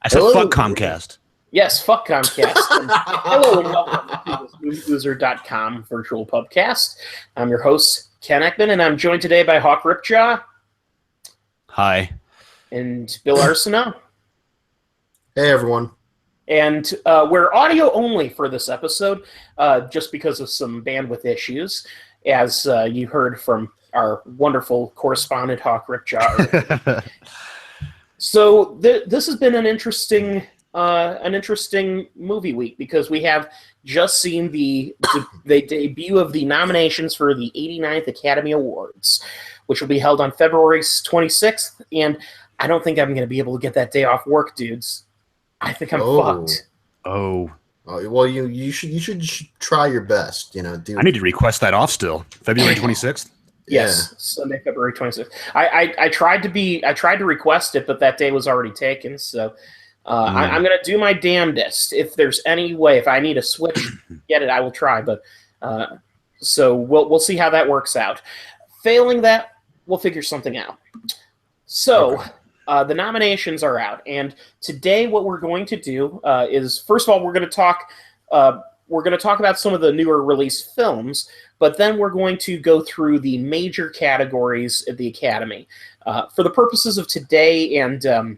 I said fuck Comcast. Yes, fuck Comcast. Hello and welcome to this movieboozer.com virtual pubcast. I'm your host, Ken Ekman, and I'm joined today by Hawk Ripjaw. Hi. And Bill Arsenault. Hey, everyone. And we're audio only for this episode, just because of some bandwidth issues, as you heard from our wonderful correspondent, Hawk Ripjaw. So this has been an interesting movie week because we have just seen the debut of the nominations for the 89th Academy Awards, which will be held on February 26th. And I don't think I'm going to be able to get that day off work, dudes. I think I'm fucked. Oh. Well, you should try your best. You know, I need to request that off still. February 26th. Yes, yeah. Sunday, February 26th. I tried to request it, but that day was already taken. So I'm going to do my damnedest. If there's any way, if I need a switch, get it, I will try. But so we'll see how that works out. Failing that, we'll figure something out. So the nominations are out, and today what we're going to do is, first of all, we're going to talk about some of the newer released films. But then we're going to go through the major categories of the Academy. For the purposes of today, and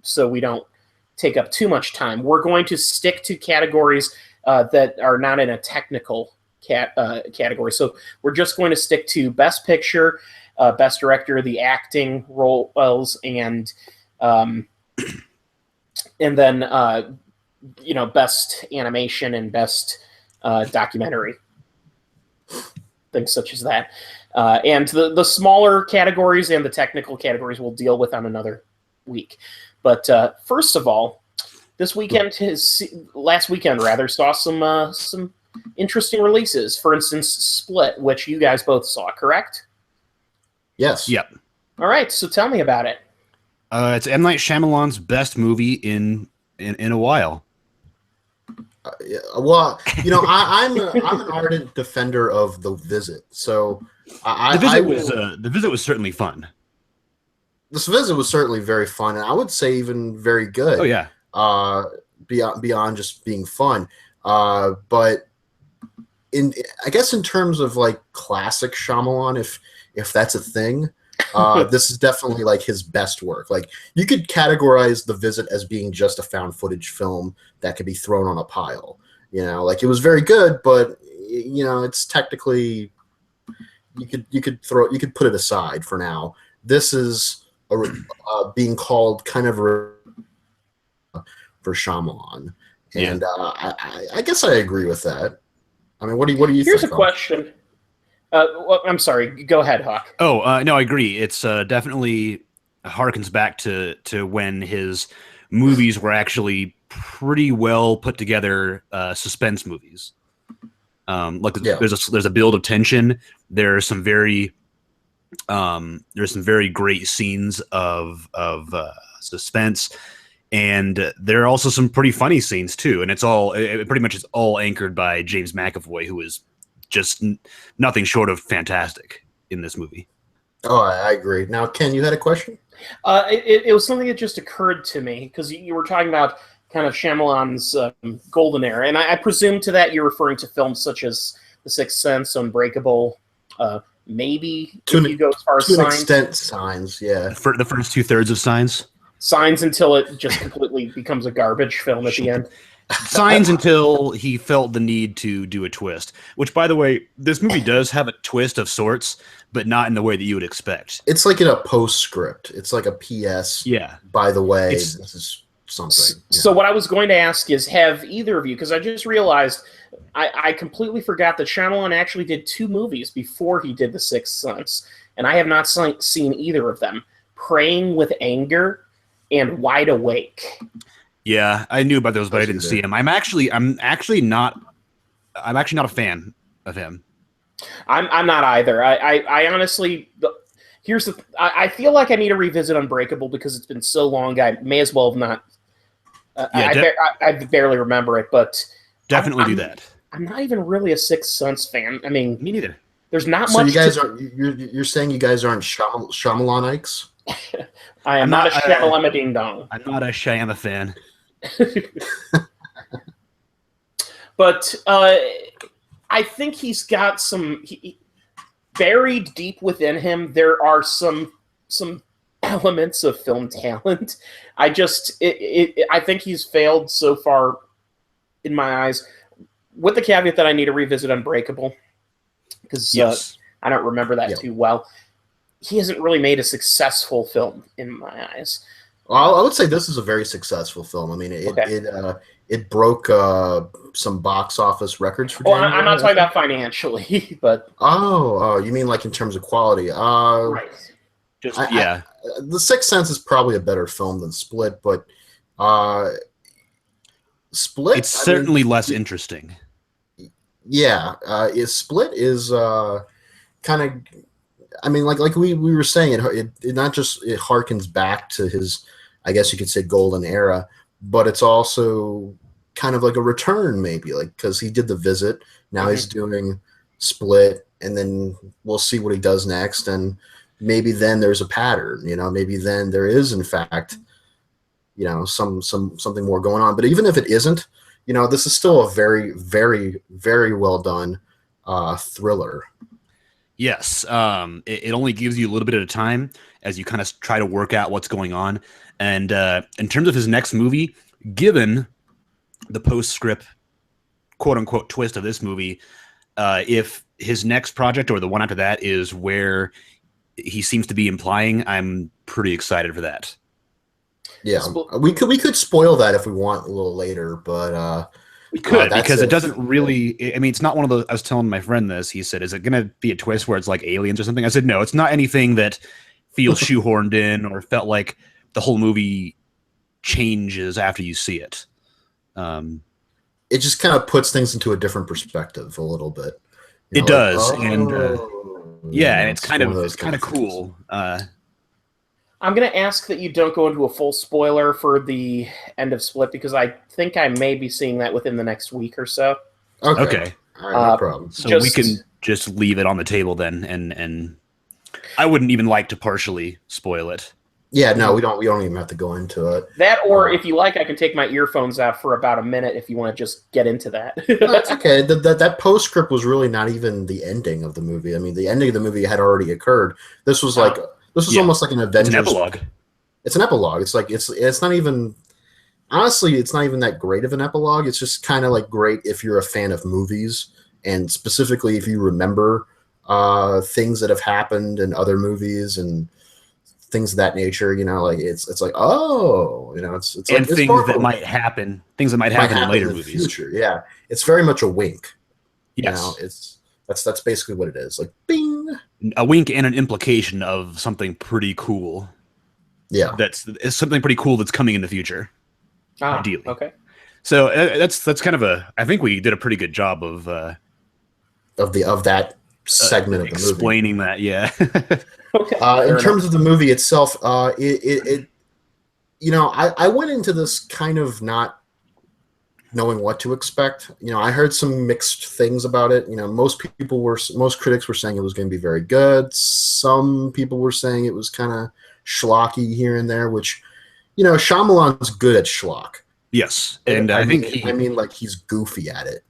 so we don't take up too much time, we're going to stick to categories that are not in a technical category. So we're just going to stick to Best Picture, Best Director, the acting roles, and then Best Animation and Best Documentary. Things such as that. And the smaller categories and the technical categories we'll deal with on another week. But first of all, last weekend saw some interesting releases. For instance, Split, which you guys both saw, correct? Yes. Yep. All right, so tell me about it. It's M. Night Shyamalan's best movie in a while. Well, I'm an ardent defender of The Visit, so The Visit was certainly fun. This Visit was certainly very fun, and I would say even very good. Oh yeah. Beyond just being fun, but I guess in terms of like classic Shyamalan, if that's a thing. This is definitely like his best work. Like, you could categorize The Visit as being just a found footage film that could be thrown on a pile. Like, it was very good, but it's technically you could put it aside for now. This is being called kind of for Shyamalan, and I guess I agree with that. I mean, what do you think? Here's a question. Well, I'm sorry. Go ahead, Hawk. Oh, no, I agree. It's definitely harkens back to when his movies were actually pretty well put together suspense movies. There's a build of tension. There's some very great scenes of suspense, and there are also some pretty funny scenes too. And it pretty much is all anchored by James McAvoy, who is just nothing short of fantastic in this movie. Oh, I agree. Now, Ken, you had a question? It was something that just occurred to me because you were talking about kind of Shyamalan's golden era, and I presume to that you're referring to films such as The Sixth Sense, Unbreakable, maybe if you go as far as to an Signs. extent, Signs, yeah. For the first 2/3 of Signs. Signs until it just completely becomes a garbage film at the end. Signs until he felt the need to do a twist, which, by the way, this movie does have a twist of sorts, but not in the way that you would expect. It's like in a postscript. It's like a PS. Yeah. By the way, this is something. So what I was going to ask is, have either of you, because I just realized I completely forgot that Shyamalan actually did 2 movies before he did The Sixth Sense, and I have not seen either of them. Praying with Anger and Wide Awake. Yeah, I knew about those, but I didn't see him. I'm actually not a fan of him. I'm not either. I honestly, I feel like I need to revisit Unbreakable because it's been so long. I may as well have not. I barely remember it, but definitely do that. I'm not even really a Sixth Sense fan. I mean, me neither. There's not so much. So you guys you're saying you guys aren't Shyamalan-ikes? I am not a Shamalama Ding Dong. I'm not a Shyamalan fan. But I think he's got some buried deep within him. There are some elements of film talent. I think he's failed so far in my eyes, with the caveat that I need to revisit Unbreakable because I don't remember that too well. He hasn't really made a successful film in my eyes. Well, I would say this is a very successful film. I mean, it broke some box office records for. Well, I'm not talking about financially, but you mean like in terms of quality? Right. The Sixth Sense is probably a better film than Split, but Split. It's certainly less interesting. Yeah, Split is kind of. I mean, like we were saying, it not just it harkens back to his, I guess you could say, golden era, but it's also kind of like a return, maybe, like because he did The Visit, now he's doing Split, and then we'll see what he does next, and maybe then there's a pattern, maybe then there is in fact, something more going on. But even if it isn't, this is still a very, very, very well done thriller. Yes, it only gives you a little bit at a time as you kind of try to work out what's going on. And in terms of his next movie, given the postscript, quote-unquote, twist of this movie, if his next project or the one after that is where he seems to be implying, I'm pretty excited for that. Yeah, we could spoil that if we want a little later, but... We could, because it doesn't really... I mean, it's not one of those... I was telling my friend this. He said, is it going to be a twist where it's like Aliens or something? I said, no, it's not anything that feels shoehorned in or felt like the whole movie changes after you see it. It just kind of puts things into a different perspective a little bit. It does, and it's kind of cool. I'm going to ask that you don't go into a full spoiler for the end of Split, because I think I may be seeing that within the next week or so. Okay. All right, no problem. So we can just leave it on the table then, and I wouldn't even like to partially spoil it. Yeah, no, we don't even have to go into it. That, or if you like, I can take my earphones out for about a minute if you want to just get into that. That's okay. That postscript was really not even the ending of the movie. I mean, the ending of the movie had already occurred. This was like... This is almost like an Avengers. It's an epilogue. It's an epilogue. It's like it's not even, honestly, it's not even that great of an epilogue. It's just kind of like great if you're a fan of movies, and specifically if you remember things that have happened in other movies and things of that nature. Like it's like, oh, it's and like, things that might happen. Things that might happen in later movies. Future. Yeah, it's very much a wink. Yes. That's basically what it is. Like, bing. A wink and an implication of something pretty cool. Yeah. It's something pretty cool that's coming in the future. Ideally. Okay. So that's kind of I think we did a pretty good job of that segment of the movie. Explaining that, yeah. Okay. In terms of the movie itself, I went into this kind of not knowing what to expect. I heard some mixed things about it. Most critics were saying it was going to be very good. Some people were saying it was kind of schlocky here and there, which, Shyamalan's good at schlock. Yes, and I think he's goofy at it.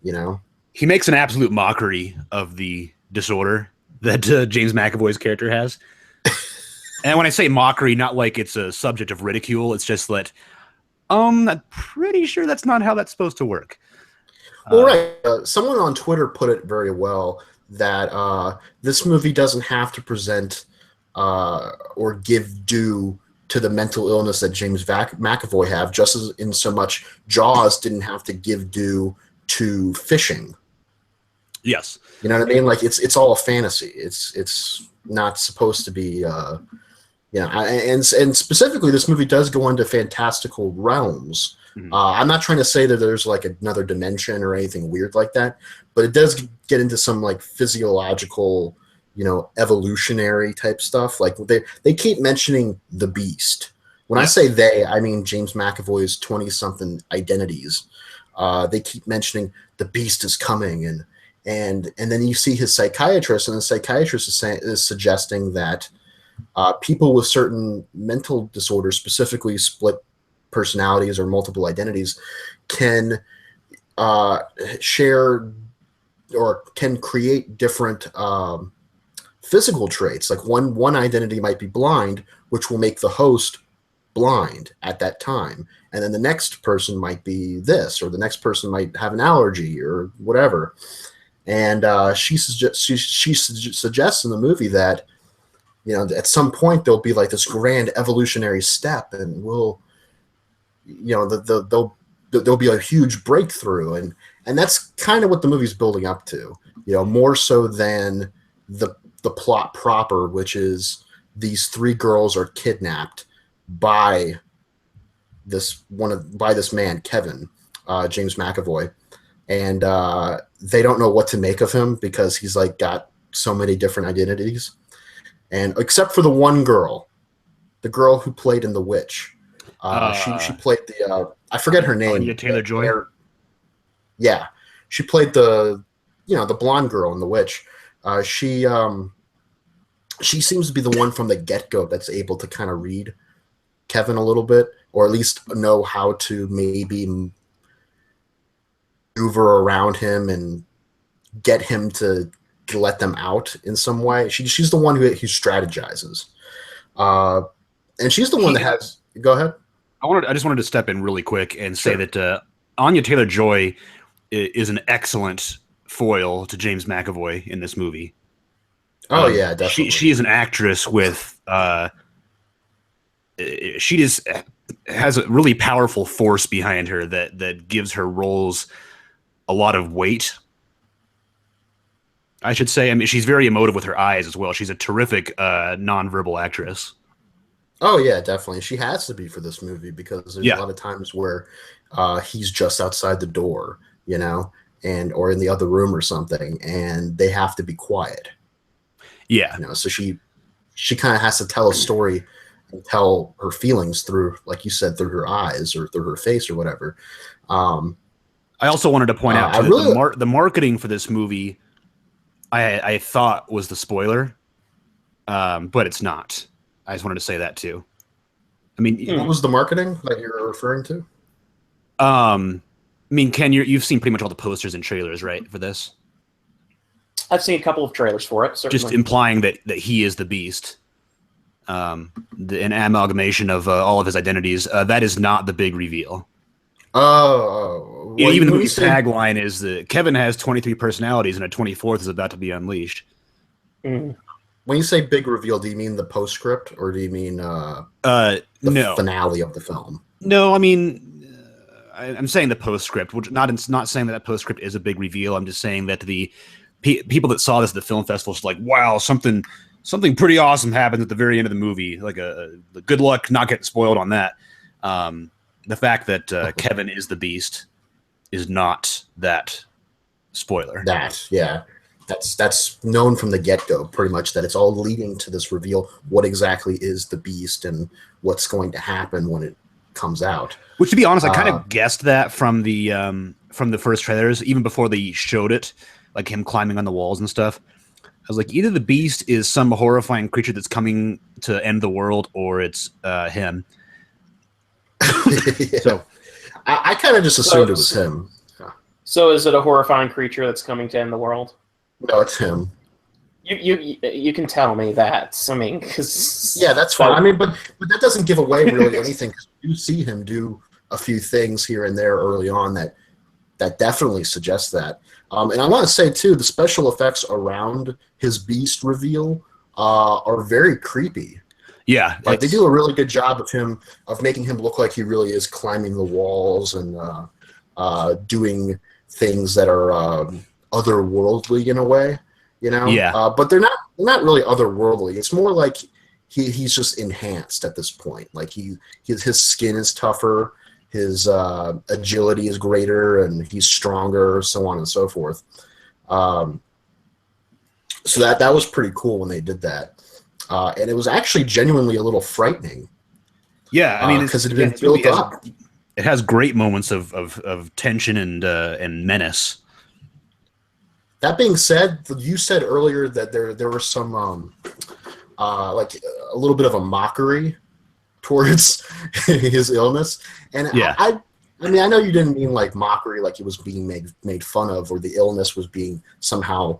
He makes an absolute mockery of the disorder that James McAvoy's character has. And when I say mockery, not like it's a subject of ridicule. It's just that I'm pretty sure that's not how that's supposed to work. Well, right. Someone on Twitter put it very well that this movie doesn't have to present or give due to the mental illness that James McAvoy have, just as in so much Jaws didn't have to give due to fishing. Yes. You know what I mean? Like it's all a fantasy. It's not supposed to be. And specifically, this movie does go into fantastical realms. Mm-hmm. I'm not trying to say that there's like another dimension or anything weird like that, but it does get into some like physiological, evolutionary type stuff. Like they keep mentioning the Beast. When I say they, I mean James McAvoy's 20-something identities. They keep mentioning the Beast is coming, and then you see his psychiatrist, and the psychiatrist is suggesting that people with certain mental disorders, specifically split personalities or multiple identities, can share or can create different physical traits. Like one identity might be blind, which will make the host blind at that time, and then the next person might be this, or the next person might have an allergy or whatever. And she suggests in the movie that, you know, at some point there'll be like this grand evolutionary step, and we'll, you know, there'll be a huge breakthrough, and that's kind of what the movie's building up to, you know, more so than the plot proper, which is these three girls are kidnapped by this man, Kevin, James McAvoy, and they don't know what to make of him because he's like got so many different identities, and except for the one girl, the girl who played in The Witch, she played the I forget her name. Anya Taylor-Joy. Yeah, she played the blonde girl in The Witch. She seems to be the one from the get-go that's able to kind of read Kevin a little bit, or at least know how to maybe maneuver around him and get him to let them out in some way. She's the one who strategizes, and she's the one that has. Go ahead. I just wanted to step in really quick and say that Anya Taylor-Joy is an excellent foil to James McAvoy in this movie. Oh yeah, definitely. She is an actress with she just has a really powerful force behind her that gives her roles a lot of weight, I should say. I mean, she's very emotive with her eyes as well. She's a terrific nonverbal actress. Oh yeah, definitely. She has to be for this movie because there's a lot of times where he's just outside the door, you know, or in the other room or something, and they have to be quiet. Yeah. You know, so she kind of has to tell a story and tell her feelings through, like you said, through her eyes or through her face or whatever. I also wanted to point out the marketing for this movie, I thought was the spoiler, but it's not. I just wanted to say that too. I mean, what was the marketing that you're referring to? I mean, Ken, you've seen pretty much all the posters and trailers, right, for this? I've seen a couple of trailers for it. Certainly. Just implying that he is the Beast, an amalgamation of all of his identities. That is not the big reveal. Oh, well, even the movie's tagline is that Kevin has 23 personalities and a 24th is about to be unleashed. Mm. When you say big reveal, do you mean the postscript or do you mean no finale of the film? No, I mean, I'm saying the postscript, which not saying that postscript is a big reveal. I'm just saying that the people that saw this at the film festival is like, wow, something pretty awesome happens at the very end of the movie. Like good luck not getting spoiled on that. The fact that Kevin is the Beast is not that spoiler. That's known from the get-go, pretty much, that it's all leading to this reveal. What exactly is the Beast and what's going to happen when it comes out? Which, to be honest, I kind of guessed that from the first trailers, even before they showed it, like him climbing on the walls and stuff. I was like, either the Beast is some horrifying creature that's coming to end the world, or it's him. Yeah. So I kind of just assumed it was him. So is it a horrifying creature that's coming to end the world? No, it's him. You can tell me that. I mean, because yeah, that's fine. I mean, but that doesn't give away really anything. Cause you see him do a few things here and there early on that definitely suggests that. And I want to say too, the special effects around his Beast reveal are very creepy. Yeah, like they do a really good job of making him look like he really is climbing the walls and doing things that are otherworldly in a way, you know. Yeah. But they're not really otherworldly. It's more like he's just enhanced at this point. Like his skin is tougher, his agility is greater, and he's stronger, so on and so forth. So that was pretty cool when they did that. And it was actually genuinely a little frightening. Yeah, I mean, because it had been built up. It has great moments of tension and menace. That being said, you said earlier that there were some like a little bit of a mockery towards his illness. And Yeah. I mean, I know you didn't mean like mockery, like he was being made fun of, or the illness was being somehow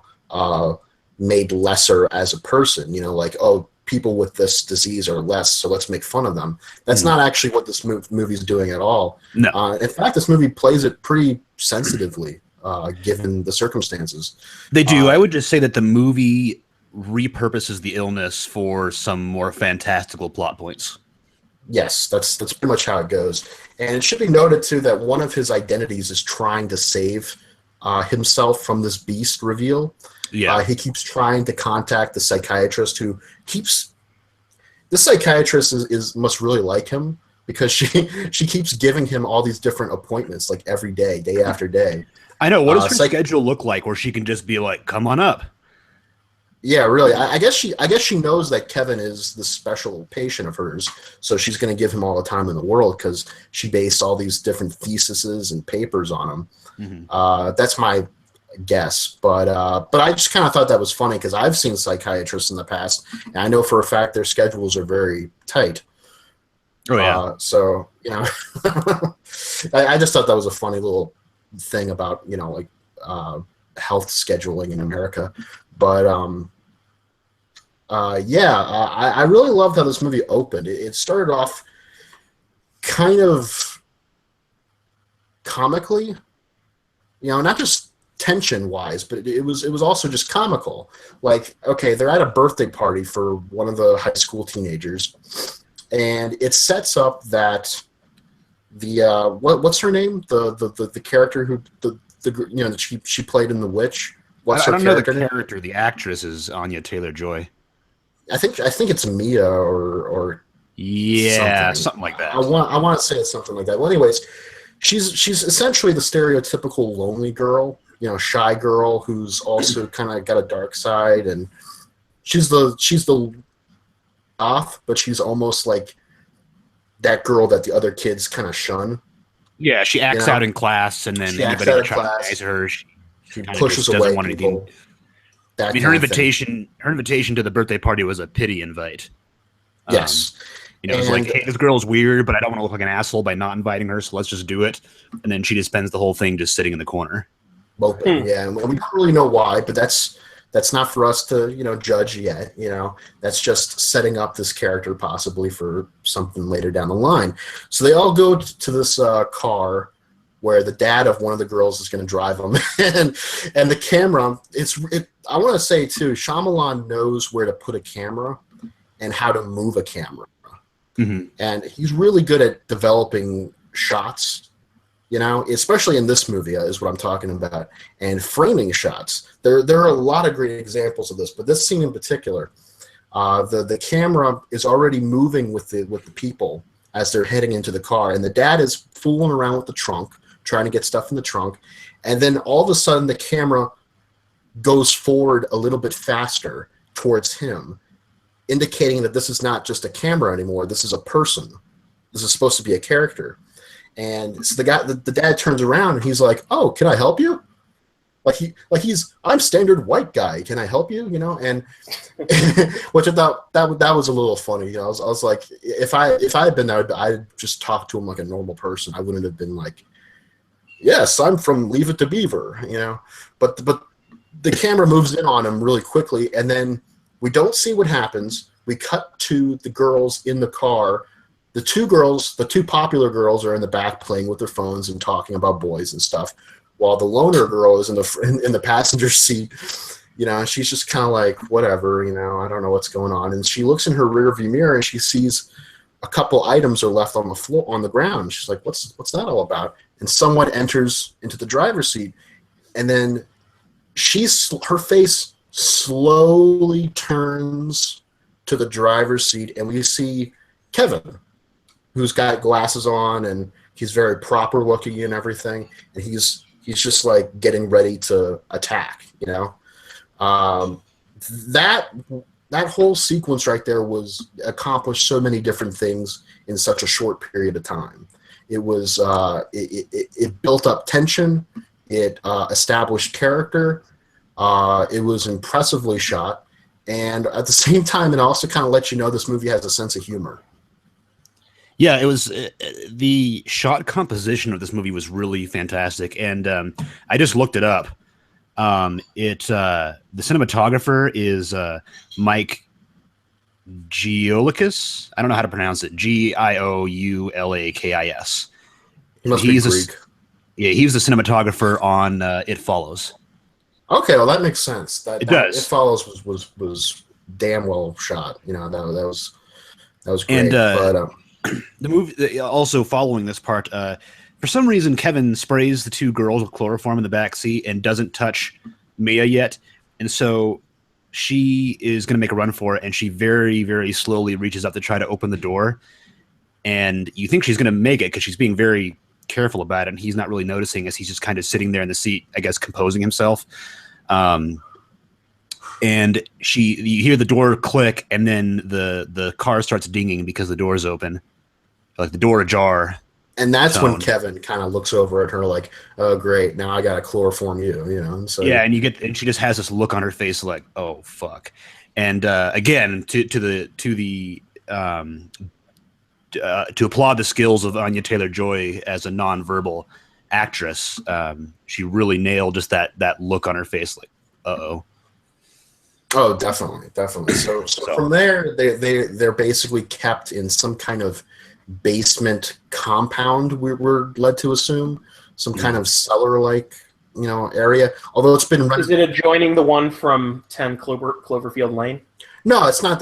made lesser as a person. You know, like, oh, people with this disease are less, so let's make fun of them. That's not actually what this movie is doing at all. No. In fact, this movie plays it pretty sensitively, given the circumstances. They do. I would just say that the movie repurposes the illness for some more fantastical plot points. Yes, that's pretty much how it goes. And it should be noted, too, that one of his identities is trying to save himself from this beast reveal. Yeah. He keeps trying to contact the psychiatrist who keeps... This psychiatrist must really like him, because she keeps giving him all these different appointments, like every day, day after day. I know. What does her schedule look like where she can just be like, come on up? Yeah, really. I guess she knows that Kevin is the special patient of hers, so she's going to give him all the time in the world because she based all these different theses and papers on him. Mm-hmm. That's my guess, but I just kind of thought that was funny because I've seen psychiatrists in the past, and I know for a fact their schedules are very tight. Oh yeah. So you know, I just thought that was a funny little thing about, you know, like health scheduling in America. But I really loved how this movie opened. It started off kind of comically, you know, not just tension-wise, but it was also just comical. Like, okay, they're at a birthday party for one of the high school teenagers, and it sets up that the what's her name? The character who the you know, that she played in The Witch. I don't know the character. The actress is Anya Taylor-Joy. I think it's Mia or yeah, something like that. I want to say it's something like that. Well, anyways, she's essentially the stereotypical lonely girl, you know, shy girl who's also kind of got a dark side, and she's the goth, but she's almost like that girl that the other kids kind of shun. Yeah, she acts out in class, and then anybody that tries her, she pushes away want people. Anything. I mean, her invitation to the birthday party was a pity invite. Yes. You know, it was like, hey, this girl's weird, but I don't want to look like an asshole by not inviting her, so let's just do it. And then she just spends the whole thing just sitting in the corner. Moping, yeah. And we don't really know why, but that's not for us to, you know, judge yet. You know, that's just setting up this character possibly for something later down the line. So they all go to this car where the dad of one of the girls is going to drive them, and the camera. I want to say too, Shyamalan knows where to put a camera and how to move a camera, and he's really good at developing shots. You know, especially in this movie is what I'm talking about, and framing shots. There are a lot of great examples of this, but this scene in particular, the camera is already moving with the people as they're heading into the car, and the dad is fooling around with the trunk, trying to get stuff in the trunk, and then all of a sudden the camera goes forward a little bit faster towards him, indicating that this is not just a camera anymore. This is a person. This is supposed to be a character. And so the dad turns around and he's like, "Oh, can I help you?" I'm standard white guy. Can I help you? You know, and which I thought that was a little funny. You know, I was like, if I had been there, I'd just talk to him like a normal person. I wouldn't have been like, "Yes, I'm from Leave It to Beaver," you know. But the camera moves in on him really quickly, and then we don't see what happens. We cut to the girls in the car. The two popular girls are in the back playing with their phones and talking about boys and stuff, while the loner girl is in the passenger seat. You know, she's just kind of like, whatever, you know, I don't know what's going on. And she looks in her rearview mirror and she sees a couple items are left on the floor, on the ground. She's like, what's that all about? And someone enters into the driver's seat, and then her face slowly turns to the driver's seat, and we see Kevin, who's got glasses on, and he's very proper looking and everything, and he's just like getting ready to attack, you know. That whole sequence right there was accomplished so many different things in such a short period of time. It was it built up tension, it established character, it was impressively shot, and at the same time, it also kind of lets you know this movie has a sense of humor. Yeah, it was the shot composition of this movie was really fantastic, and I just looked it up. The cinematographer is Mike Giolakis. I don't know how to pronounce it. Gioulakis. He must be Greek. He was the cinematographer on It Follows. Okay, well that makes sense. It does. It Follows was damn well shot. You know, that was great. And but the movie also following this part, for some reason Kevin sprays the two girls with chloroform in the back seat and doesn't touch Mia yet, and so she is going to make a run for it, and she very, very slowly reaches up to try to open the door, and you think she's going to make it because she's being very careful about it, and he's not really noticing as he's just kind of sitting there in the seat, I guess, composing himself. And you hear the door click, and then the car starts dinging because the door's open, like the door ajar. And that's when Kevin kind of looks over at her like, "Oh, great! Now I got to chloroform you," you know. And so yeah, and she just has this look on her face like, "Oh fuck!" And again, to applaud the skills of Anya Taylor-Joy as a nonverbal actress, she really nailed just that look on her face, like, "Uh-oh." Oh, definitely. So from there, they're basically kept in some kind of basement compound. We're led to assume some kind of cellar-like, area. Although it's been is it adjoining the one from 10 Cloverfield Lane? No, it's not.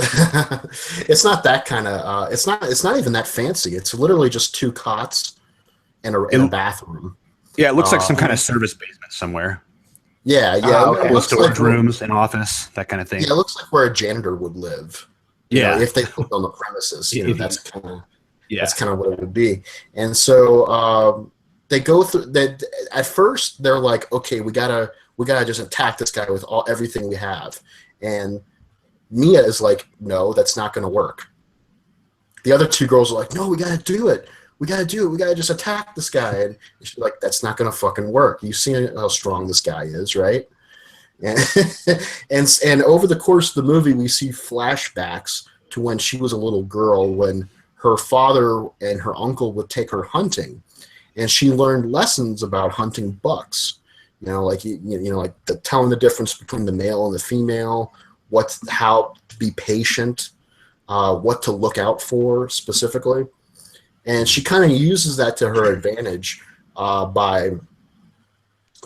It's not that kind of. It's not even that fancy. It's literally just two cots and a bathroom. Yeah, it looks like some kind of service basement somewhere. Yeah. Okay. Storage rooms, an office, that kind of thing. Yeah, it looks like where a janitor would live. If they lived on the premises, that's kind of what it would be. And so they go through that. At first, they're like, okay, we gotta just attack this guy with everything we have. And Mia is like, no, that's not going to work. The other two girls are like, no, we got to do it. We got to just attack this guy. And she's like, that's not going to fucking work. You see how strong this guy is, right? And, and over the course of the movie, we see flashbacks to when she was a little girl, when her father and her uncle would take her hunting. And she learned lessons about hunting bucks. Like telling the difference between the male and the female, how to be patient, what to look out for specifically. And she kind of uses that to her advantage by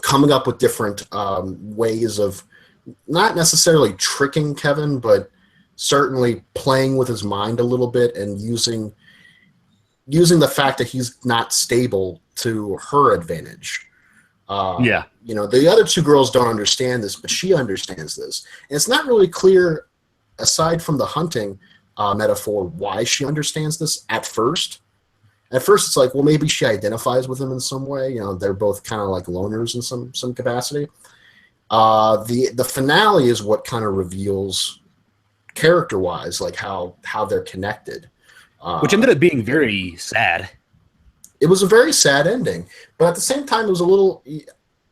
coming up with different ways of not necessarily tricking Kevin, but certainly playing with his mind a little bit and using the fact that he's not stable to her advantage. The other two girls don't understand this, but she understands this. And it's not really clear, aside from the hunting metaphor, why she understands this at first. At first, it's like, well, maybe she identifies with him in some way. They're both kind of like loners in some capacity. The finale is what kind of reveals, character-wise, like how they're connected. Which ended up being very sad. It was a very sad ending, but at the same time, it was a little.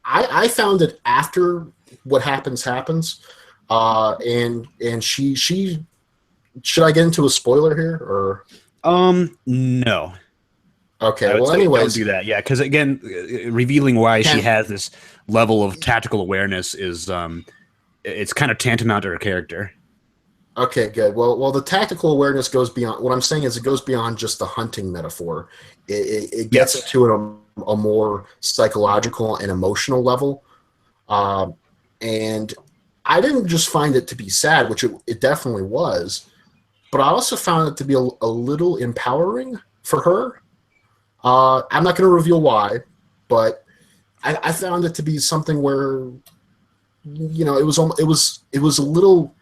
I found it after what happens, and she. Should I get into a spoiler here, or? No. Okay. Well, anyways, don't do that. Yeah, because again, revealing why she has this level of tactical awareness is it's kind of tantamount to her character. Okay, good. Well, the tactical awareness goes beyond. What I'm saying is, it goes beyond just the hunting metaphor. It gets into a more psychological and emotional level. And I didn't just find it to be sad, which it definitely was, but I also found it to be a little empowering for her. I'm not going to reveal why, but I found it to be something where, it was a little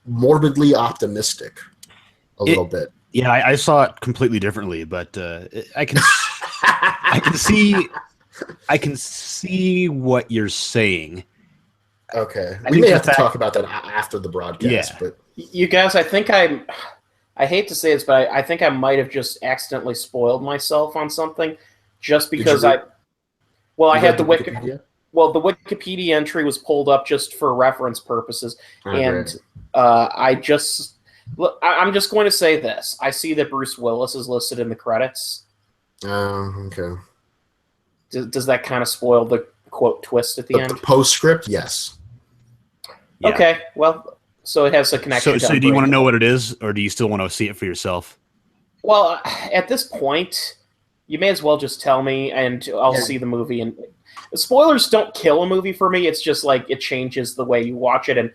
morbidly optimistic, little bit. Yeah, I saw it completely differently, but I can see what you're saying. Okay, we may have to talk about that after the broadcast. Yeah. But you guys, I think I hate to say this, but I think I might have just accidentally spoiled myself on something, just because I had the Well, the Wikipedia entry was pulled up just for reference purposes, and I'm just going to say this: I see that Bruce Willis is listed in the credits. Okay. Does that kind of spoil the quote twist at the end? The postscript, yes. Yeah. Okay, well, so it has a connection. So do you want to know what it is, or do you still want to see it for yourself? Well, at this point, you may as well just tell me, and I'll see the movie. And spoilers don't kill a movie for me. It's just like it changes the way you watch it. And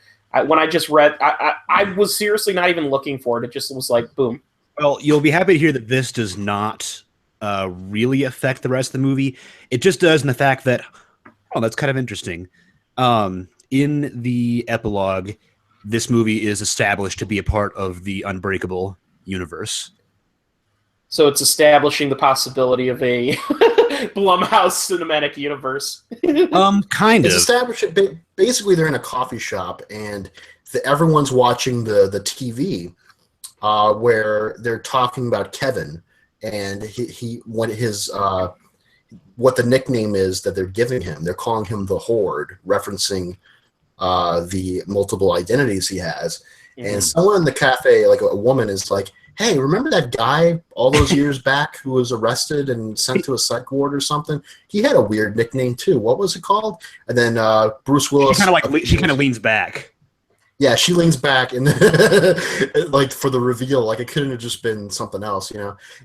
when I just read, I was seriously not even looking for it. It just was like, boom. Well, you'll be happy to hear that this does not really affect the rest of the movie. It just does in the fact that, oh, that's kind of interesting. In the epilogue, this movie is established to be a part of the Unbreakable universe. So it's establishing the possibility of a Blumhouse cinematic universe. Kind of. It's established. Basically, they're in a coffee shop, and everyone's watching the TV, where they're talking about Kevin and what the nickname is that they're giving him. They're calling him the Horde, referencing the multiple identities he has. Mm-hmm. And someone in the cafe, like a woman, is like, hey, remember that guy all those years back who was arrested and sent to a psych ward or something? He had a weird nickname too. What was it called? And then Bruce Willis. She kind of leans back. Yeah, she leans back and like for the reveal, like it couldn't have just been something else,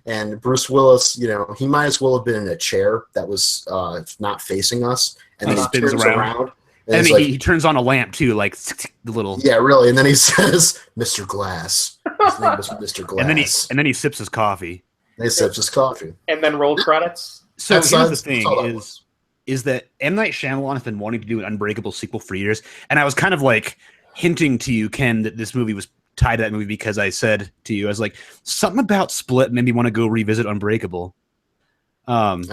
And Bruce Willis, he might as well have been in a chair that was not facing us, and then he spins turns around. And then he turns on a lamp too, like the little. Yeah, really. And then he says, "Mr. Glass." His name was Mr. Glass. And then he sips his coffee. He sips his coffee. And then roll credits. So here's the thing: is that M. Night Shyamalan has been wanting to do an Unbreakable sequel for years, and I was kind of like hinting to you, Ken, that this movie was tied to that movie because I said to you, I was like, something about Split made me want to go revisit Unbreakable. It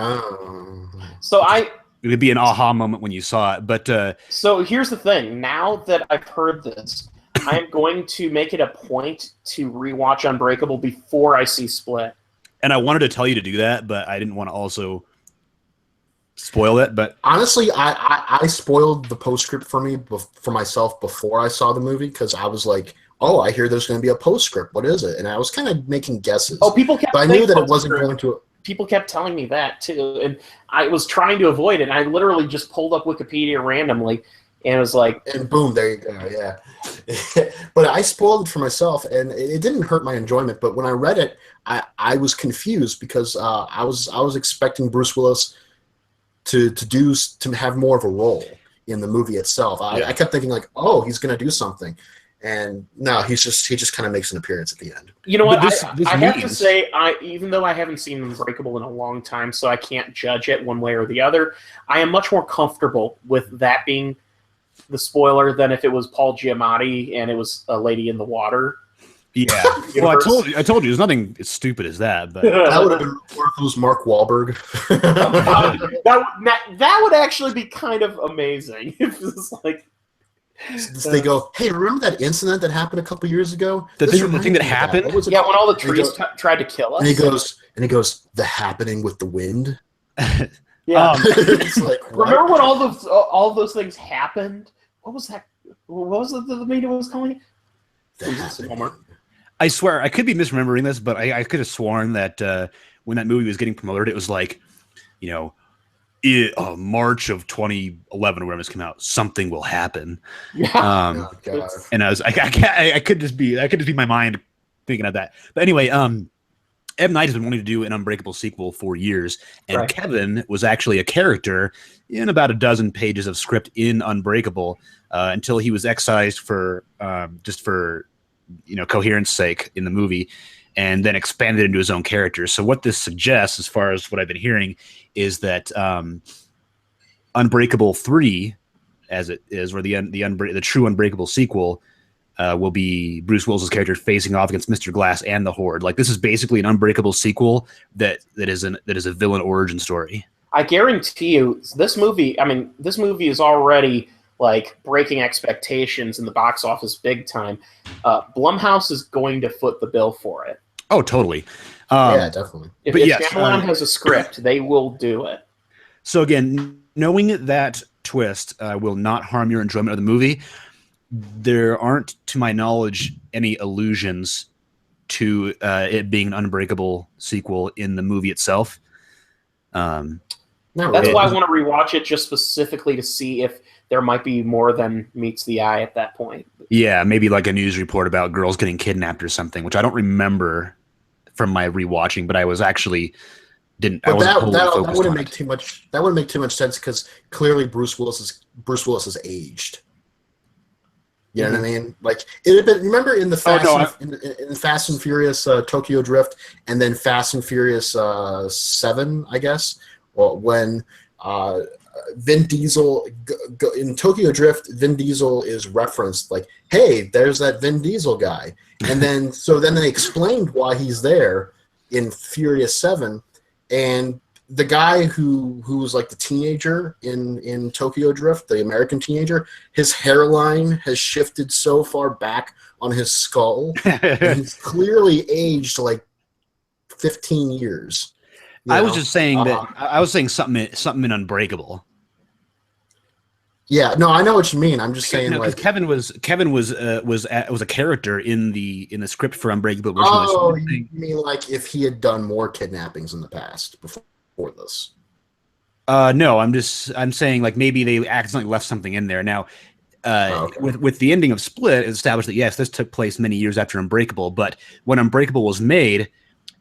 would be an aha moment when you saw it, but so here's the thing. Now that I've heard this, I am going to make it a point to rewatch Unbreakable before I see Split. And I wanted to tell you to do that, but I didn't want to also spoil it. But honestly, I spoiled the postscript for myself before I saw the movie because I was like, oh, I hear there's going to be a postscript. What is it? And I was kind of making guesses. Oh, people kept. But I knew that it wasn't going to. People kept telling me that too, and I was trying to avoid it. And I literally just pulled up Wikipedia randomly, and it was like, and boom, there you go, yeah. But I spoiled it for myself, and it didn't hurt my enjoyment. But when I read it, I was confused because I was expecting Bruce Willis to have more of a role in the movie itself. I kept thinking like, oh, he's going to do something. And no, he just kind of makes an appearance at the end. You know what? I have to say, even though I haven't seen Unbreakable in a long time, so I can't judge it one way or the other, I am much more comfortable with that being the spoiler than if it was Paul Giamatti and it was a lady in the water. Yeah. Well, I told you, there's nothing as stupid as that. But that would have been more if it was Mark Wahlberg. that would actually be kind of amazing. If it was like. They go, hey, remember that incident that happened a couple years ago? The thing that happened? When all the trees tried to kill us. And he goes, the happening with the wind? Yeah. It's like, remember when all those things happened? What was that? What was the media was calling it? I swear, I could be misremembering this, but I could have sworn that when that movie was getting promoted, it was like, March of 2011 or whatever this came out, something will happen. Yeah. And I could just be my mind thinking of that. But anyway, M. Night has been wanting to do an Unbreakable sequel for years, and right. Kevin was actually a character in about a dozen pages of script in Unbreakable until he was excised for just for coherence sake in the movie, and then expanded into his own character. So what this suggests, as far as what I've been hearing, is that Unbreakable 3, as it is, or the true Unbreakable sequel, will be Bruce Willis's character facing off against Mr. Glass and the Horde. Like, this is basically an Unbreakable sequel that is a villain origin story. I guarantee you, this movie is already like breaking expectations in the box office big time. Blumhouse is going to foot the bill for it. Oh, totally. Yeah, definitely. If Shyamalan has a script, they will do it. So again, knowing that twist will not harm your enjoyment of the movie. There aren't, to my knowledge, any allusions to it being an Unbreakable sequel in the movie itself. That's why I want to rewatch it, just specifically to see if there might be more than meets the eye at that point. Yeah, maybe like a news report about girls getting kidnapped or something, which I don't remember from my rewatching, but I was actually didn't. But I wasn't that wouldn't make too much. That wouldn't make too much sense because clearly Bruce Willis is aged. You know what I mean? Like it had been. Remember in the Fast and Furious Tokyo Drift, and then Fast and Furious 7, I guess, when Vin Diesel in Tokyo Drift, Vin Diesel is referenced like, "Hey, there's that Vin Diesel guy," and then then they explained why he's there in Furious 7, and the guy who's like the teenager in Tokyo Drift, the American teenager, his hairline has shifted so far back on his skull, and he's clearly aged like 15 years. I was just saying that I was saying something in Unbreakable. Yeah, no, I know what you mean. I'm just saying, like Kevin was a character in the script for Unbreakable. Oh, you mean like if he had done more kidnappings in the past before this? No, I'm saying like maybe they accidentally left something in there. Now, with the ending of Split, it established that yes, this took place many years after Unbreakable. But when Unbreakable was made,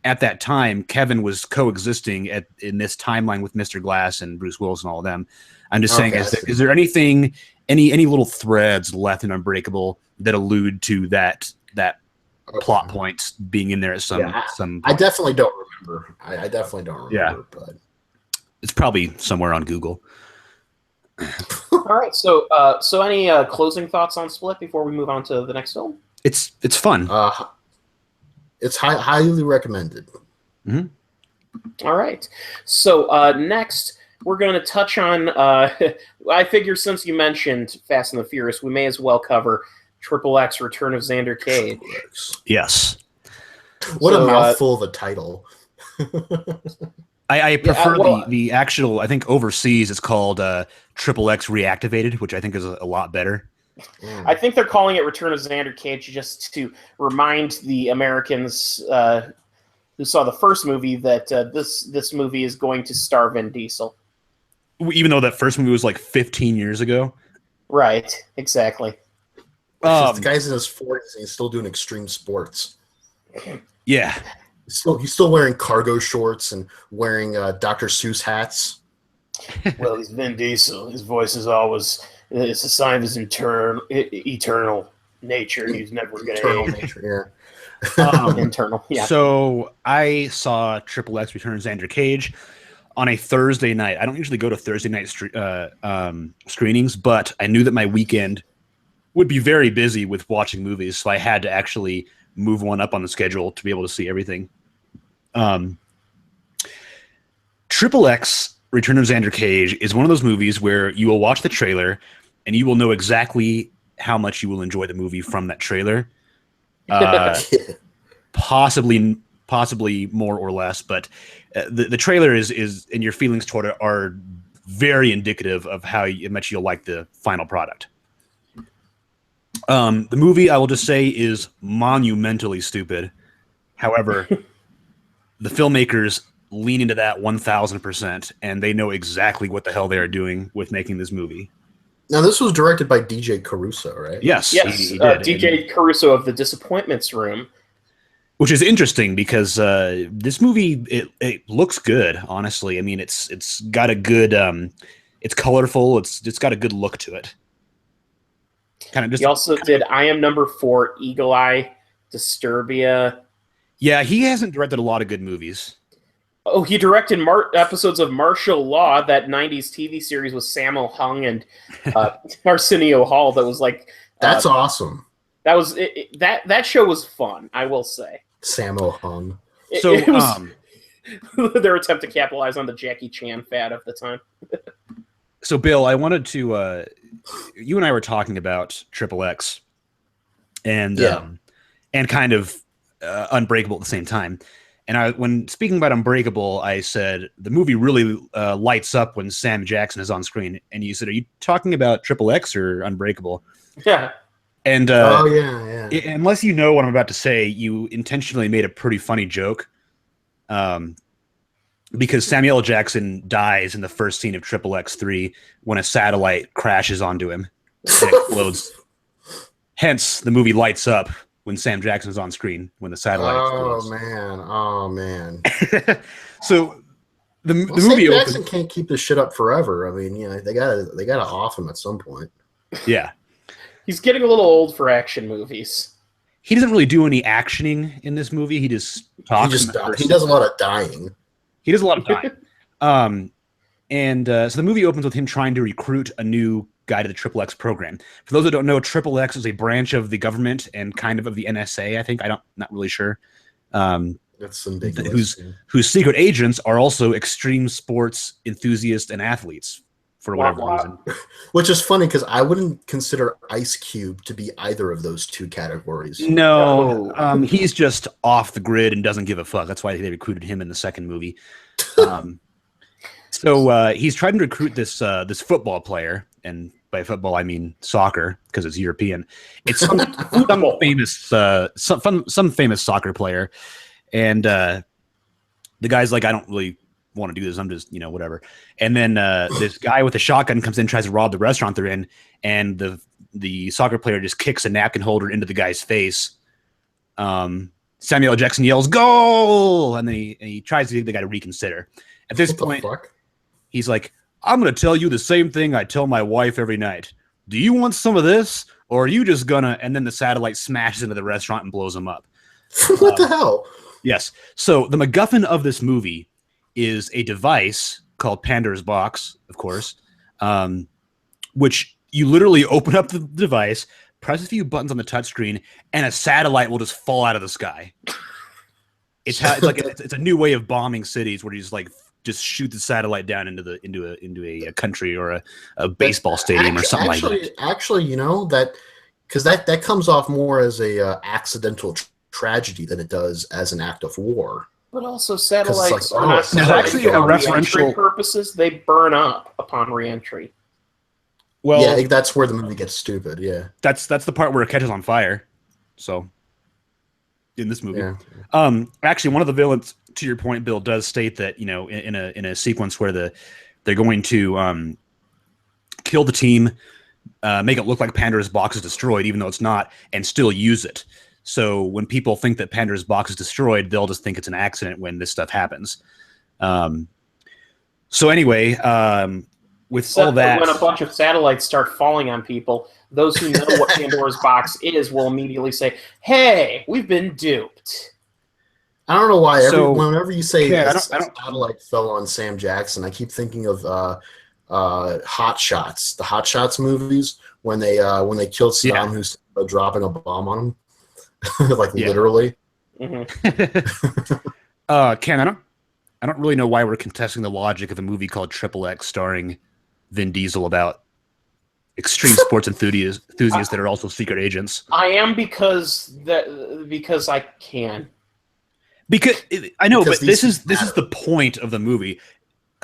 at that time, Kevin was coexisting in this timeline with Mr. Glass and Bruce Willis and all of them. I'm just saying, is there anything, any little threads left in Unbreakable that allude to that plot point being in there at some point? I definitely don't remember. I definitely don't remember. Yeah. But it's probably somewhere on Google. All right. So any closing thoughts on Split before we move on to the next film? It's fun. It's highly recommended. Mm-hmm. All right. So next, we're going to touch on. I figure since you mentioned Fast and the Furious, we may as well cover XXX: Return of Xander Cage. Yes. What a mouthful of a title. I prefer the actual. I think overseas it's called XXX Reactivated, which I think is a lot better. I think they're calling it Return of Xander Cage just to remind the Americans who saw the first movie that this movie is going to star Vin Diesel. Even though that first movie was like 15 years ago? Right, exactly. The guy's in his 40s and he's still doing extreme sports. Yeah. He's still wearing cargo shorts and wearing Dr. Seuss hats. Well, he's Vin Diesel. His voice is always... It's a sign of his eternal nature. He's never going to age. Nature, yeah. Internal, yeah. So I saw XXX Return of Xander Cage on a Thursday night. I don't usually go to Thursday night screenings, but I knew that my weekend would be very busy with watching movies, so I had to actually move one up on the schedule to be able to see everything. XXX Return of Xander Cage is one of those movies where you will watch the trailer and you will know exactly how much you will enjoy the movie from that trailer. Possibly more or less, but the trailer is and your feelings toward it are very indicative of how much you'll like the final product. The movie, I will just say, is monumentally stupid. However, the filmmakers lean into that 1,000%, and they know exactly what the hell they are doing with making this movie. Now, this was directed by DJ Caruso, right? Yes, he did. DJ Caruso of The Disappointments Room. Which is interesting because this movie, it looks good, honestly. I mean, it's got a good, it's colorful, it's got a good look to it. He also did I Am Number 4, Eagle Eye, Disturbia. Yeah, he hasn't directed a lot of good movies. Oh, he directed episodes of Martial Law, that 90s TV series with Sammo Hung and Arsenio Hall that was like... That's awesome. That was that show was fun, I will say. Sammo Hung. It was their attempt to capitalize on the Jackie Chan fad of the time. So, Bill, I wanted to... you and I were talking about XXX and kind of Unbreakable at the same time. And when speaking about Unbreakable, I said the movie really lights up when Sam Jackson is on screen. And you said, "Are you talking about Triple X or Unbreakable?" Yeah. And Oh yeah. unless you know what I'm about to say, you intentionally made a pretty funny joke. Because Samuel L. Jackson dies in the first scene of Triple X 3 when a satellite crashes onto him and explodes. Hence, the movie lights up when Sam Jackson is on screen when the satellite explodes. Oh man. So the Well, movie Sam Jackson opens. can't keep this shit up forever. I mean, they gotta off him at some point. Yeah, He's getting a little old for action movies. he doesn't really do any actioning in this movie. He just talks. He does a lot of dying. He does a lot of dying. So the movie opens with him trying to recruit a new guy to the Triple X program. For those that don't know, Triple X is a branch of the government and kind of the NSA. I think not really sure. That's ridiculous. Whose secret agents are also extreme sports enthusiasts and athletes for whatever reason. Which is funny because I wouldn't consider Ice Cube to be either of those two categories. No, he's just off the grid and doesn't give a fuck. That's why they recruited him in the second movie. So he's trying to recruit this football player, and by football I mean soccer because it's European. It's some famous soccer player, and the guy's like, I don't really want to do this. I'm just whatever. And then this guy with a shotgun comes in, tries to rob the restaurant they're in, and the soccer player just kicks a napkin holder into the guy's face. Samuel L. Jackson yells "Goal!" and then he tries to get the guy to reconsider. At this point, he's like, "I'm going to tell you the same thing I tell my wife every night. Do you want some of this, or are you just gonna?" And then the satellite smashes into the restaurant and blows him up. What the hell? Yes. So the MacGuffin of this movie is a device called Pandora's Box, of course, which you literally open up the device, press a few buttons on the touchscreen, and a satellite will just fall out of the sky. It's a new way of bombing cities where you just shoot the satellite down into a country or a baseball stadium or something like that. Actually, that because that comes off more as a accidental tragedy than it does as an act of war. But also, satellites are not there's actually a referential purposes. They burn up upon reentry. Well, yeah, that's where the movie gets stupid. Yeah, that's the part where it catches on fire. So, in this movie, actually, one of the villains, to your point, Bill, does state that in a sequence where they're going to kill the team, make it look like Pandora's Box is destroyed, even though it's not, and still use it. So when people think that Pandora's Box is destroyed, they'll just think it's an accident when this stuff happens. So anyway, with all that, when a bunch of satellites start falling on people, those who know what Pandora's Box is will immediately say, "Hey, we've been duped." I don't know why. Whenever you say a satellite fell on Sam Jackson, I keep thinking of Hot Shots, the Hot Shots movies when they killed Saddam Hussein by dropping a bomb on him. Literally. Mm-hmm. Ken, I don't really know why we're contesting the logic of a movie called Triple X starring Vin Diesel about extreme sports enthusiasts that are also secret agents. I am because I can. Because I know, but this is the point of the movie.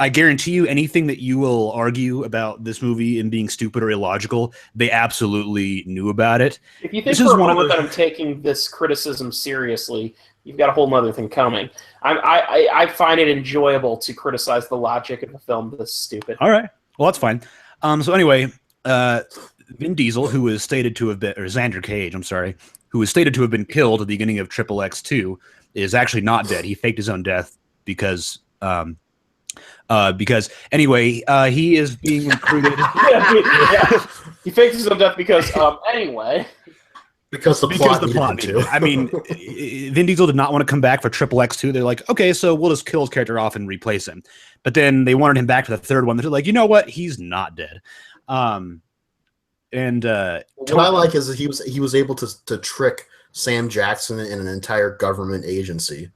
I guarantee you, anything that you will argue about this movie and being stupid or illogical, they absolutely knew about it. If you think for a moment that I'm taking this criticism seriously, you've got a whole other thing coming. I find it enjoyable to criticize the logic of a film that's stupid. All right. Well, that's fine. So anyway, Vin Diesel, who is stated to have been, or Xander Cage, I'm sorry, who is stated to have been killed at the beginning of Triple X2, is actually not dead. He faked his own death because anyway, he is being recruited. He faked his own death because anyway. Because the plot needed. I mean, Vin Diesel did not want to come back for Triple X2. They're like, okay, so we'll just kill his character off and replace him. But then they wanted him back for the third one. They're like, you know what? He's not dead. What I like is that he was able to trick Sam Jackson in an entire government agency.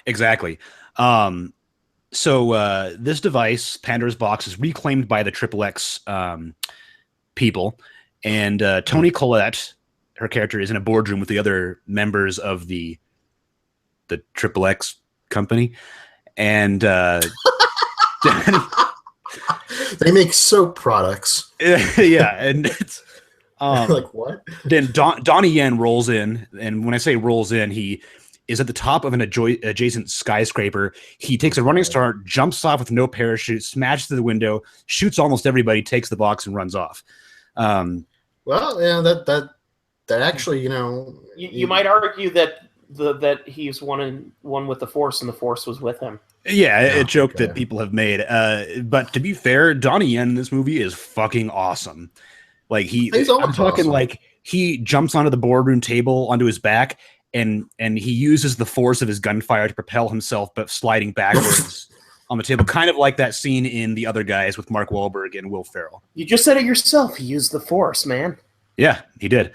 Exactly. So this device, Pandora's Box, is reclaimed by the Triple X people, and Toni Collette, her character, is in a boardroom with the other members of the Triple X company, and they make soap products. Yeah, and it's Like what? then Donnie Yen rolls in, and when I say rolls in, he is at the top of an adjacent skyscraper. He takes a running start, jumps off with no parachute, smashes through the window, shoots almost everybody, takes the box, and runs off. Well, yeah, that actually, you might argue that that he's one with the Force, and the Force was with him. Yeah, a joke that people have made. But to be fair, Donnie Yen in this movie is fucking awesome. Like I'm talking awesome. Like he jumps onto the boardroom table onto his back, and he uses the force of his gunfire to propel himself, but sliding backwards on the table, kind of like that scene in The Other Guys with Mark Wahlberg and Will Ferrell. You just said it yourself. He used the force, man. Yeah, he did.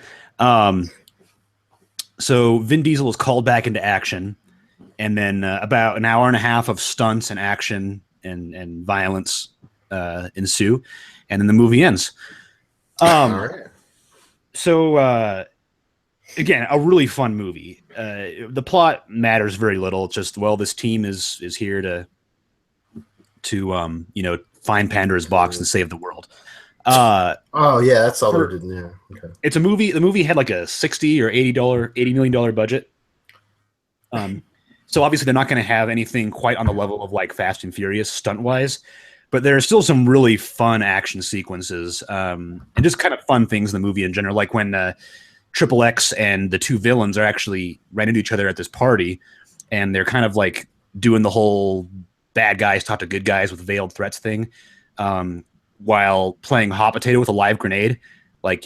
So Vin Diesel is called back into action, and then about an hour and a half of stunts and action and violence ensue, and then the movie ends. So again, a really fun movie. The plot matters very little. It's just, well, this team is here to find Pandora's box and save the world. Oh yeah, that's all they're doing. Yeah, okay. It's a movie. The movie had like a $60 or $80 million budget. So obviously they're not going to have anything quite on the level of like Fast and Furious stunt wise, but there are still some really fun action sequences and just kind of fun things in the movie in general. Like when Triple X and the two villains are actually ran into each other at this party, and they're kind of like doing the whole bad guys talk to good guys with veiled threats thing, while playing hot potato with a live grenade. Like,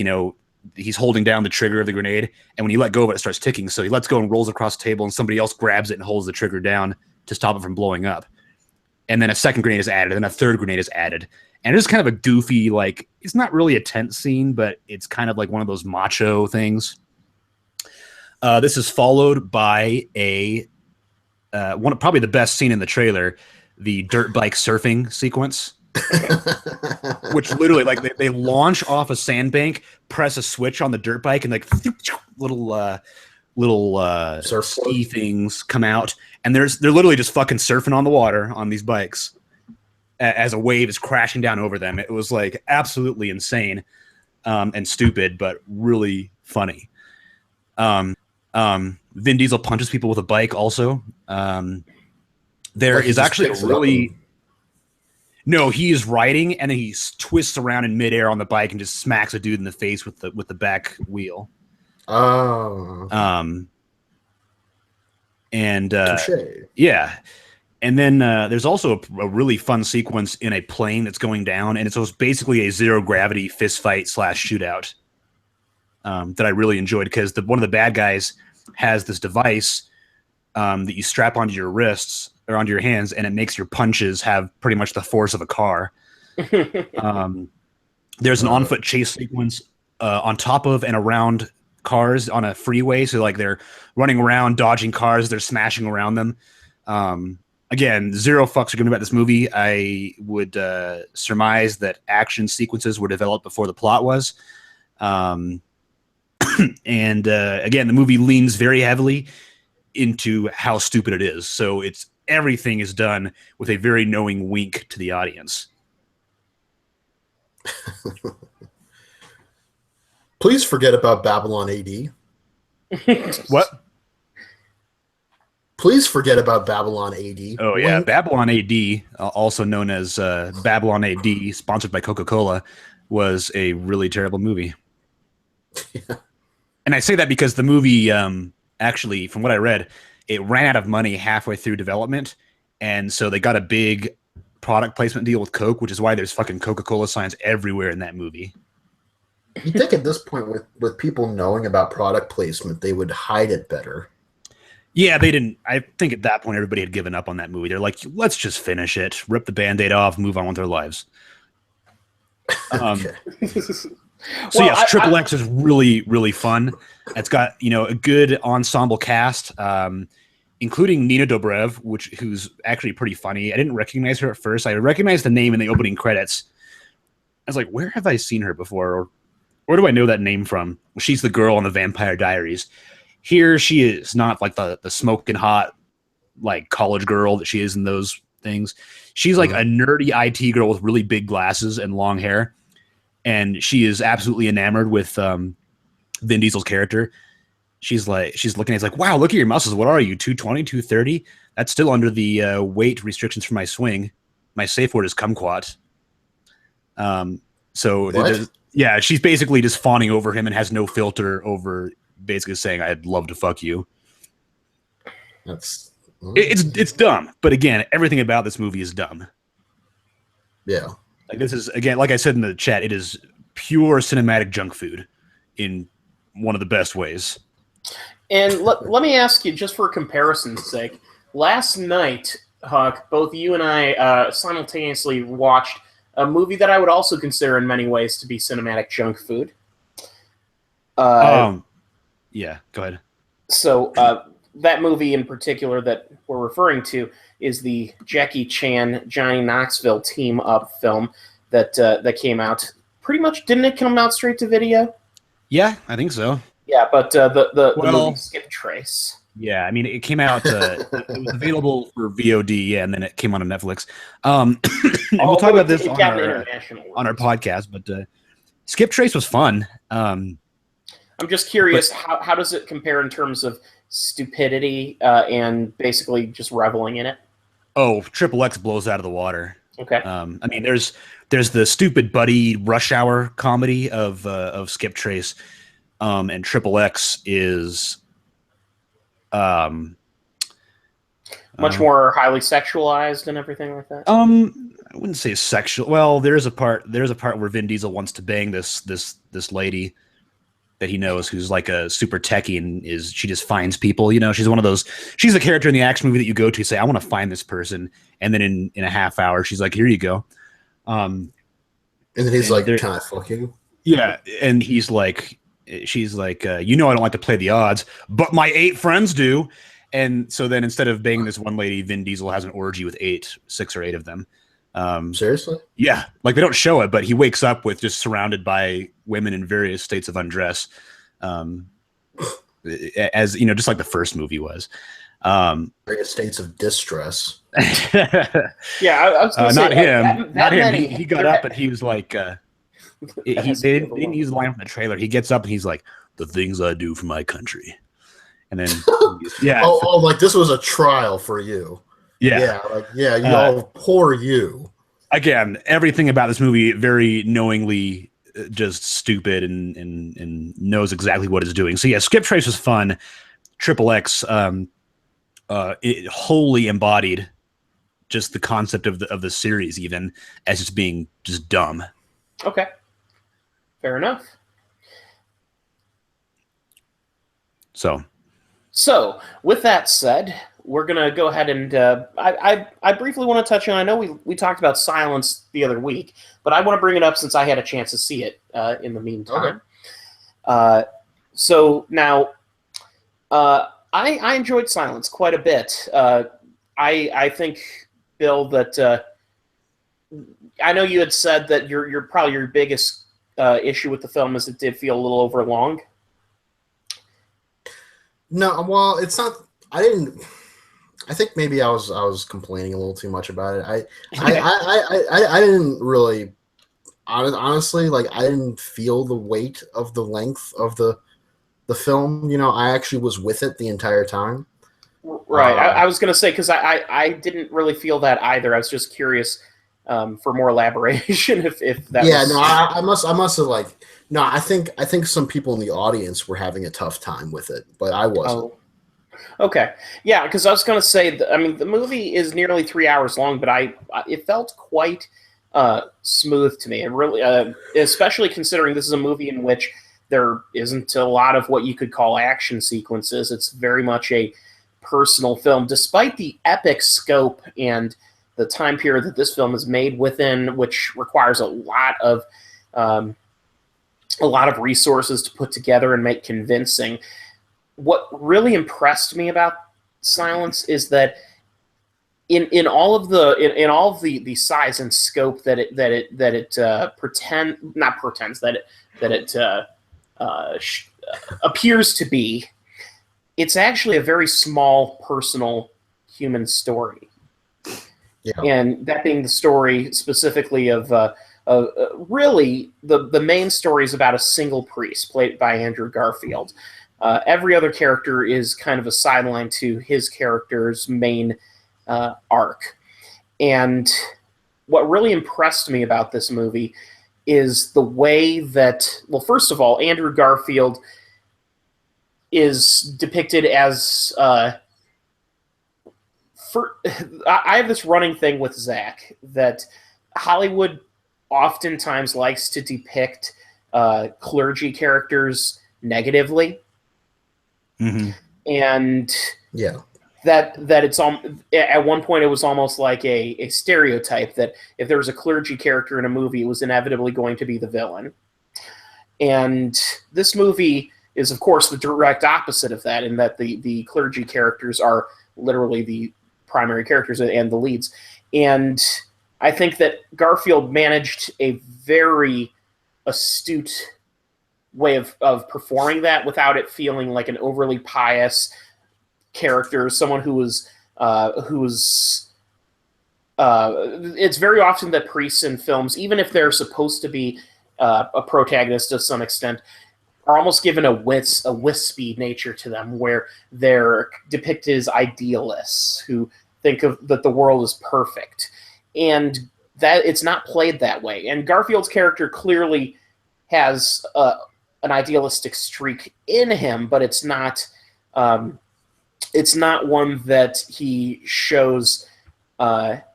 he's holding down the trigger of the grenade, and when you let go of it, it starts ticking. So he lets go and rolls across the table, and somebody else grabs it and holds the trigger down to stop it from blowing up. And then a second grenade is added, and a third grenade is added. And it's kind of a goofy, like, it's not really a tense scene, but it's kind of like one of those macho things. This is followed by probably the best scene in the trailer, the dirt bike surfing sequence. Which literally, like, they launch off a sandbank, press a switch on the dirt bike, and like little ski things come out, and they're literally just fucking surfing on the water on these bikes as a wave is crashing down over them. It was like absolutely insane and stupid, but really funny. Vin Diesel punches people with a bike also. There is actually a really... No, he is riding, and then he twists around in midair on the bike and just smacks a dude in the face with the back wheel. Oh. Yeah. And then there's also a really fun sequence in a plane that's going down, and it's basically a zero gravity fist fight / shootout that I really enjoyed, because one of the bad guys has this device that you strap onto your wrists or onto your hands, and it makes your punches have pretty much the force of a car. There's an on-foot chase sequence on top of and around cars on a freeway. So like they're running around, dodging cars, they're smashing around them. Again, zero fucks are given about this movie. I would surmise that action sequences were developed before the plot was. And again, the movie leans very heavily into how stupid it is. So everything is done with a very knowing wink to the audience. Please forget about Babylon AD. What? Please forget about Babylon AD. Oh, yeah. Babylon AD, also known as Babylon AD, sponsored by Coca-Cola, was a really terrible movie. Yeah. And I say that because the movie, actually, from what I read, it ran out of money halfway through development, and so they got a big product placement deal with Coke, which is why there's fucking Coca-Cola signs everywhere in that movie. You think at this point, with people knowing about product placement, they would hide it better? Yeah, they didn't. I think at that point, everybody had given up on that movie. They're like, let's just finish it, rip the Band-Aid off, move on with their lives. So yes, Triple X is really, really fun. It's got, a good ensemble cast, including Nina Dobrev, who's actually pretty funny. I didn't recognize her at first. I recognized the name in the opening credits. I was like, where have I seen her before? Or where do I know that name from? Well, she's the girl on the Vampire Diaries. Here she is not like the smoking hot like college girl that she is in those things. She's like a nerdy IT girl with really big glasses and long hair, and she is absolutely enamored with Vin Diesel's character. She's looking at it, like, wow, look at your muscles. What are you, 220, 230? That's still under the weight restrictions for my swing. My safe word is kumquat. Yeah, she's basically just fawning over him and has no filter over basically saying, I'd love to fuck you. It's dumb. But again, everything about this movie is dumb. Yeah. Like this is, again, like I said in the chat, it is pure cinematic junk food in one of the best ways. And let me ask you, just for comparison's sake, last night, Huck, both you and I simultaneously watched a movie that I would also consider in many ways to be cinematic junk food. Yeah, go ahead. So that movie in particular that we're referring to is the Jackie Chan, Johnny Knoxville team-up film that came out. Pretty much, didn't it come out straight to video? Yeah, I think so. Yeah, but the movie Skip Trace. Yeah, I mean, it came out. It was available for VOD, yeah, and then it came on Netflix. And we'll talk about this on our podcast. But Skip Trace was fun. I'm just curious, how does it compare in terms of stupidity and basically just reveling in it? Oh, Triple X blows out of the water. Okay. I mean, there's the stupid buddy rush hour comedy of Skip Trace, and Triple X is much more highly sexualized and everything like that. I wouldn't say sexual. Well, there's a part where Vin Diesel wants to bang this lady that he knows who's like a super techie, and she just finds people. You know, she's one of those. She's a character in the action movie that you go to say, I want to find this person, and then in a half hour, she's like, here you go. And then he's like, can I fuck you? Yeah, and she's like, you know, I don't like to play the odds, but my 8 friends do. And so then instead of banging this one lady, Vin Diesel has an orgy with 6 or 8 of them. Seriously? Yeah, like they don't show it, but he wakes up with just surrounded by women in various states of undress, as you know, just like the first movie was. Various states of distress. Yeah, I was gonna say, not him. Not him. He got up and he was like, they didn't use the line from the trailer. He gets up and he's like, the things I do for my country, and then yeah. Oh, like this was a trial for you. Yeah. Poor you. Again, everything about this movie very knowingly just stupid and knows exactly what it's doing. So yeah, Skip Trace was fun. Triple X it wholly embodied just the concept of the series, even as just being just dumb. Okay. Fair enough. So with that said, we're going to go ahead and I briefly want to touch on, I know we talked about Silence the other week, but I want to bring it up since I had a chance to see it in the meantime. Okay. So now I enjoyed Silence quite a bit. I think, Bill, that I know you had said that your probably your biggest issue with the film is it did feel a little overlong. No, well, it's not. I think maybe I was complaining a little too much about it. I didn't really, honestly, like I didn't feel the weight of the length of the film. You know, I actually was with it the entire time. Right. I was going to say, because I didn't really feel that either. I was just curious for more elaboration if that. Yeah. Was... No, I must have like. No, I think some people in the audience were having a tough time with it, but I wasn't. Oh. Okay. Yeah, because I was going to say, I mean, the movie is nearly 3 hours long, but it felt quite smooth to me. It really, especially considering this is a movie in which there isn't a lot of what you could call action sequences. It's very much a personal film, despite the epic scope and the time period that this film is made within, which requires a lot of resources to put together and make convincing. What really impressed me about Silence is that in all of the size and scope that it appears to be, it's actually a very small, personal, human story. Yeah. And that being the story specifically of really the main story is about a single priest played by Andrew Garfield. Every other character is kind of a sideline to his character's main arc. And what really impressed me about this movie is the way that, well, first of all, Andrew Garfield is depicted as I have this running thing with Zach that Hollywood oftentimes likes to depict clergy characters negatively, and Yeah. that it's at one point it was almost like a stereotype that if there was a clergy character in a movie, it was inevitably going to be the villain. And this movie is, of course, the direct opposite of that, in that the clergy characters are literally the primary characters and the leads. And I think that Garfield managed a very astute way of performing that without it feeling like an overly pious character, someone who was it's very often that priests in films, even if they're supposed to be a protagonist to some extent, are almost given a wispy nature to them, where they're depicted as idealists who think of that the world is perfect, and that it's not played that way. And Garfield's character clearly has an idealistic streak in him, but it's not one that he shows that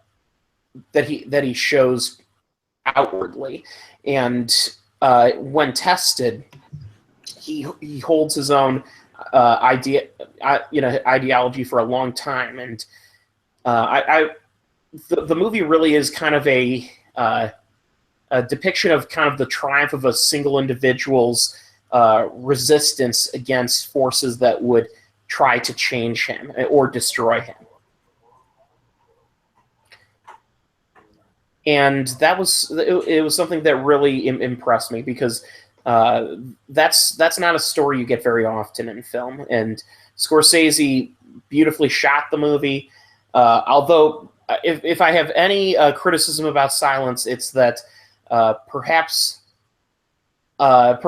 he shows outwardly. And when tested, he holds his own ideology for a long time. And the movie really is kind of a depiction of kind of the triumph of a single individual's resistance against forces that would try to change him or destroy him. And it was something that really impressed me, because that's not a story you get very often in film. And Scorsese beautifully shot the movie. Although, if I have any criticism about Silence, it's that perhaps I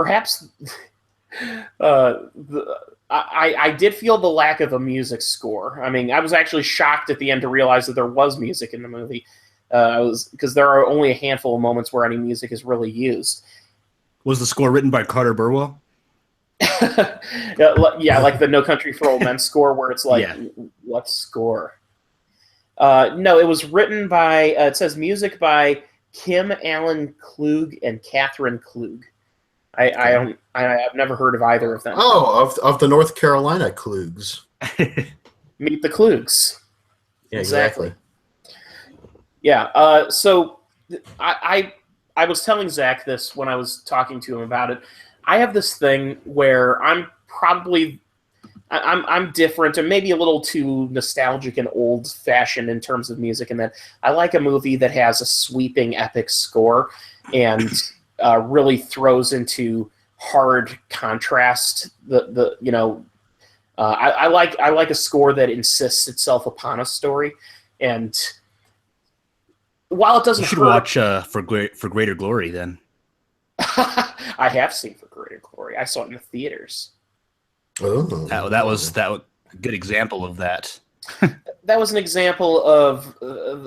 did feel the lack of a music score. I mean, I was actually shocked at the end to realize that there was music in the movie. Because there are only a handful of moments where any music is really used. Was the score written by Carter Burwell? Yeah, like the No Country for Old Men score, where it's like, what score? No, it was written by, it says music by Kim Allen Klug and Catherine Klug. I've never heard of either of them. Oh, of the North Carolina Klugs. Meet the Klugs. Yeah, exactly. Yeah, so I was telling Zach this when I was talking to him about it. I have this thing where I'm different and maybe a little too nostalgic and old-fashioned in terms of music, and that I like a movie that has a sweeping epic score and really throws into hard contrast. I like a score that insists itself upon a story. And while it doesn't you should hurt, watch For Greater Glory then. I have seen For Greater Glory. I saw it in the theaters. Oh, That was a good example of that. That was an example of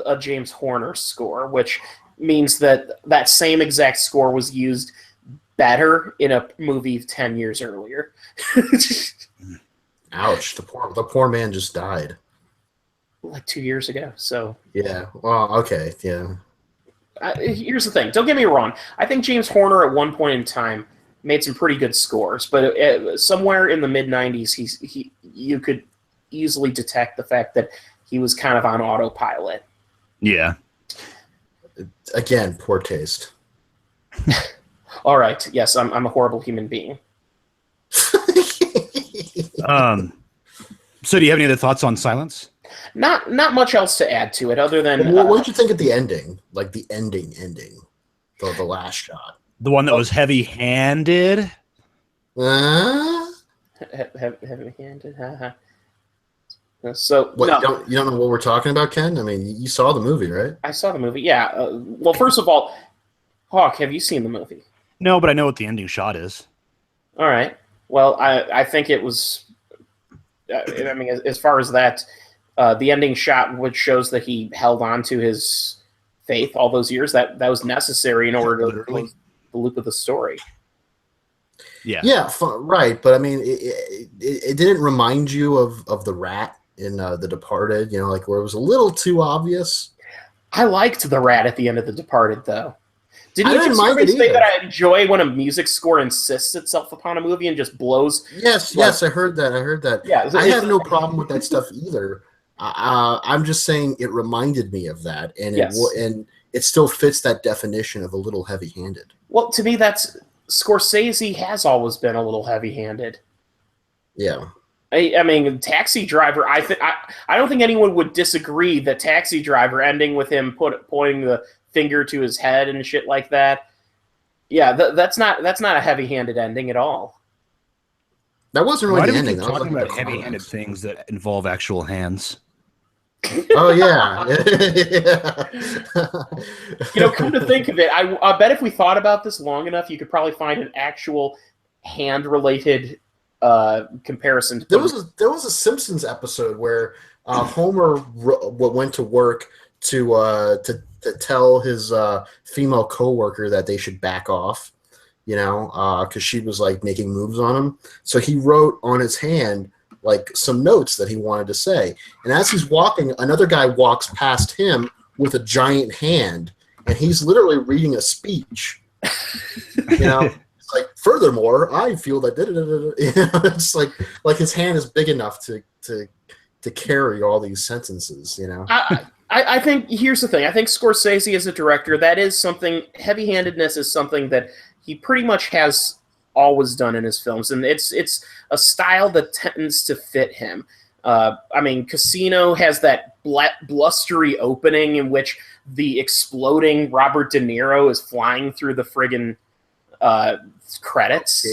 a James Horner score, which means that same exact score was used better in a movie 10 years earlier. Ouch! The poor man just died. Like 2 years ago. So yeah. Well, okay. Yeah. Here's the thing. Don't get me wrong. I think James Horner at one point in time made some pretty good scores, but somewhere in the mid '90s, you could easily detect the fact that he was kind of on autopilot. Yeah. Again, poor taste. All right. Yes, I'm a horrible human being. So do you have any other thoughts on Silence? Not much else to add to it, other than what did you think of the ending? Like the ending, the last shot. The one that was heavy-handed. Heavy-handed. So What, no, you don't know what we're talking about, Ken? I mean, you saw the movie, right? I saw the movie. Yeah. Well, first of all, Hawk, have you seen the movie? No, but I know what the ending shot is. All right. Well, I think it was. I mean, as far as that, the ending shot, which shows that he held on to his faith all those years, that was necessary in order to Literally. close the loop of the story. Yeah. Yeah, right. But I mean, it didn't remind you of the rat in The Departed, like where it was a little too obvious. I liked the rat at the end of The Departed, though. Didn't I you didn't just mind hear me it say either. that I enjoy when a music score insists itself upon a movie and just blows? Yes, I heard that. Yeah, I have no problem with that stuff either. I'm just saying it reminded me of that, and Yes. and it still fits that definition of a little heavy-handed. Well, to me, that's Scorsese has always been a little heavy-handed. Yeah. I mean, Taxi Driver. I don't think anyone would disagree that Taxi Driver ending with him pointing the finger to his head and shit like that. Yeah, that's not a heavy-handed ending at all. That wasn't Why really do the we ending. keep That was talking like about the heavy-handed climax. things that involve actual hands? Oh yeah. Come to think of it, I bet if we thought about this long enough, you could probably find an actual hand-related comparison. There was a Simpsons episode where Homer went to work to tell his female coworker that they should back off, because she was like making moves on him. So he wrote on his hand like some notes that he wanted to say, and as he's walking, another guy walks past him with a giant hand, and he's literally reading a speech. It's like, furthermore, I feel that it's like his hand is big enough to carry all these sentences. I think here's the thing. I think Scorsese as a director, that is something. Heavy-handedness is something that he pretty much has always done in his films, and it's a style that tends to fit him. I mean, Casino has that blustery opening in which the exploding Robert De Niro is flying through the friggin' credits,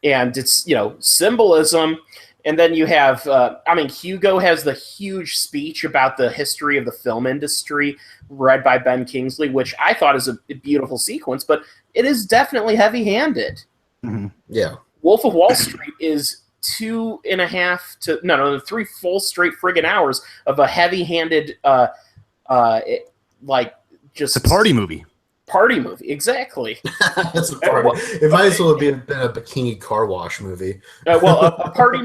and it's symbolism. And then you have, Hugo has the huge speech about the history of the film industry, read by Ben Kingsley, which I thought is a beautiful sequence, but it is definitely heavy-handed. Mm-hmm. Yeah. Wolf of Wall Street is 3 full straight friggin' hours of a heavy-handed, just It's a party movie. Party movie, exactly. That's a party. It might as well have been a bikini car wash movie. A party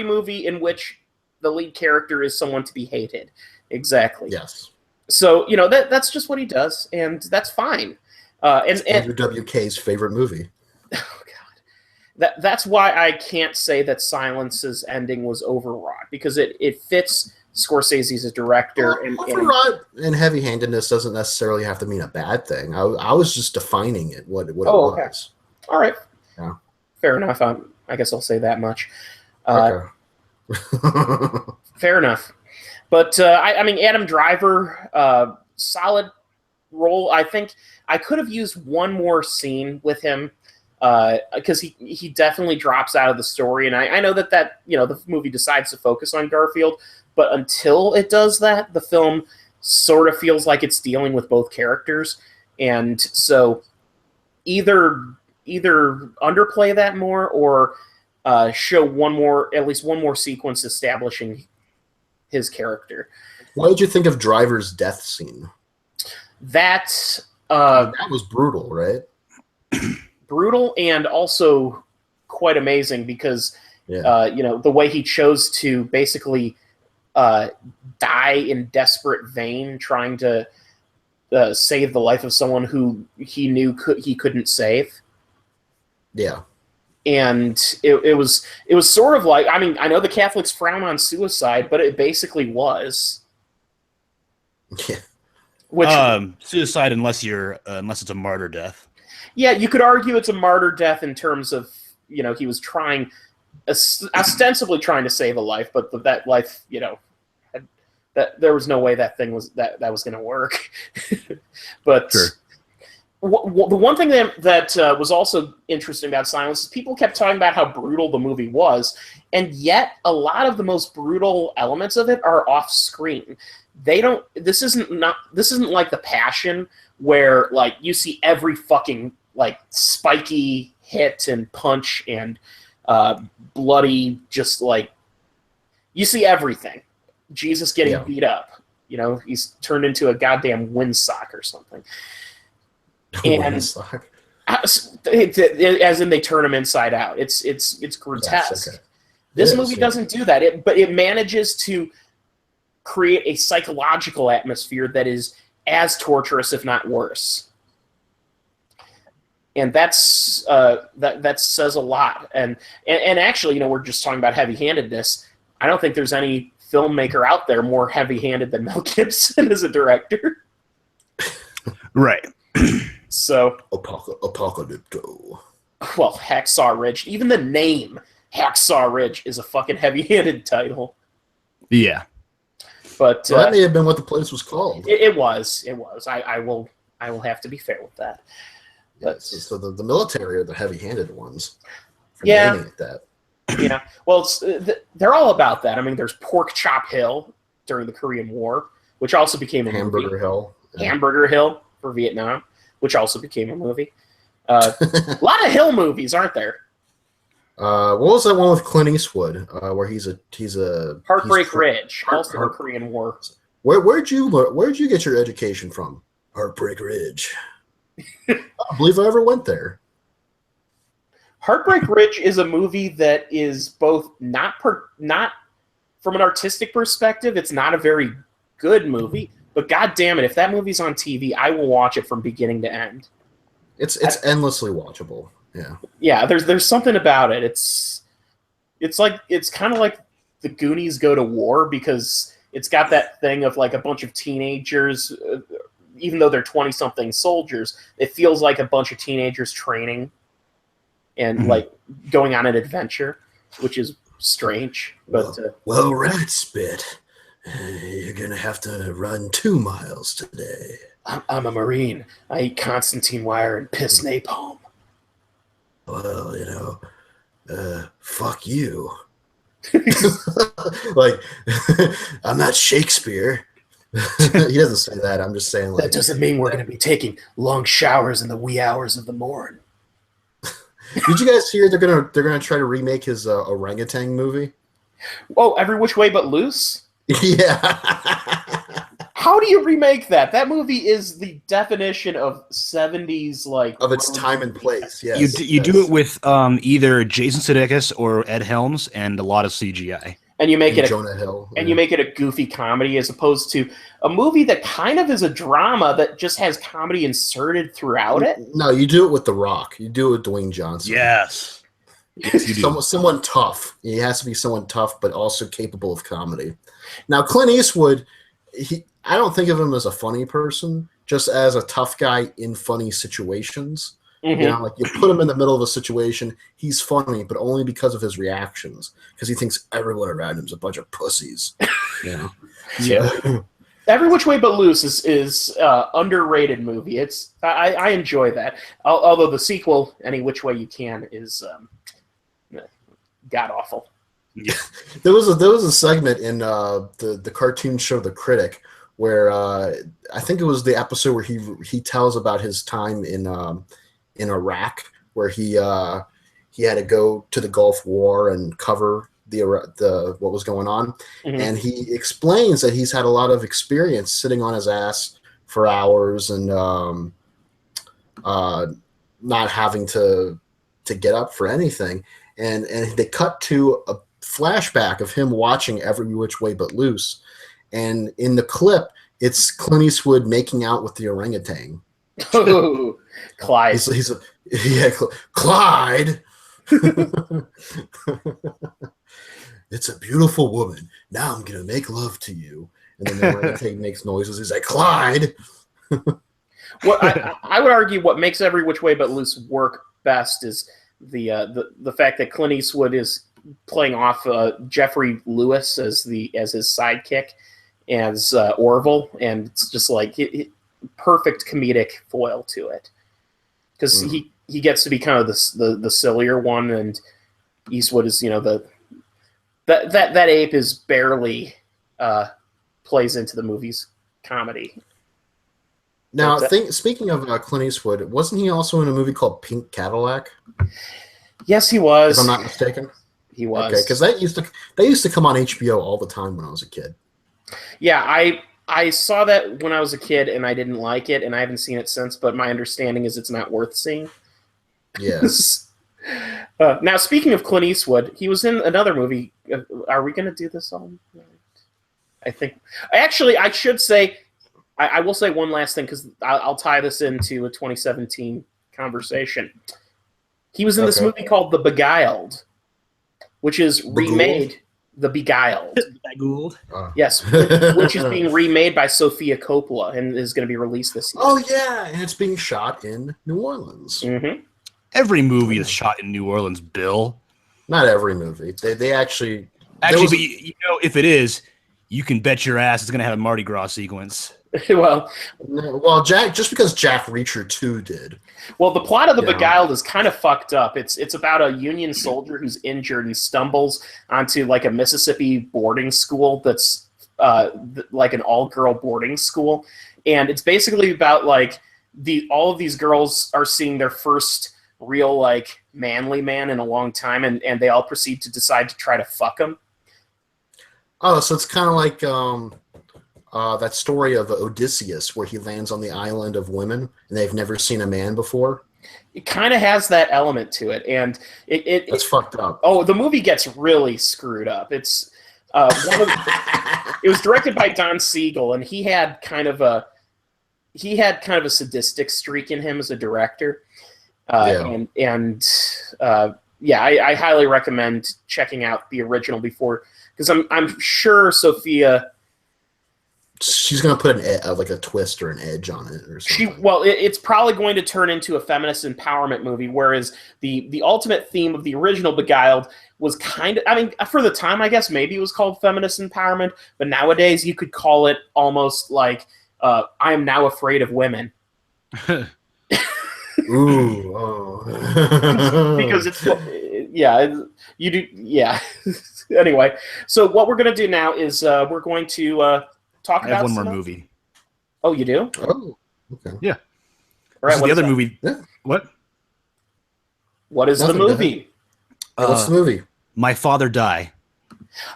movie in which the lead character is someone to be hated. Exactly. Yes. So that's just what he does, and that's fine. And Andrew WK's favorite movie. Oh God, that's why I can't say that Silence's ending was overwrought, because it fits Scorsese as a director. Overwrought and heavy-handedness doesn't necessarily have to mean a bad thing. I was just defining it, what it was. All right. Yeah. Fair enough. I guess I'll say that much. Okay. Fair enough. But Adam Driver, solid role. I think I could have used one more scene with him, because he definitely drops out of the story, and I know that the movie decides to focus on Garfield, but until it does that, the film sort of feels like it's dealing with both characters, and so either underplay that more or show at least one more sequence establishing his character. What did you think of Driver's death scene? That was brutal, right? Brutal, and also quite amazing, because the way he chose to basically die in desperate vain trying to save the life of someone who he knew he couldn't save. Yeah. And it was sort of like, I know the Catholics frown on suicide, but it basically was. Yeah. Which suicide unless it's a martyr death. Yeah, you could argue it's a martyr death in terms of, he was ostensibly trying to save a life, but that life, that there was no way that thing was that was going to work. But sure. The one thing that was also interesting about Silence is people kept talking about how brutal the movie was, and yet a lot of the most brutal elements of it are off screen. They don't. This isn't like The Passion, where like you see every fucking like spiky hit and punch and bloody, just like you see everything. Jesus getting beat up. You know, he's turned into a goddamn windsock or something. And as in they turn him inside out. It's grotesque. Yes, okay. This movie doesn't do that, but it manages to create a psychological atmosphere that is as torturous, if not worse. And that's that says a lot. And actually, you know, we're just talking about heavy-handedness. I don't think there's any filmmaker out there more heavy-handed than Mel Gibson as a director. Right. So Apocalypto. Well, Hacksaw Ridge. Even the name Hacksaw Ridge is a fucking heavy-handed title. Yeah. But that may have been what the place was called. It was. I will have to be fair with that. But, so the military are the heavy-handed ones. For naming it that. Yeah. Well, they're all about that. I mean, there's Pork Chop Hill during the Korean War, which also became a Hamburger movie. Hill. Yeah. Hamburger Hill for Vietnam, which also became a movie. A lot of hill movies, aren't there? What was that one with Clint Eastwood, where he's a Heartbreak Ridge, also the Korean War. Where'd you get your education from? Heartbreak Ridge. I don't believe I ever went there. Heartbreak Ridge is a movie that is both not from an artistic perspective, it's not a very good movie, but god damn it, if that movie's on TV, I will watch it from beginning to end. It's endlessly watchable. Yeah. Yeah, there's something about it. It's kind of like the Goonies Go to War, because it's got that thing of like a bunch of teenagers, even though they're 20-something soldiers, it feels like a bunch of teenagers training and like going on an adventure, which is strange. But well, rat spit, you're gonna have to run 2 miles today. I'm a Marine. I eat Constantine wire and piss napalm. Well, you know, fuck you. Like, I'm not Shakespeare. He doesn't say that. I'm just saying, like, that doesn't mean we're going to be taking long showers in the wee hours of the morn. Did you guys hear they're gonna try to remake his orangutan movie? Oh, Every Which Way But Loose? Yeah. How do you remake that? That movie is the definition of 70s, like, of its time and place. Yes. You do it with either Jason Sudeikis or Ed Helms and a lot of CGI. And you make it Jonah Hill. And you make it a goofy comedy as opposed to a movie that kind of is a drama that just has comedy inserted throughout it. No, you do it with The Rock. You do it with Dwayne Johnson. Yes. Someone tough. He has to be someone tough, but also capable of comedy. Now, Clint Eastwood, I don't think of him as a funny person, just as a tough guy in funny situations. Mm-hmm. You know, like you put him in the middle of a situation, he's funny, but only because of his reactions, because he thinks everyone around him's a bunch of pussies. You know? Yeah. Every Which Way But Loose is underrated movie. I enjoy that. Although the sequel, Any Which Way You Can, is god awful. Yeah. There was a segment in the cartoon show The Critic where I think it was the episode where he tells about his time in Iraq, where he had to go to the Gulf War and cover the what was going on, mm-hmm. and he explains that he's had a lot of experience sitting on his ass for hours and not having to get up for anything, and they cut to a flashback of him watching Every Which Way But Loose, and in the clip it's Clint Eastwood making out with the orangutan. Oh, Clyde. Clyde. It's a beautiful woman. Now I'm gonna make love to you. And then the orangutan makes noises. He's like, Clyde. Well, I would argue what makes Every Which Way But Loose work best is the fact that Clint Eastwood is playing off Jeffrey Lewis as his sidekick, as Orville, and it's just like perfect comedic foil to it. because he gets to be kind of the sillier one, and Eastwood is that ape is barely plays into the movie's comedy. Now, speaking of Clint Eastwood, wasn't he also in a movie called Pink Cadillac? Yes, he was. If I'm not mistaken. He was. Okay, because that used to come on HBO all the time when I was a kid. Yeah, I saw that when I was a kid, and I didn't like it, and I haven't seen it since. But my understanding is it's not worth seeing. Yes. Now, speaking of Clint Eastwood, he was in another movie. Are we going to do this all? I think. Actually, I should say. I will say one last thing because I'll tie this into a 2017 conversation. He was in this movie called The Beguiled, which is remade. The Beguiled. Beguiled? Yes, which is being remade by Sofia Coppola and is going to be released this year. Oh, yeah, and it's being shot in New Orleans. Mm-hmm. Every movie is shot in New Orleans, Bill. Not every movie. They actually... But if it is, you can bet your ass it's going to have a Mardi Gras sequence. Well, just because Jack Reacher 2 did. Well, the plot of The Beguiled is kind of fucked up. It's about a Union soldier who's injured and stumbles onto like a Mississippi boarding school that's like an all-girl boarding school, and it's basically about like all of these girls are seeing their first real like manly man in a long time, and they all proceed to decide to try to fuck him. Oh, so it's kind of like that story of Odysseus where he lands on the island of women and they've never seen a man before. It kind of has that element to it, and it's fucked up. Oh, the movie gets really screwed up. It's it was directed by Don Siegel, and he had kind of a sadistic streak in him as a director. I highly recommend checking out the original before, because I'm sure Sophia. She's going to put a twist or an edge on it or something. It's probably going to turn into a feminist empowerment movie, whereas the ultimate theme of the original Beguiled was kind of, I mean, for the time, I guess maybe it was called feminist empowerment, but nowadays you could call it almost like I am now afraid of women. Ooh, oh. Because you do, yeah. Anyway, so what we're going to do now is we're going to talk about one more movie. Oh, you do? Oh, okay. Yeah. All right, the other movie. Yeah. What? What is the movie? What's the movie? My Father Die.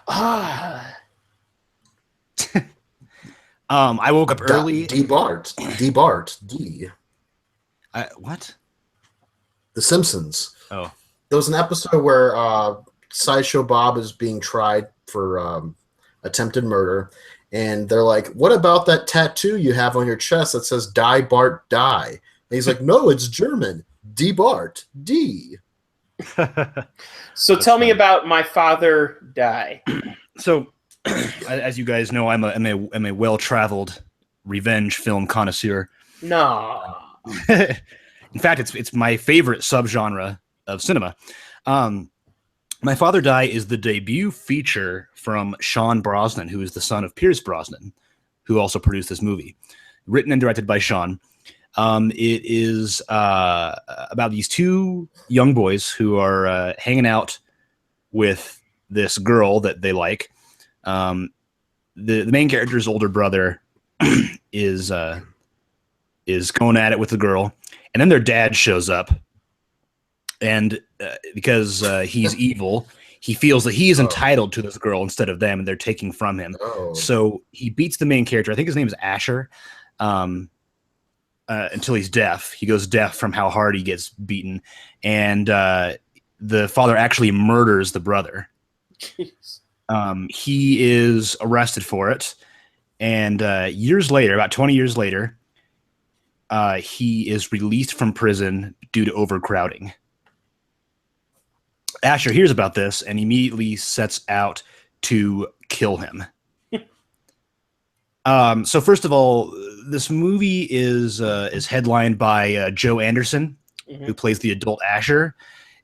Ah. I woke up early. D. Bart. What? The Simpsons. Oh. There was an episode where Sideshow Bob is being tried for attempted murder, and they're like, "What about that tattoo you have on your chest that says Die Bart Die?" And he's like, "No, it's German. D. Bart. D." So tell me about My Father Die. So, as you guys know, I'm a well-traveled revenge film connoisseur. No. In fact, it's my favorite subgenre of cinema. My Father Die is the debut feature from Sean Brosnan, who is the son of Pierce Brosnan, who also produced this movie. Written and directed by Sean. It is about these two young boys who are hanging out with this girl that they like. The main character's older brother is going at it with the girl, and then their dad shows up, and because he's evil, he feels that he is entitled to this girl instead of them, and they're taking from him. So he beats the main character. I think his name is Asher. Until he's deaf. He goes deaf from how hard he gets beaten, and the father actually murders the brother. Jeez. He is arrested for it, and years later, about 20 years later, he is released from prison due to overcrowding. Asher hears about this and immediately sets out to kill him. So first of all, this movie is headlined by Joe Anderson, who plays the adult Asher,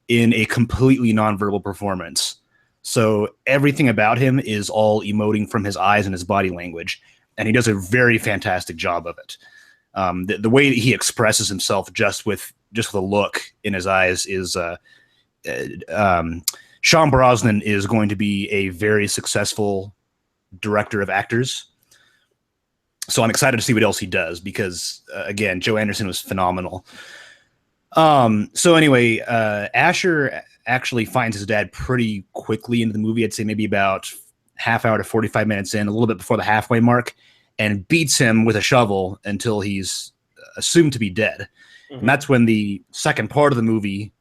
in a completely nonverbal performance. So everything about him is all emoting from his eyes and his body language, and he does a very fantastic job of it. The way that he expresses himself just with just the look in his eyes is Sean Brosnan is going to be a very successful director of actors. So I'm excited to see what else he does because, again, Joe Anderson was phenomenal. So anyway, Asher actually finds his dad pretty quickly into the movie. I'd say maybe about half hour to 45 minutes in, a little bit before the halfway mark, and beats him with a shovel until he's assumed to be dead. Mm-hmm. And that's when the second part of the movie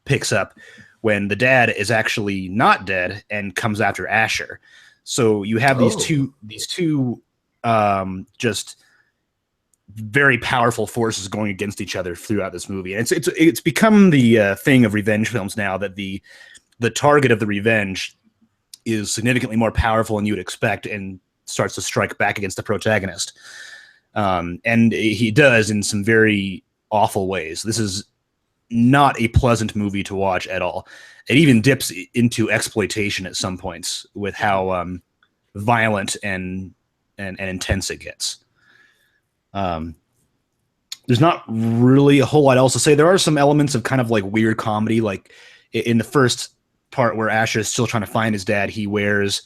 picks up, when the dad is actually not dead and comes after Asher. So you have these two just very powerful forces going against each other throughout this movie. And it's become the thing of revenge films now that the target of the revenge is significantly more powerful than you would expect and starts to strike back against the protagonist. And he does in some very awful ways. This is not a pleasant movie to watch at all. It even dips into exploitation at some points with how violent and intense it gets. There's not really a whole lot else to say. There are some elements of kind of like weird comedy, like in the first part where Asher is still trying to find his dad. He wears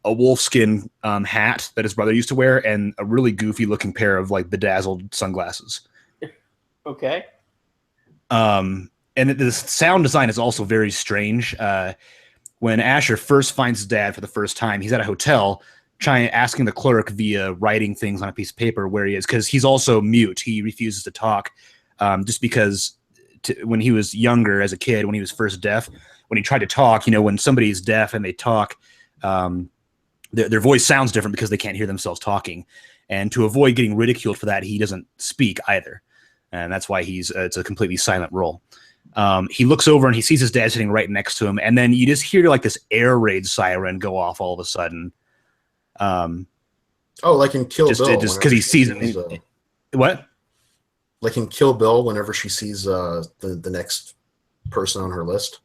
a wolfskin hat that his brother used to wear and a really goofy looking pair of like bedazzled sunglasses. Okay. And the sound design is also very strange. When Asher first finds his dad for the first time, he's at a hotel asking the clerk via writing things on a piece of paper where he is, because he's also mute. He refuses to talk just because when he was younger as a kid, when he was first deaf, when he tried to talk, when somebody's deaf and they talk, their voice sounds different because they can't hear themselves talking. And to avoid getting ridiculed for that, he doesn't speak either. And that's why it's a completely silent role. He looks over and he sees his dad sitting right next to him. And then you just hear like this air raid siren go off all of a sudden. Like in Kill Bill. Just because he sees it. What? Like in Kill Bill, whenever she sees the next person on her list.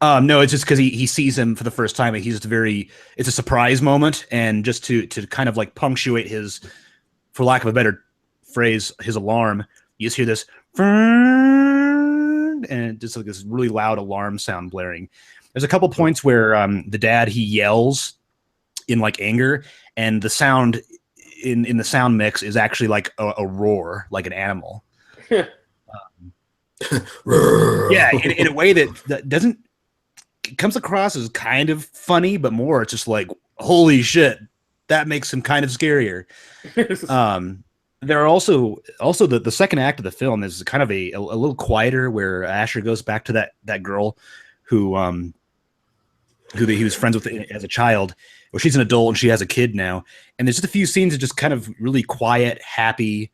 No, it's just because he sees him for the first time. And it's a surprise moment. And just to kind of like punctuate his, for lack of a better phrase, his alarm, you just hear this, and just like this really loud alarm sound blaring. There's a couple points where the dad, he yells in like anger, and the sound in the sound mix is actually like a roar, like an animal. Yeah, in a way that doesn't, it comes across as kind of funny, but more it's just like, holy shit, that makes him kind of scarier. There are also the second act of the film is kind of a little quieter, where Asher goes back to that girl who he was friends with as a child. Well, she's an adult and she has a kid now. And there's just a few scenes of just kind of really quiet, happy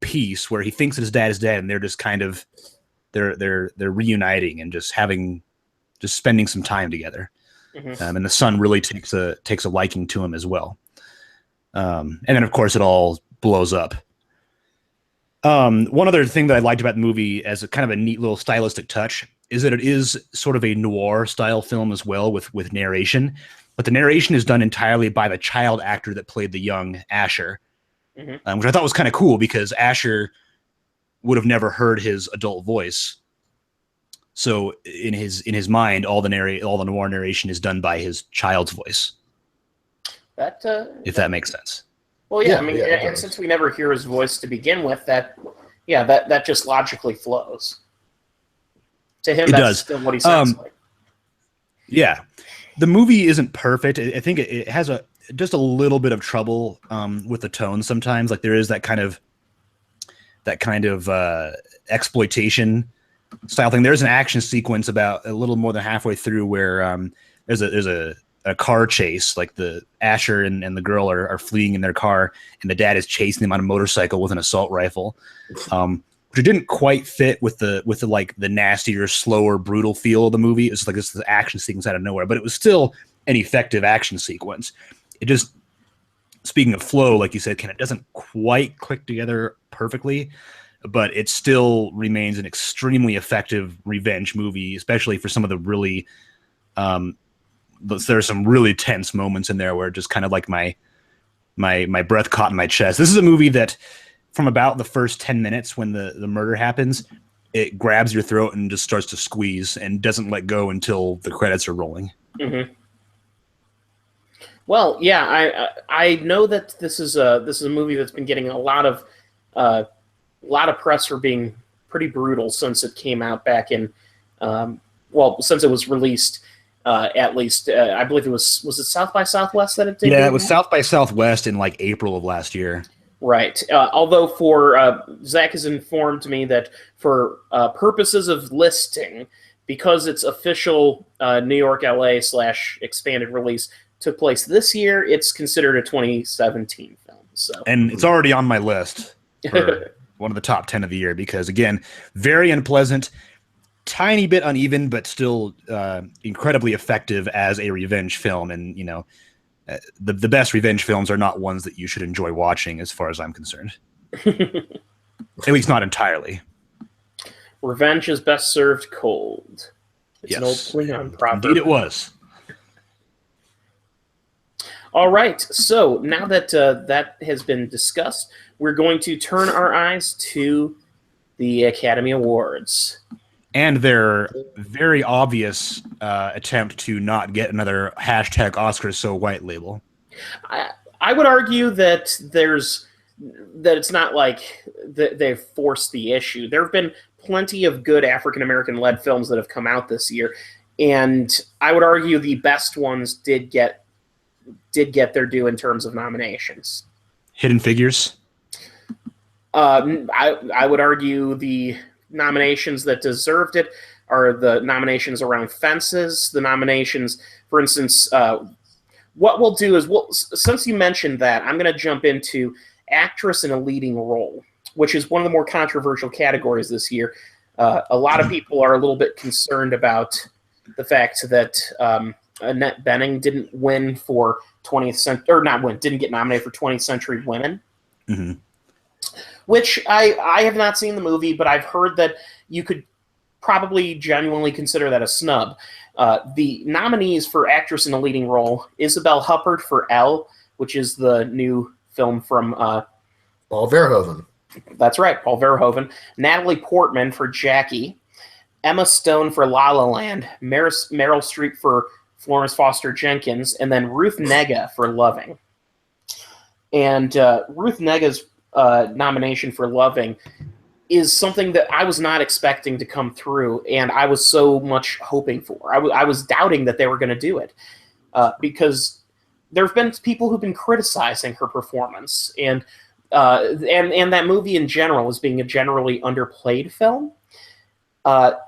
peace where he thinks that his dad is dead, and they're just kind of they're reuniting and just spending some time together. Mm-hmm. And the son really takes a liking to him as well. And then of course it all blows up. One other thing that I liked about the movie as a kind of a neat little stylistic touch is that it is sort of a noir style film as well with narration, but the narration is done entirely by the child actor that played the young Asher, which I thought was kind of cool because Asher would have never heard his adult voice. So in his mind, all the noir narration is done by his child's voice. If that makes sense. Well, yeah, I mean, and since we never hear his voice to begin with, that just logically flows. To him, that's still what he sounds like. Yeah. The movie isn't perfect. I think it has just a little bit of trouble with the tone sometimes. Like there is that kind of exploitation style thing. There's an action sequence about a little more than halfway through where there's a car chase, like the Asher and the girl are fleeing in their car, and the dad is chasing them on a motorcycle with an assault rifle, which didn't quite fit with the like the nastier, slower, brutal feel of the movie. It's like this action sequence out of nowhere, but it was still an effective action sequence. It just, speaking of flow, like you said, Ken, it doesn't quite click together perfectly, but it still remains an extremely effective revenge movie, especially for some of the really there are some really tense moments in there where just kind of like my breath caught in my chest. This is a movie that from about the first 10 minutes when the murder happens, it grabs your throat and just starts to squeeze and doesn't let go until the credits are rolling. Mm-hmm. Well, yeah, I know that this is a movie that's been getting a lot of press for being pretty brutal since it came out back in since it was released. At least I believe it was it South by Southwest that it did? Yeah, it was South by Southwest in like April of last year. Right. Although Zach has informed me that for purposes of listing, because its official New York, LA / expanded release took place this year, it's considered a 2017 film. So, and it's already on my list for one of the top 10 of the year because, again, very unpleasant. Tiny bit uneven, but still incredibly effective as a revenge film. And, the best revenge films are not ones that you should enjoy watching as far as I'm concerned. At least not entirely. Revenge is best served cold. It's an old Klingon proverb. Indeed it was. All right, so now that that has been discussed, we're going to turn our eyes to the Academy Awards. And their very obvious attempt to not get another hashtag Oscars so white label. I would argue that it's not like they've forced the issue. There have been plenty of good African-American-led films that have come out this year, and I would argue the best ones did get their due in terms of nominations. Hidden Figures? I would argue the nominations that deserved it are the nominations around Fences, the nominations, for instance, what we'll do is, since you mentioned that, I'm going to jump into actress in a leading role, which is one of the more controversial categories this year. A lot of people are a little bit concerned about the fact that Annette Bening didn't win for 20th century, or not win, didn't get nominated for 20th Century Women. Mm-hmm. Which I have not seen the movie, but I've heard that you could probably genuinely consider that a snub. The nominees for actress in a leading role: Isabel Huppert for Elle, which is the new film from Paul Verhoeven. That's right, Paul Verhoeven. Natalie Portman for Jackie. Emma Stone for La La Land. Meryl Streep for Florence Foster Jenkins. And then Ruth Negga for Loving. And Ruth Nega's nomination for Loving is something that I was not expecting to come through, and I was so much hoping for. I was doubting that they were going to do it because there have been people who've been criticizing her performance, and that movie in general as being a generally underplayed film,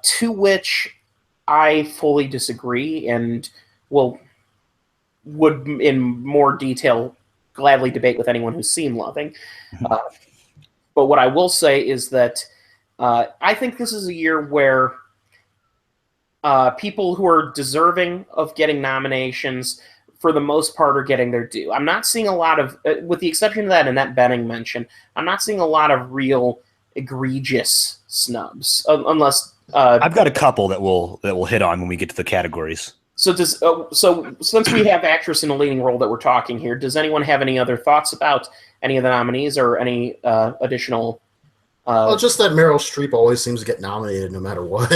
to which I fully disagree and would in more detail gladly debate with anyone who's seen Loving. But what I will say is that I think this is a year where people who are deserving of getting nominations, for the most part, are getting their due. I'm not seeing a lot of, with the exception of that Annette Bening mention, I'm not seeing a lot of real egregious snubs, unless I've got a couple that we'll hit on when we get to the categories. So since we have actress in a leading role that we're talking here, does anyone have any other thoughts about any of the nominees or any additional? Well, just that Meryl Streep always seems to get nominated no matter what.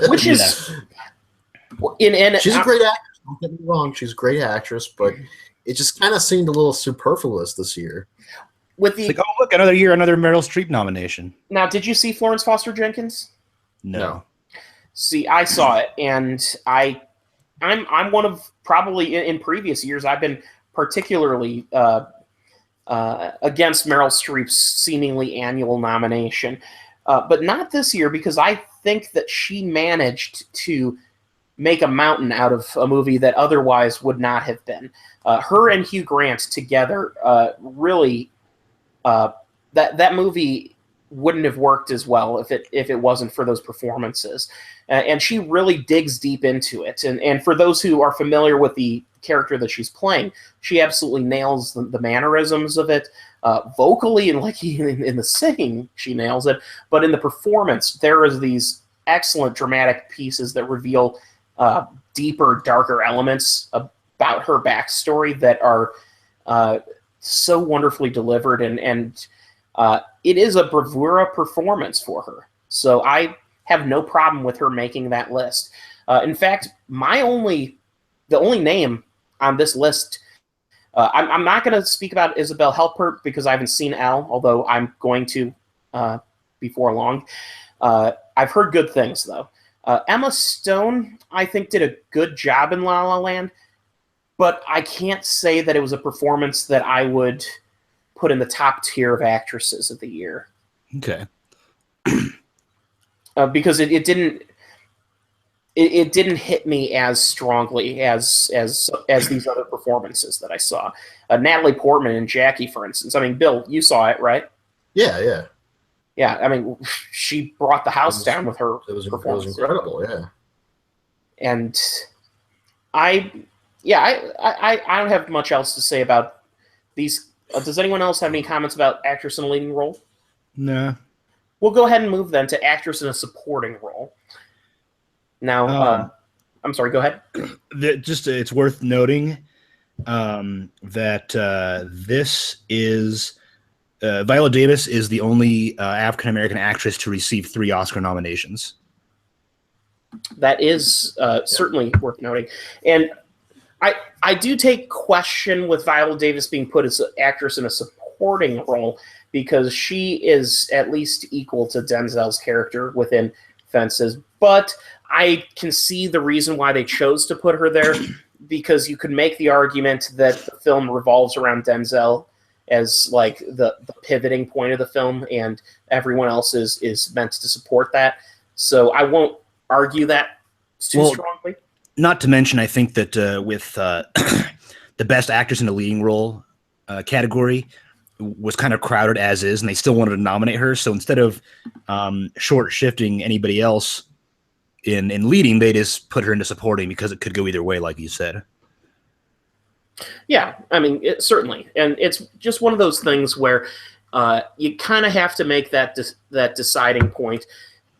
Which is, she's a great actress. Don't get me wrong, she's a great actress, but it just kind of seemed a little superfluous this year. With the like, oh look, another year, another Meryl Streep nomination. Now, did you see Florence Foster Jenkins? No. See, I saw it, and I'm one of probably in previous years I've been particularly against Meryl Streep's seemingly annual nomination, but not this year because I think that she managed to make a mountain out of a movie that otherwise would not have been. Her and Hugh Grant together really that movie wouldn't have worked as well if it wasn't for those performances. And she really digs deep into it. And for those who are familiar with the character that she's playing, she absolutely nails the mannerisms of it. Vocally and like in the singing, she nails it. But in the performance, there is these excellent dramatic pieces that reveal deeper, darker elements about her backstory that are so wonderfully delivered. And it is a bravura performance for her. So I have no problem with her making that list. In fact, the only name on this list, I'm not going to speak about Isabel Halpert because I haven't seen Elle, although I'm going to before long. I've heard good things, though. Emma Stone, I think, did a good job in La La Land, but I can't say that it was a performance that I would put in the top tier of actresses of the year. Okay. Because it didn't hit me as strongly as these other performances that I saw. Natalie Portman and Jackie, for instance. I mean, Bill, you saw it, right? Yeah. Yeah, I mean, she brought the house down with her It performance. was incredible, yeah. And I don't have much else to say about these. Does anyone else have any comments about actress in a leading role? No. We'll go ahead and move then to actress in a supporting role. Now, I'm sorry, go ahead. It's worth noting that this is Viola Davis is the only African American actress to receive 3 Oscar nominations. That is certainly worth noting. And I do take question with Viola Davis being put as an actress in a supporting role because she is at least equal to Denzel's character within Fences. But I can see the reason why they chose to put her there because you could make the argument that the film revolves around Denzel as like the pivoting point of the film and everyone else is meant to support that. So I won't argue that too strongly. Not to mention, I think that with the best actress in a leading role category was kind of crowded as is, and they still wanted to nominate her. So instead of short shifting anybody else in leading, they just put her into supporting because it could go either way, like you said. Yeah, I mean, certainly. And it's just one of those things where you kind of have to make that deciding point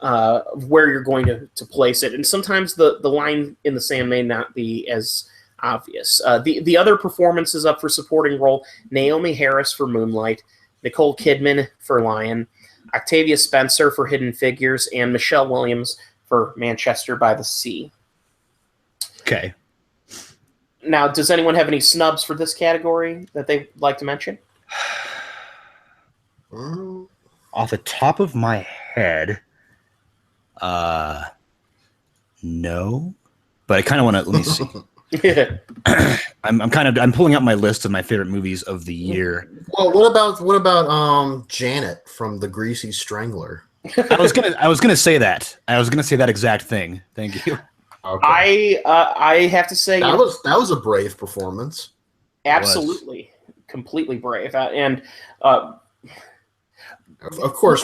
of where you're going to place it. And sometimes the line in the sand may not be as obvious. The other performances up for supporting role, Naomi Harris for Moonlight, Nicole Kidman for Lion, Octavia Spencer for Hidden Figures, and Michelle Williams for Manchester by the Sea. Okay. Now, does anyone have any snubs for this category that they'd like to mention? Off the top of my head, no. But I kind of want to let me see. I'm pulling out my list of my favorite movies of the year. Well, what about Janet from The Greasy Strangler? I was gonna say that. I was gonna say that exact thing. Thank you. Okay. I have to say that was a brave performance. Absolutely, completely brave, and of course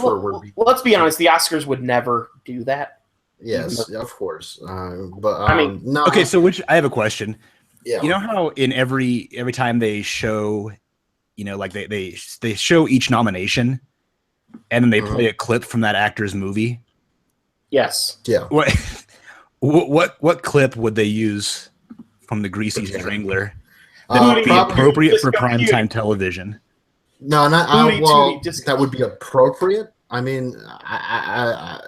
let's be honest. The Oscars would never do that. Yes, of course. But I mean, no. Okay, so I have a question. Yeah. You know how in every time they show, like they show each nomination, and then they play a clip from that actor's movie. Yes. Yeah. What clip would they use from The Greasy Strangler that would be appropriate for primetime television? No, not that would be appropriate. I mean, I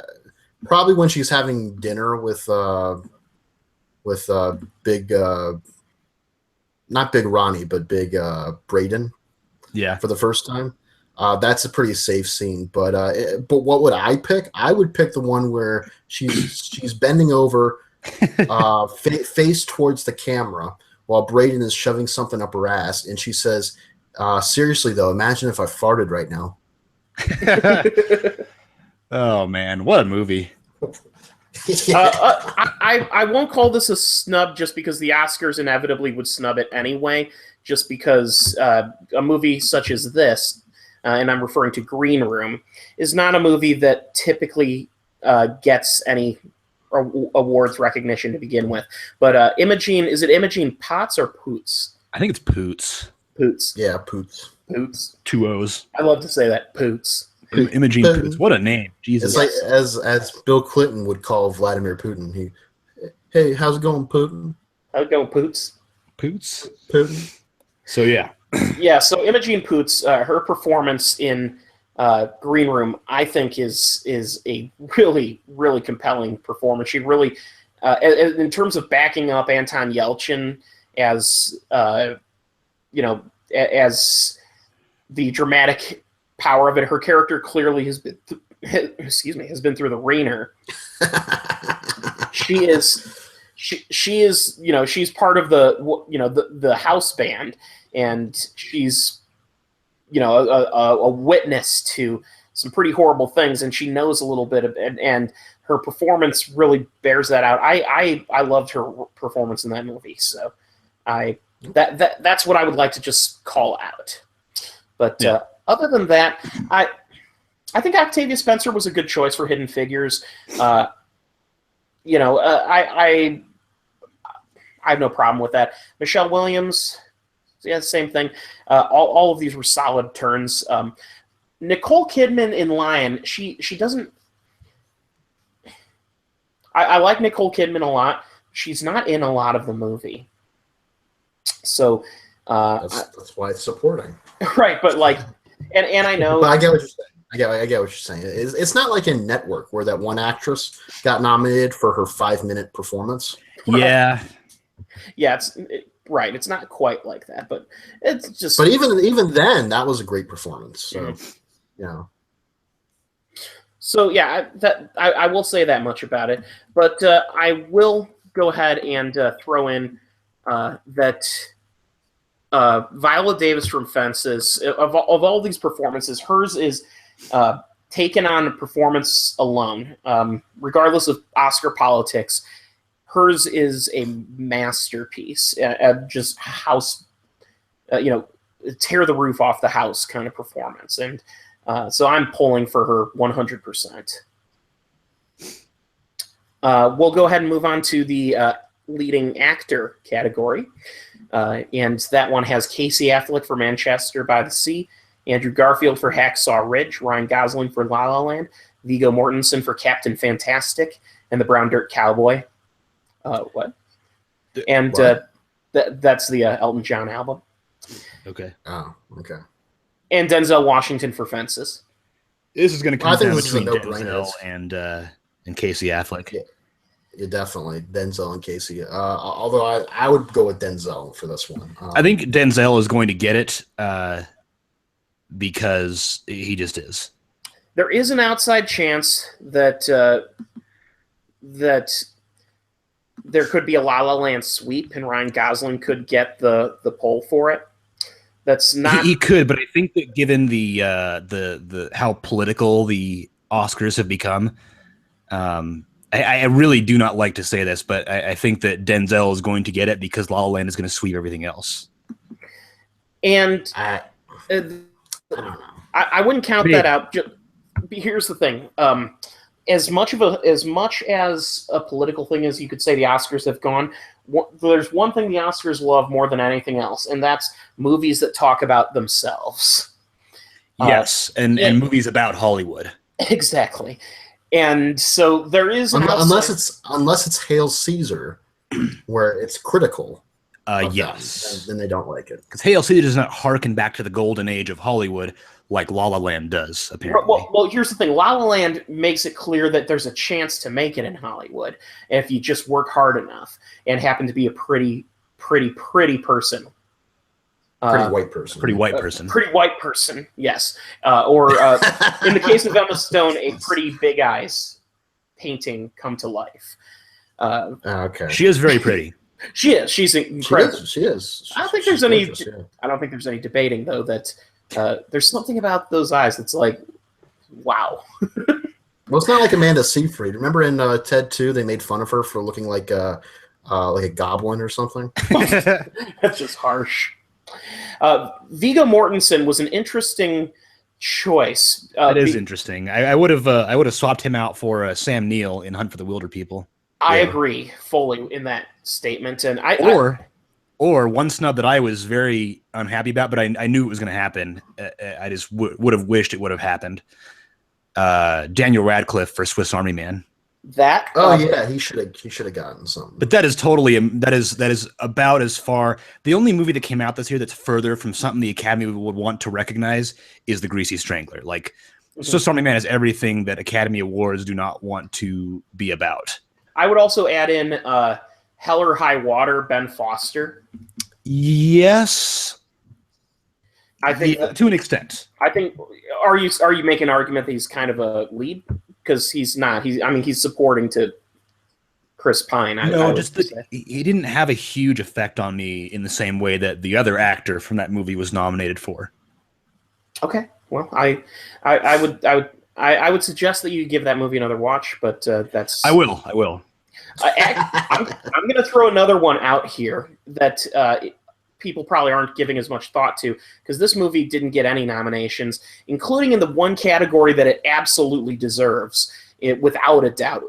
probably when she's having dinner with big, not Big Ronnie, but Big Braden. Yeah, for the first time. That's a pretty safe scene. But what would I pick? I would pick the one where she's bending over, face towards the camera, while Braden is shoving something up her ass, and she says, "Seriously though, imagine if I farted right now." Oh man, what a movie! I won't call this a snub just because the Oscars inevitably would snub it anyway. Just because a movie such as this, and I'm referring to Green Room, is not a movie that typically gets any awards recognition to begin with. But Imogene, is it Imogene Potts or Poots? I think it's Poots. Poots. Yeah, Poots. Poots. 2 O's. I love to say that. Poots. Imogene Poots. What a name. Jesus. It's like as Bill Clinton would call Vladimir Putin. Hey, how's it going, Putin? How's it going, Poots? Putin. So yeah. Yeah, so Imogene Poots, her performance in Green Room, I think is a really, really compelling performance. She really, in terms of backing up Anton Yelchin as as the dramatic power of it, her character clearly has been, has been through the ringer. She is, she's part of the house band, and she's, a witness to some pretty horrible things, and she knows a little bit of it, and her performance really bears that out. I loved her performance in that movie, so that's what I would like to just call out. But other than that, I think Octavia Spencer was a good choice for Hidden Figures. I have no problem with that. Michelle Williams, yeah, same thing. All of these were solid turns. Nicole Kidman in Lion, she doesn't. I like Nicole Kidman a lot. She's not in a lot of the movie, so that's why it's supporting. Right, but and I know. But I get what you're saying. I get what you're saying. It's not like in Network where that one actress got nominated for her 5-minute performance. Yeah. Yeah, right. It's not quite like that, but it's just. But even then, that was a great performance. So, So yeah, I will say that much about it. But I will go ahead and throw in that Viola Davis from Fences, of all these performances, hers is taken on a performance alone, regardless of Oscar politics. Hers is a masterpiece, just house, tear the roof off the house kind of performance. And so I'm pulling for her 100%. We'll go ahead and move on to the leading actor category. And that one has Casey Affleck for Manchester by the Sea, Andrew Garfield for Hacksaw Ridge, Ryan Gosling for La La Land, Viggo Mortensen for Captain Fantastic, and The Brown Dirt Cowboy. What? And what? That's the Elton John album. Okay. Oh, okay. And Denzel Washington for Fences. This is going to come down between no-brainer. Denzel and Casey Affleck. Yeah, definitely Denzel and Casey. Although I would go with Denzel for this one. I think Denzel is going to get it because he just is. There is an outside chance that there could be a La La Land sweep, and Ryan Gosling could get the poll for it. That's not. He could, but I think that given the how political the Oscars have become, I really do not like to say this, but I think that Denzel is going to get it because La La Land is going to sweep everything else. And I don't know. I wouldn't count that out. Here's the thing: as much as a political thing as you could say the Oscars have gone, there's one thing the Oscars love more than anything else, and that's movies that talk about themselves. Yes, and movies about Hollywood. Exactly. And so there is unless it's Hail Caesar, where it's critical. Yes, then they don't like it. Because Hail Caesar does not harken back to the golden age of Hollywood like La La Land does, apparently. Well, here's the thing. La La Land makes it clear that there's a chance to make it in Hollywood if you just work hard enough and happen to be a pretty person. Pretty white person. Pretty white person. Pretty white person, yes. Or in the case of Emma Stone, a pretty big eyes painting come to life. Okay. She is very pretty. She is. She's incredible. She is. I don't think there's any. I don't think there's any debating though that there's something about those eyes that's like, wow. Well, it's not like Amanda Seyfried. Remember in Ted 2, they made fun of her for looking like a goblin or something. That's just harsh. Viggo Mortensen was an interesting choice. It is interesting. I would have swapped him out for Sam Neill in Hunt for the Wilder People. I agree fully in that statement, and or one snub that I was very unhappy about, but I knew it was going to happen. I just would have wished it would have happened. Daniel Radcliffe for Swiss Army Man. That. Oh yeah, he should have gotten something. But that is totally that is about as far. The only movie that came out this year that's further from something the Academy would want to recognize is The Greasy Strangler. Like, So Starry Man has everything that Academy Awards do not want to be about. I would also add in Hell or High Water, Ben Foster. Yes, I think to an extent. I think. Are you making an argument that he's kind of a lead? Because he's not. He's supporting to Chris Pine. He didn't have a huge effect on me in the same way that the other actor from that movie was nominated for. Okay, well, I would suggest that you give that movie another watch, but that's. I will. I'm going to throw another one out here that people probably aren't giving as much thought to, because this movie didn't get any nominations, including in the one category that it absolutely deserves, without a doubt.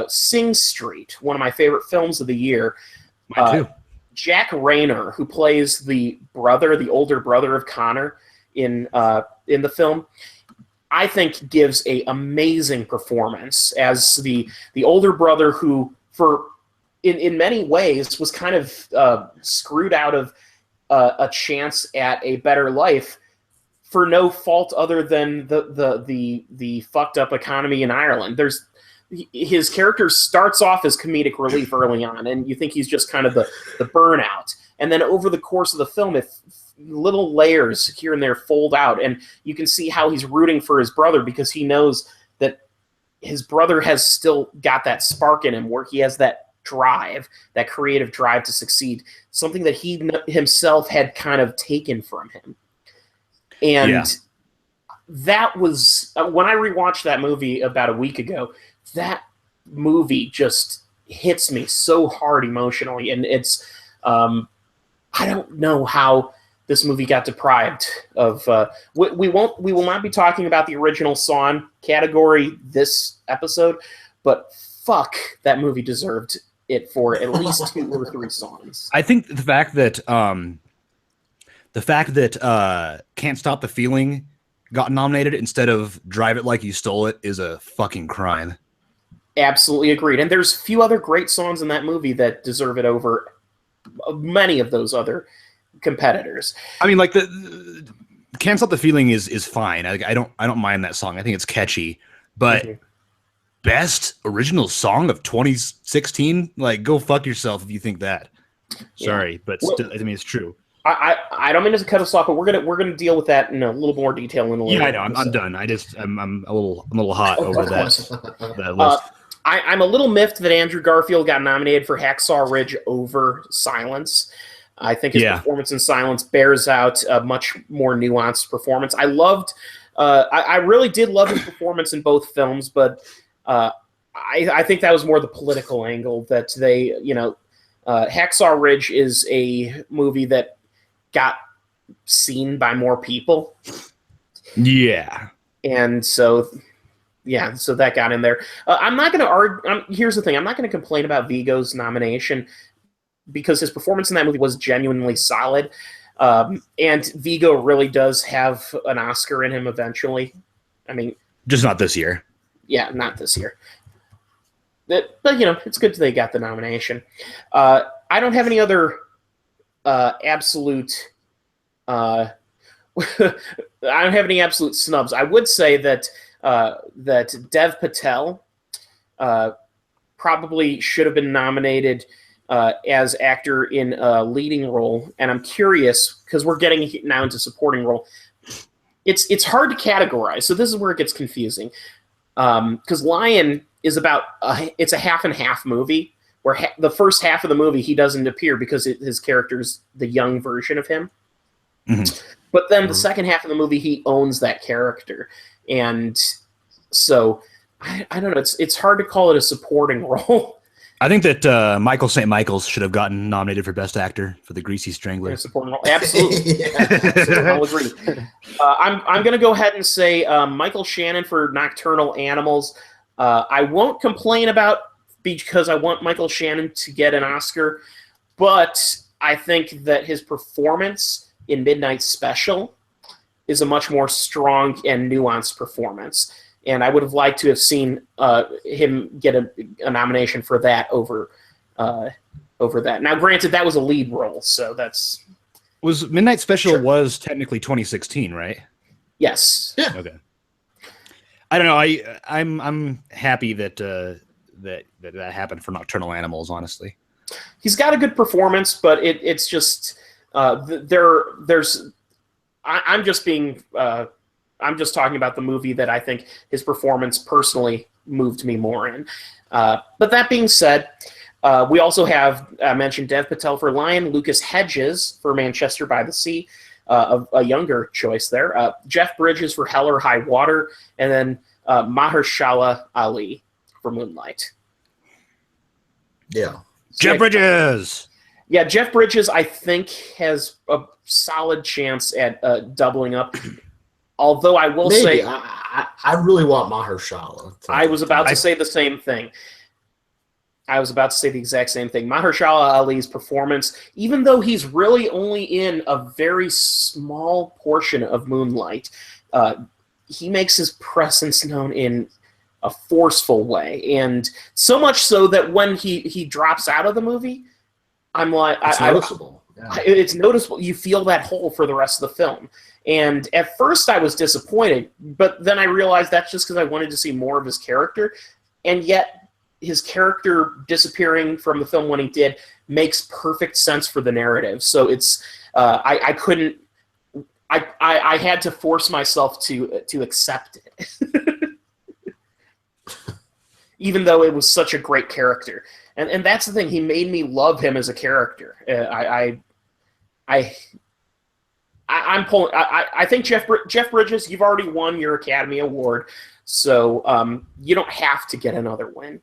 Sing Street, one of my favorite films of the year. Mine too. Jack Rayner, who plays the older brother of Connor in the film, I think gives an amazing performance as the older brother who, in many ways, was kind of screwed out of a chance at a better life for no fault other than the fucked up economy in Ireland. His character starts off as comedic relief early on, and you think he's just kind of the burnout, and then over the course of the film, if little layers here and there fold out, and you can see how he's rooting for his brother because he knows that his brother has still got that spark in him, where he has that drive, that creative drive to succeed, something that he himself had kind of taken from him. And that was, when I rewatched that movie about a week ago, that movie just hits me so hard emotionally, and it's, I don't know how this movie got deprived of. We will not be talking about the original Saw category this episode, but fuck, that movie deserved it for at least 2 or 3 songs. I think the fact that Can't Stop the Feeling got nominated instead of Drive It Like You Stole It is a fucking crime. Absolutely agreed. And there's a few other great songs in that movie that deserve it over many of those other competitors. I mean, like the Can't Stop the Feeling is fine. I don't mind that song. I think it's catchy, but best original song of 2016, like, go fuck yourself if you think that. Sorry, but still, I mean, it's true. I don't mean to cut us off, but we're gonna deal with that in a little more detail in a little. Yeah, I know. I'm done. I'm a little hot over that list. I'm a little miffed that Andrew Garfield got nominated for Hacksaw Ridge over Silence. I think his performance in Silence bears out a much more nuanced performance. I really did love his performance in both films, but I think that was more the political angle that they, Hacksaw Ridge is a movie that got seen by more people. Yeah. And so that got in there. I'm not going to argue. Here's the thing. I'm not going to complain about Viggo's nomination because his performance in that movie was genuinely solid. And Viggo really does have an Oscar in him eventually. I mean, just not this year. Yeah, not this year. But it's good that they got the nomination. I don't have any other absolute. I don't have any absolute snubs. I would say that Dev Patel probably should have been nominated as actor in a leading role, and I'm curious because we're getting now into supporting role. It's hard to categorize, so this is where it gets confusing. Because Lion is it's a half and half movie where the first half of the movie he doesn't appear because his character's the young version of him. Mm-hmm. But then the second half of the movie he owns that character, and so I don't know. It's hard to call it a supporting role. I think that Michael St. Michaels should have gotten nominated for Best Actor for The Greasy Strangler. Supporting role, absolutely. I'll agree. I'm going to go ahead and say Michael Shannon for Nocturnal Animals. I won't complain about because I want Michael Shannon to get an Oscar, but I think that his performance in Midnight Special is a much more strong and nuanced performance. and I would have liked to have seen him get a nomination for that over that. Now, granted, that was a lead role, so that's Midnight Special was technically 2016, right? Yes. Yeah. Okay. I don't know. I'm happy that that happened for Nocturnal Animals. Honestly, he's got a good performance, but it's just there's. I'm just talking about the movie that I think his performance personally moved me more in. But that being said, we also have mentioned Dev Patel for Lion, Lucas Hedges for Manchester by the Sea, a younger choice there. Jeff Bridges for Hell or High Water, and then Mahershala Ali for Moonlight. Yeah. Jeff Bridges! Yeah, Jeff Bridges, I think, has a solid chance at doubling up. Although I will say... I really want Mahershala. I was about to say the same thing. I was about to say the exact same thing. Mahershala Ali's performance, even though he's really only in a very small portion of Moonlight, he makes his presence known in a forceful way. And so much so that when he drops out of the movie, I'm like... It's noticeable. It's noticeable. You feel that hole for the rest of the film. And at first I was disappointed, but then I realized that's just because I wanted to see more of his character. And yet his character disappearing from the film when he did makes perfect sense for the narrative. So it's I couldn't I had to force myself to accept it. Even though it was such a great character. And that's the thing, he made me love him as a character. I'm pulling. I think Jeff Bridges, you've already won your Academy Award, so you don't have to get another win.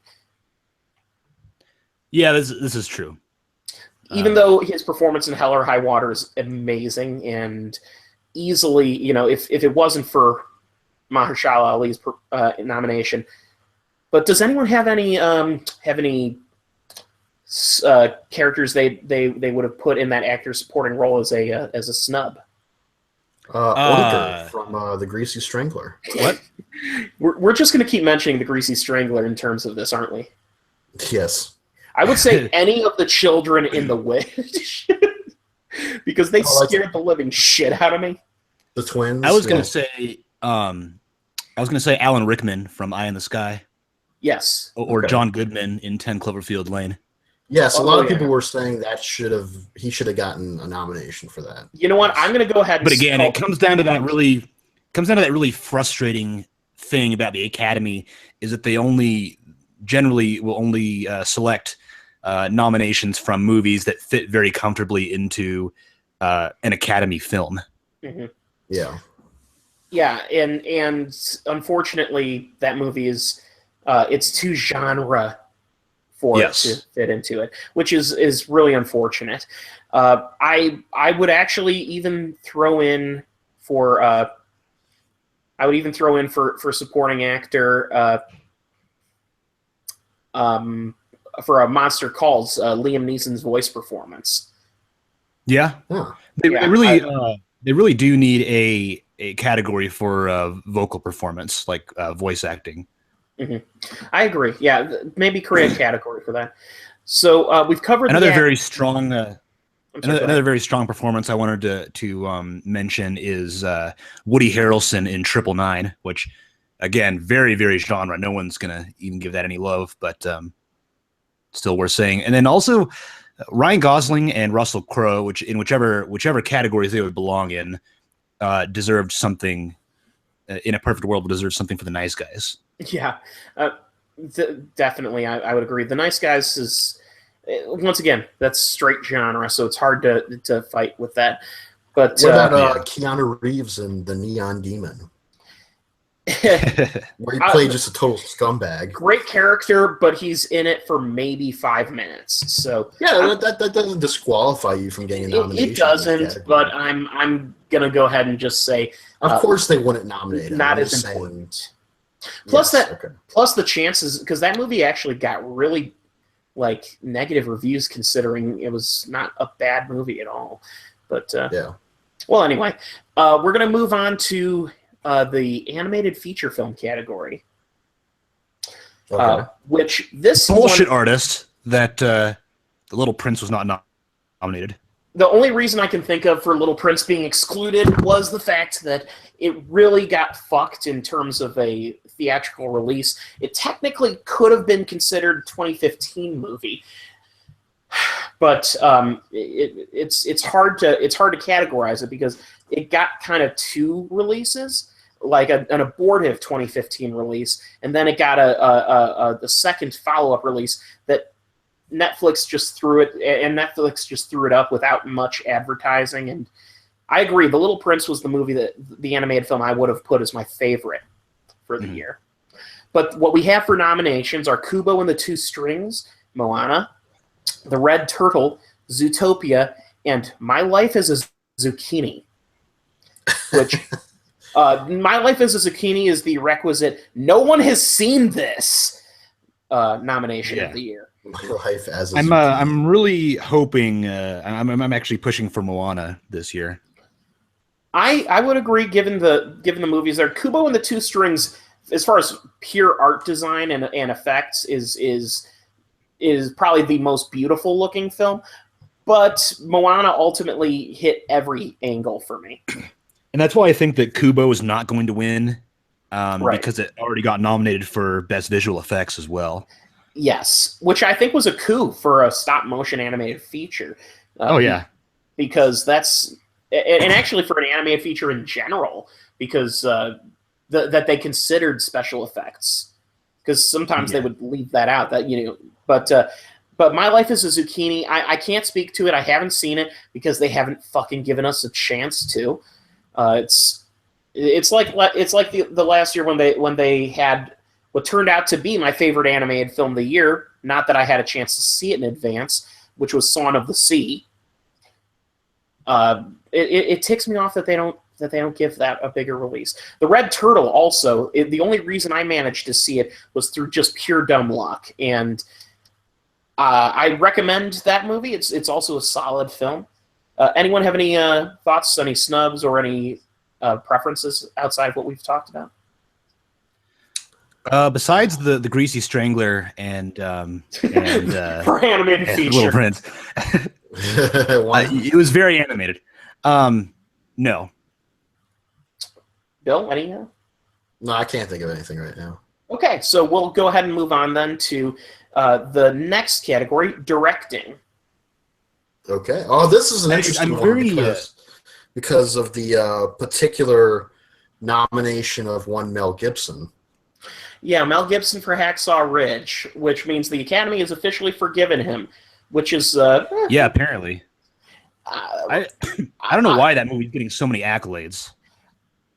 Yeah, this is true. Even though his performance in Hell or High Water is amazing and easily, if it wasn't for Mahershala Ali's nomination. But does anyone have any characters they would have put in that actor supporting role as a snub? Odeker from The Greasy Strangler. What? We're just going to keep mentioning The Greasy Strangler in terms of this, aren't we? Yes. I would say any of the children in The Witch, because they scared the living shit out of me. The twins. I was going to say Alan Rickman from Eye in the Sky. Yes. Or John Goodman in 10 Cloverfield Lane. Yes, a lot of people were saying that he should have gotten a nomination for that. You know what? I'm going to go ahead. But again, it comes down to that really frustrating thing about the Academy is that they generally will only select nominations from movies that fit very comfortably into an Academy film. Mm-hmm. Yeah. Yeah, and unfortunately, that movie is it's too genre for it to fit into it, which is really unfortunate. I would actually even throw in for supporting actor for a Monster Calls Liam Neeson's voice performance. Yeah, they really do need a category for vocal performance, like voice acting. Mm-hmm. I agree. Yeah, maybe create a category for that. So we've covered another very strong performance I wanted to mention is Woody Harrelson in 999, which again, very, very genre. No one's gonna even give that any love, but still worth saying. And then also Ryan Gosling and Russell Crowe, which in whichever categories they would belong in, deserved something. In a perfect world, deserves something for The Nice Guys. Yeah, definitely. I would agree. The Nice Guys is, once again, that's straight genre, so it's hard to fight with that. But what about Keanu Reeves in The Neon Demon? Where he played just a total scumbag. Great character, but he's in it for maybe 5 minutes. So yeah, that doesn't disqualify you from getting a nomination. It doesn't, but I'm gonna go ahead and just say, of course they wouldn't nominate him. Not as important. Plus the chances, because that movie actually got really negative reviews, considering it was not a bad movie at all. But yeah. Well, anyway, we're gonna move on to the animated feature film category. Okay. Which this bullshit artist that The Little Prince was not nominated. The only reason I can think of for Little Prince being excluded was the fact that it really got fucked in terms of a theatrical release. It technically could have been considered a 2015 movie, but it's hard to categorize it because it got kind of two releases, like an abortive 2015 release, and then it got the second follow-up release that Netflix just threw it up without much advertising. And I agree, The Little Prince was the movie the animated film I would have put as my favorite for the year. But what we have for nominations are Kubo and the Two Strings, Moana, The Red Turtle, Zootopia, and My Life as a Zucchini, which My Life as a Zucchini is the requisite "no one has seen this" nomination of the year. My Life as a I'm really hoping. I'm actually pushing for Moana this year. I would agree, given the movies there. Kubo and the Two Strings, as far as pure art design and effects, is probably the most beautiful looking film. But Moana ultimately hit every angle for me. And that's why I think that Kubo is not going to win, Right. because it already got nominated for Best Visual Effects as well. Yes, which I think was a coup for a stop-motion animated feature. Because that's... And actually for an animated feature in general, because that they considered special effects. Because sometimes they would leave that out. But My Life as a Zucchini, I can't speak to it. I haven't seen it because they haven't fucking given us a chance to. It's like the last year when they had what turned out to be my favorite animated film of the year. Not that I had a chance to see it in advance, which was Song of the Sea. It ticks me off that they don't give that a bigger release. The Red Turtle also. The only reason I managed to see it was through just pure dumb luck, and I recommend that movie. It's also a solid film. Anyone have any thoughts, any snubs, or any preferences outside of what we've talked about? Besides the Greasy Strangler and For animated feature, Little Prince, it was very animated. No. Bill, any? No, I can't think of anything right now. Okay, so we'll go ahead and move on then to the next category, directing. Okay. Oh, this is an interesting one because of the particular nomination of one Mel Gibson. Yeah, Mel Gibson for Hacksaw Ridge, which means the Academy has officially forgiven him, which is... yeah, apparently. I don't know why that movie's getting so many accolades.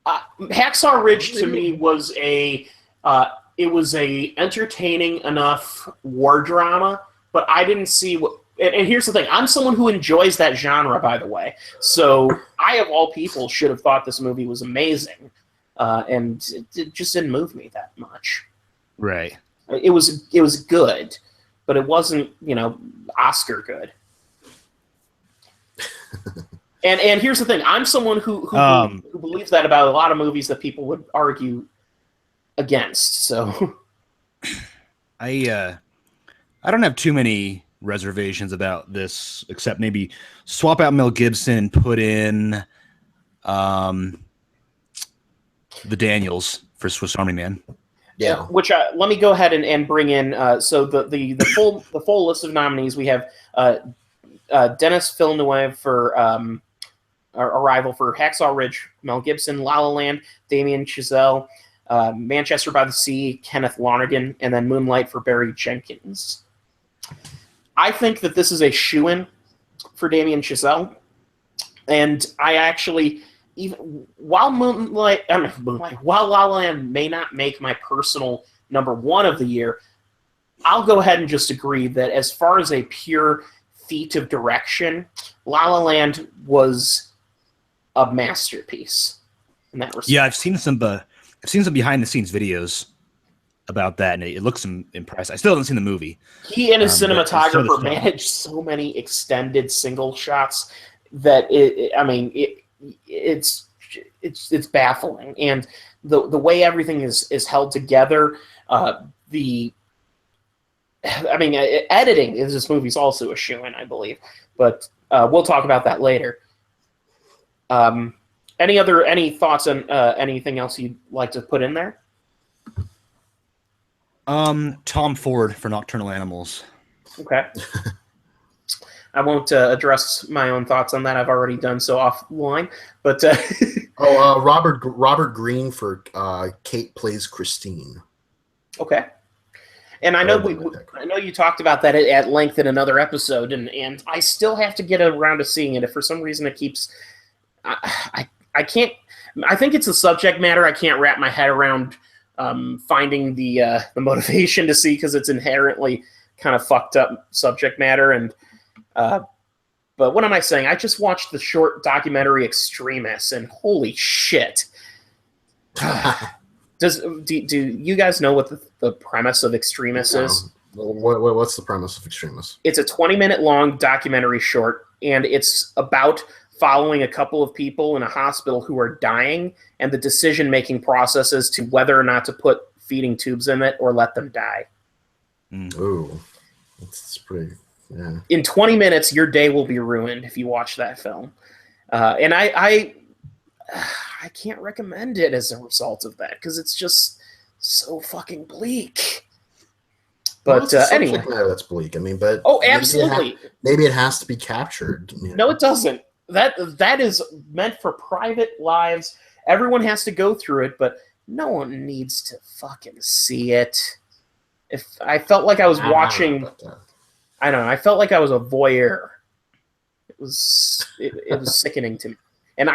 Hacksaw Ridge to me was a entertaining enough war drama, but I didn't see what... And here's the thing. I'm someone who enjoys that genre, by the way. So I, of all people, should have thought this movie was amazing. And it just didn't move me that much. Right. It was good, but it wasn't, Oscar good. And here's the thing. I'm someone who believes that about a lot of movies that people would argue against. So I don't have too many reservations about this, except maybe swap out Mel Gibson and put in the Daniels for Swiss Army Man. Yeah. Which let me go ahead and bring in. So the full list of nominees, we have Denis Villeneuve for Arrival, for Hacksaw Ridge, Mel Gibson, La La Land, Damien Chazelle, Manchester by the Sea, Kenneth Lonergan, and then Moonlight for Barry Jenkins. I think that this is a shoo-in for Damien Chazelle, and I actually, even while while La La Land may not make my personal number one of the year, I'll go ahead and just agree that as far as a pure feat of direction, La La Land was a masterpiece in that respect. Yeah, I've seen some behind the scenes videos about that, and it looks impressive. I still haven't seen the movie. He and his cinematographer managed so it's it's baffling, and the way everything is held together. Editing in this movie is also a shoo-in, I believe, but we'll talk about that later. Any thoughts on anything else you'd like to put in there? Tom Ford for Nocturnal Animals. Okay. I won't address my own thoughts on that. I've already done so offline. But Robert Greene for Kate Plays Christine. Okay. And I know you talked about that at length in another episode, and I still have to get around to seeing it. If for some reason it keeps, I can't. I think it's a subject matter I can't wrap my head around finding the motivation to see, because it's inherently kind of fucked up subject matter. And but what am I saying? I just watched the short documentary Extremis, and holy shit. Do you guys know what the premise of Extremis is? What's the premise of Extremis? It's a 20-minute long documentary short, and it's about following a couple of people in a hospital who are dying, and the decision-making processes to whether or not to put feeding tubes in it or let them die. Ooh, that's pretty. Yeah. In 20 minutes, your day will be ruined if you watch that film, and I can't recommend it as a result of that, because it's just so fucking bleak. But anyway, that's bleak. I mean, but absolutely. Maybe it has to be captured. You know? No, it doesn't. That is meant for private lives. Everyone has to go through it, but no one needs to fucking see it. If I felt like I was watching, I don't know. I felt like I was a voyeur. It was sickening to me. And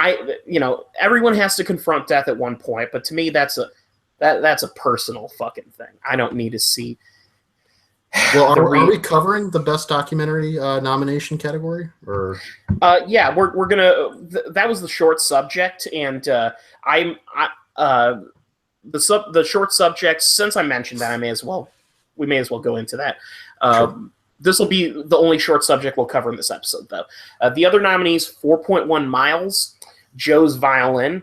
everyone has to confront death at one point, but to me, that's a personal fucking thing. I don't need to see. Well, are we covering the best documentary nomination category, or? Yeah, we're gonna. That was the short subject, and the short subject. Since I mentioned that, we may as well go into that. Sure. This will be the only short subject we'll cover in this episode, though. The other nominees: 4.1 Miles, Joe's Violin,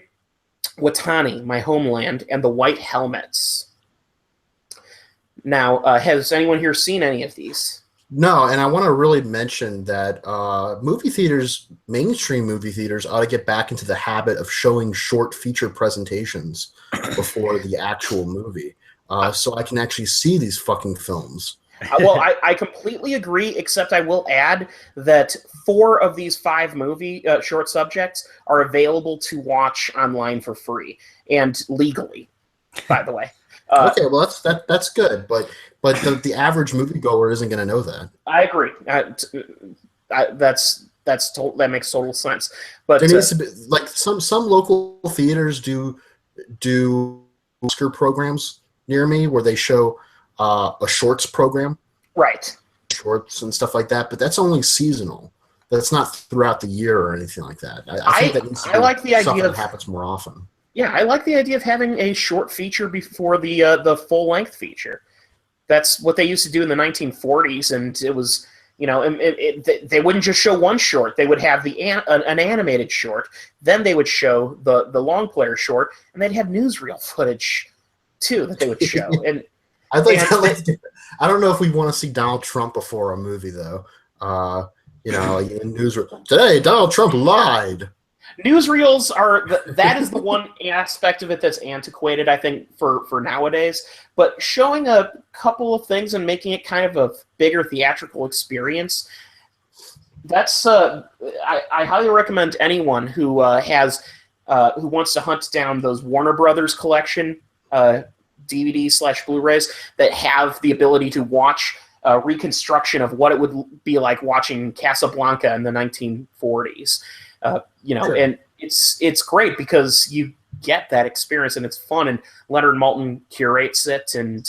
Watani, My Homeland, and The White Helmets. Now, has anyone here seen any of these? No, and I want to really mention that mainstream movie theaters ought to get back into the habit of showing short feature presentations before the actual movie, so I can actually see these fucking films. Well, I completely agree, except I will add that 4 of these 5 movie short subjects are available to watch online for free and legally, by the way. Okay, well that's good, but the average moviegoer isn't going to know that. I agree. That makes total sense. But there needs to be, like, some local theaters do Oscar programs near me where they show a shorts program, right? Shorts and stuff like that, but that's only seasonal. That's not throughout the year or anything like that. I think that needs to be like the idea that happens more often. Yeah, I like the idea of having a short feature before the full length feature. That's what they used to do in the 1940s, and it was, they wouldn't just show one short. They would have an animated short, then they would show the long player short, and they'd have newsreel footage too that they would show. And I don't know if we want to see Donald Trump before a movie, though. In newsreel today, Donald Trump lied. Newsreels that is the one aspect of it that's antiquated, I think, for nowadays. But showing a couple of things and making it kind of a bigger theatrical experience, that's I highly recommend anyone who wants to hunt down those Warner Brothers collection DVD/Blu-rays that have the ability to watch a reconstruction of what it would be like watching Casablanca in the 1940s. Sure. And it's great because you get that experience and it's fun, and Leonard Maltin curates it, and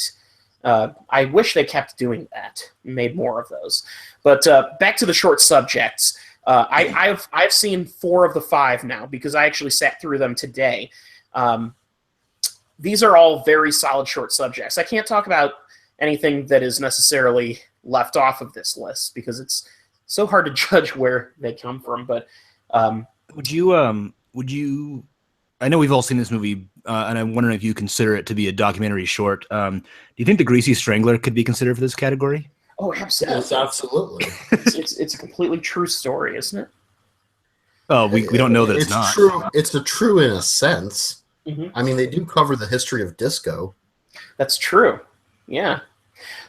I wish they kept doing that, made more of those. But back to the short subjects. I've seen 4 of the 5 now because I actually sat through them today. These are all very solid short subjects. I can't talk about anything that is necessarily left off of this list because it's so hard to judge where they come from, but would you I know we've all seen this movie, and I'm wondering if you consider it to be a documentary short. Do you think The Greasy Strangler could be considered for this category? Oh, absolutely. Yes, absolutely. It's a completely true story, isn't it? Oh, we don't know that it's not. True. It's a true in a sense. Mm-hmm. I mean, they do cover the history of disco. That's true. Yeah.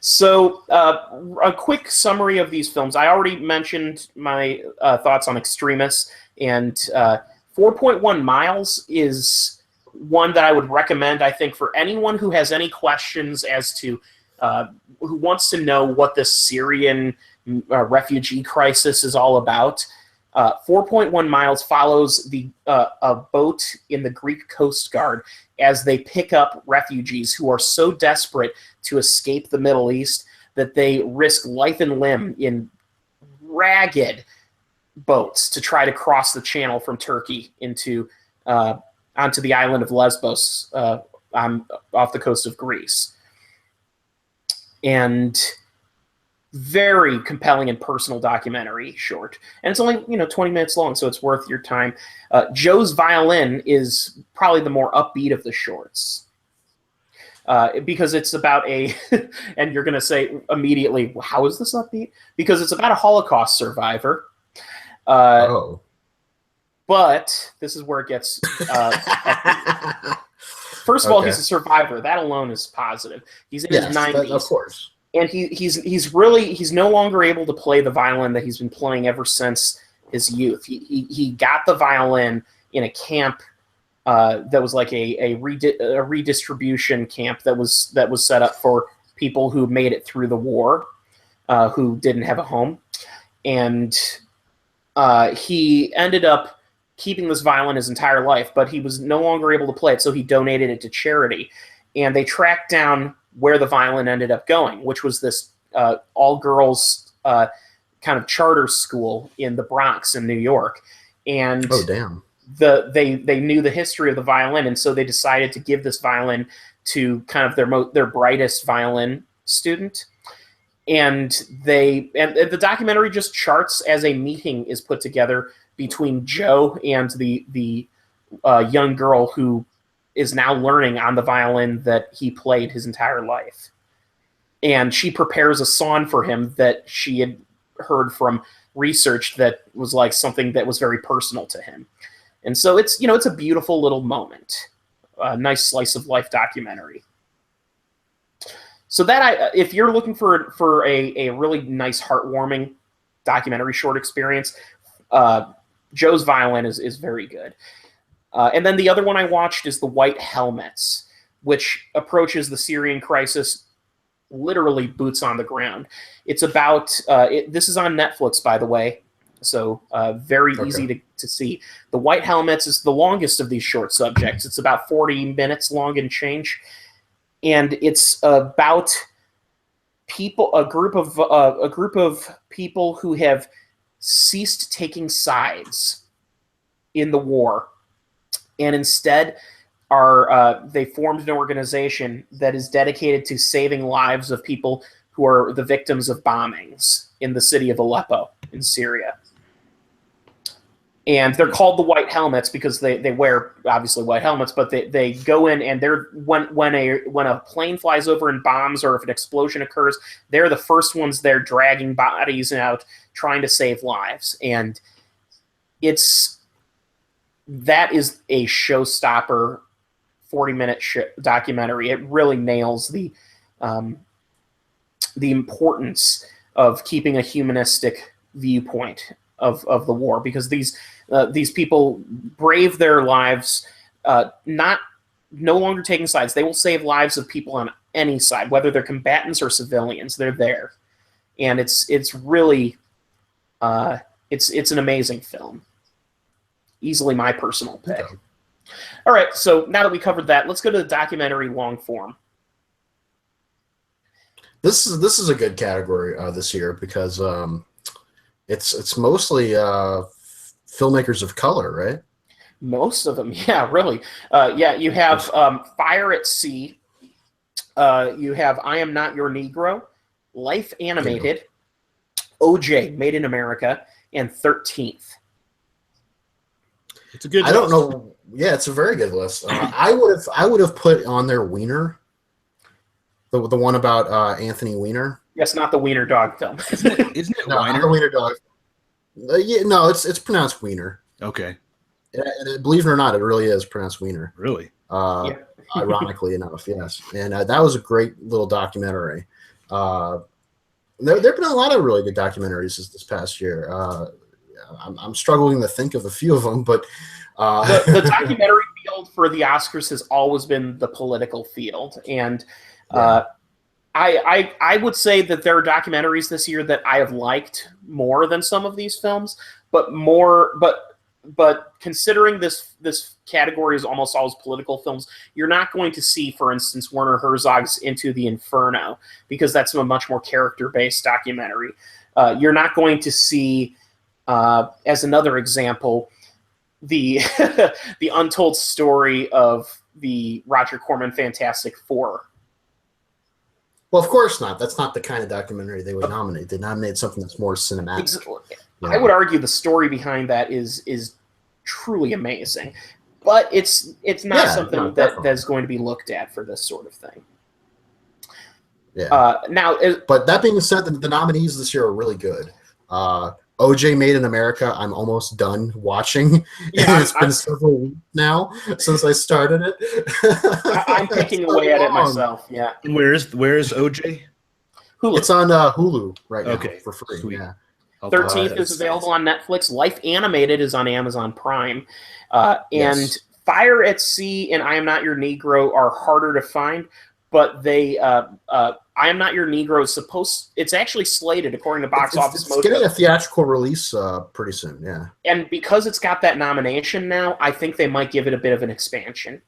So, a quick summary of these films. I already mentioned my thoughts on Extremis, and 4.1 Miles is one that I would recommend, I think, for anyone who has any questions as to who wants to know what this Syrian refugee crisis is all about. 4.1 Miles follows a boat in the Greek Coast Guard as they pick up refugees who are so desperate to escape the Middle East that they risk life and limb in ragged boats to try to cross the channel from Turkey into onto the island of Lesbos off the coast of Greece. And very compelling and personal documentary short. And it's only 20 minutes long, so it's worth your time. Joe's Violin is probably the more upbeat of the shorts. Because it's about and you're going to say immediately, how is this upbeat? Because it's about a Holocaust survivor. But this is where it gets First of all, he's a survivor. That alone is positive. He's in his 90s. Of course. And he's no longer able to play the violin that he's been playing ever since his youth. He got the violin in a camp that was like a redistribution camp that was set up for people who made it through the war, who didn't have a home, and he ended up keeping this violin his entire life, but he was no longer able to play it, so he donated it to charity. And they tracked down where the violin ended up going, which was this all-girls kind of charter school in the Bronx in New York. And oh, damn. They knew the history of the violin, and so they decided to give this violin to kind of their brightest violin student. And the documentary just charts as a meeting is put together between Joe and the young girl who is now learning on the violin that he played his entire life. And she prepares a song for him that she had heard from research that was like something that was very personal to him. And so it's a beautiful little moment, a nice slice of life documentary. So that if you're looking for a really nice, heartwarming documentary short experience, Joe's Violin is very good. And then the other one I watched is The White Helmets, which approaches the Syrian crisis literally boots on the ground. It's about this is on Netflix, by the way, so very easy to see. The White Helmets is the longest of these short subjects. It's about 40 minutes long and change, and it's about a group of people who have ceased taking sides in the war, and instead they formed an organization that is dedicated to saving lives of people who are the victims of bombings in the city of Aleppo in Syria. And they're called the White Helmets because they wear obviously white helmets, but they go in and when a plane flies over and bombs, or if an explosion occurs, they're the first ones there dragging bodies out, trying to save lives. And that is a showstopper 40-minute documentary. It really nails the importance of keeping a humanistic viewpoint of the war, because these people brave their lives, no longer taking sides. They will save lives of people on any side, whether they're combatants or civilians. They're there, and it's really it's an amazing film. Easily my personal pick. Okay. All right, so now that we covered that, let's go to the documentary long form. This is a good category this year because it's mostly filmmakers of color, right? Most of them, yeah, really. You have Fire at Sea. You have I Am Not Your Negro, Life Animated, OJ, Made in America, and 13th. It's a good. I don't know. Yeah, it's a very good list. I would have put on there Wiener, the one about Anthony Weiner. Yes, not the Wiener Dog film. Isn't it No, Weiner? not the Wiener Dog. Yeah, no, it's pronounced Wiener. Okay. And believe it or not, it really is pronounced Wiener. Really? Yeah. Ironically enough, yes. And that was a great little documentary. There have been a lot of really good documentaries this past year. I'm struggling to think of a few of them, but The documentary field for the Oscars has always been the political field, and I would say that there are documentaries this year that I have liked more than some of these films, but considering this category is almost always political films, you're not going to see, for instance, Werner Herzog's Into the Inferno, because that's a much more character-based documentary. You're not going to see, as another example, the the untold story of the Roger Corman Fantastic Four. well, of course not. That's not the kind of documentary they would nominate. They nominate something that's more cinematic. I would argue the story behind that is truly amazing, but it's not something that's going to be looked at for this sort of thing. Yeah. But that being said, the nominees this year are really good. OJ Made in America, I'm almost done watching. Yeah, it's been several weeks now since I started it. I'm picking away at it myself. Yeah. Where's OJ? Hulu. It's on Hulu right now for free. Sweet. Yeah. 13th is available on Netflix. Life Animated is on Amazon Prime. And Fire at Sea and I Am Not Your Negro are harder to find, but they I Am Not Your Negro is it's actually slated according to Box Office Mojo. It's getting a theatrical release pretty soon, yeah. And because it's got that nomination now, I think they might give it a bit of an expansion.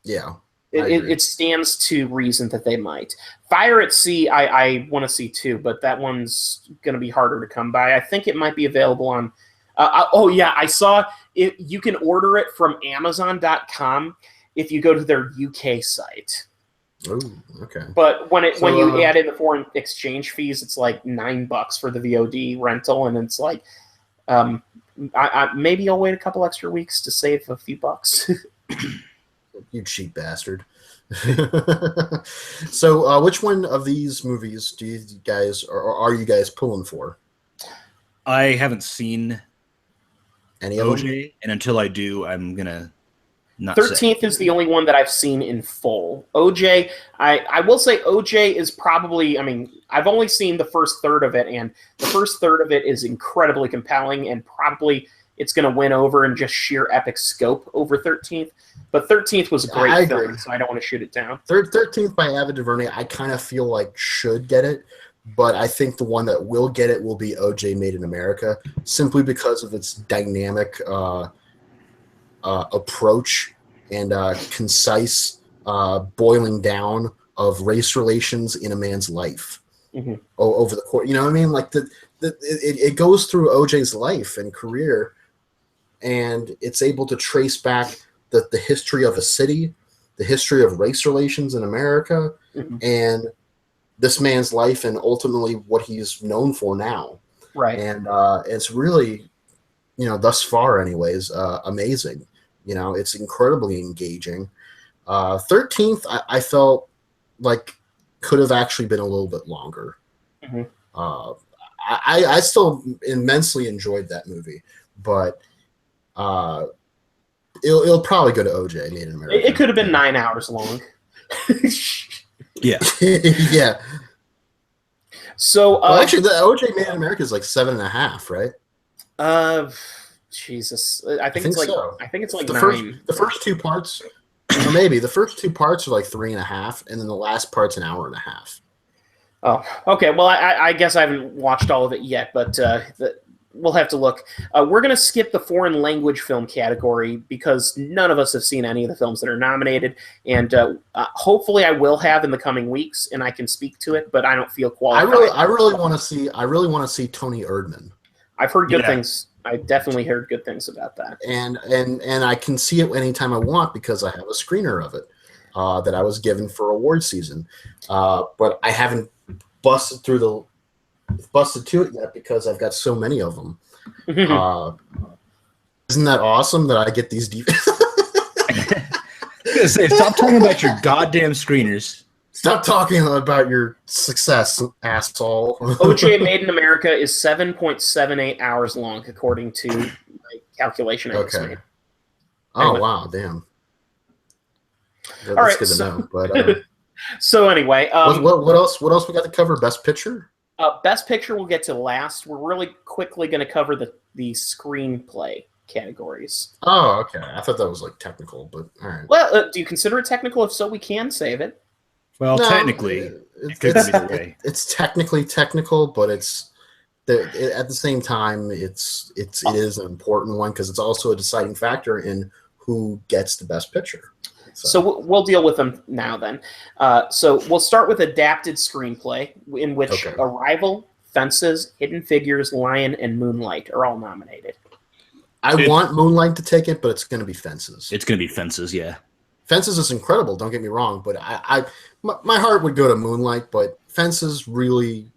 Yeah. It stands to reason that they might. Fire at Sea, I want to see too, but that one's going to be harder to come by. I think it might be available on. I saw it. You can order it from Amazon.com if you go to their UK site. Oh, okay. But when you add in the foreign exchange fees, it's like $9 for the VOD rental, and it's like, maybe I'll wait a couple extra weeks to save a few bucks. You cheap bastard. So, which one of these movies do you guys are you guys pulling for? I haven't seen any of them, and until I do, I'm gonna not. 13th is the only one that I've seen in full. OJ, I will say OJ is probably. I mean, I've only seen the first third of it, and the first third of it is incredibly compelling, and probably it's going to win over in just sheer epic scope over 13th. But 13th was a great film, so I don't want to shoot it down. 13th by Ava DuVernay, I kind of feel like should get it, but I think the one that will get it will be OJ Made in America, simply because of its dynamic approach and concise boiling down of race relations in a man's life over the course. You know what I mean? Like it goes through OJ's life and career, and it's able to trace back the history of a city, the history of race relations in America, and this man's life, and ultimately what he's known for now. Right. And it's really, thus far anyways, amazing. It's incredibly engaging. 13th, I felt like could have actually been a little bit longer. I still immensely enjoyed that movie, but it'll probably go to OJ Made in America. It could have been 9 hours long. Yeah. Yeah. So actually, the OJ Made in America is like 7.5, right? Jesus, I think it's like so. I think it's like the 9. The first two parts, or maybe the first two parts are like 3.5, and then the last part's an hour and a half. Oh, okay. Well, I guess I haven't watched all of it yet, but we'll have to look. We're going to skip the foreign language film category because none of us have seen any of the films that are nominated, and hopefully I will have in the coming weeks, and I can speak to it, but I don't feel qualified. I really want to see Tony Erdmann. I've heard good things. I definitely heard good things about that. And I can see it anytime I want because I have a screener of it that I was given for award season, but I haven't busted to it yet because I've got so many of them. His Isn't that awesome that I get these deep? I was gonna say, stop talking about your goddamn screeners. Stop talking about your success, asshole. OJ Made in America is 7.78 hours long, according to my calculation I just made. Oh, Anyway. wow, damn. That's All right, good to know. But so anyway, what else we got to cover? Best Picture? Best Picture we'll get to last. We're really quickly going to cover the screenplay categories. Oh, okay. I thought that was like technical, but all right. Well, do you consider it technical? If so, we can save it. Well, No, technically, it's technically technical, but it's at the same time, it is an important one because it's also a deciding factor in who gets the Best Picture. So we'll deal with them now then. So we'll start with adapted screenplay, in which Arrival, Fences, Hidden Figures, Lion, and Moonlight are all nominated. I want Moonlight to take it, but it's going to be Fences. It's going to be Fences, yeah. Fences is incredible, don't get me wrong, but my heart would go to Moonlight, but Fences really,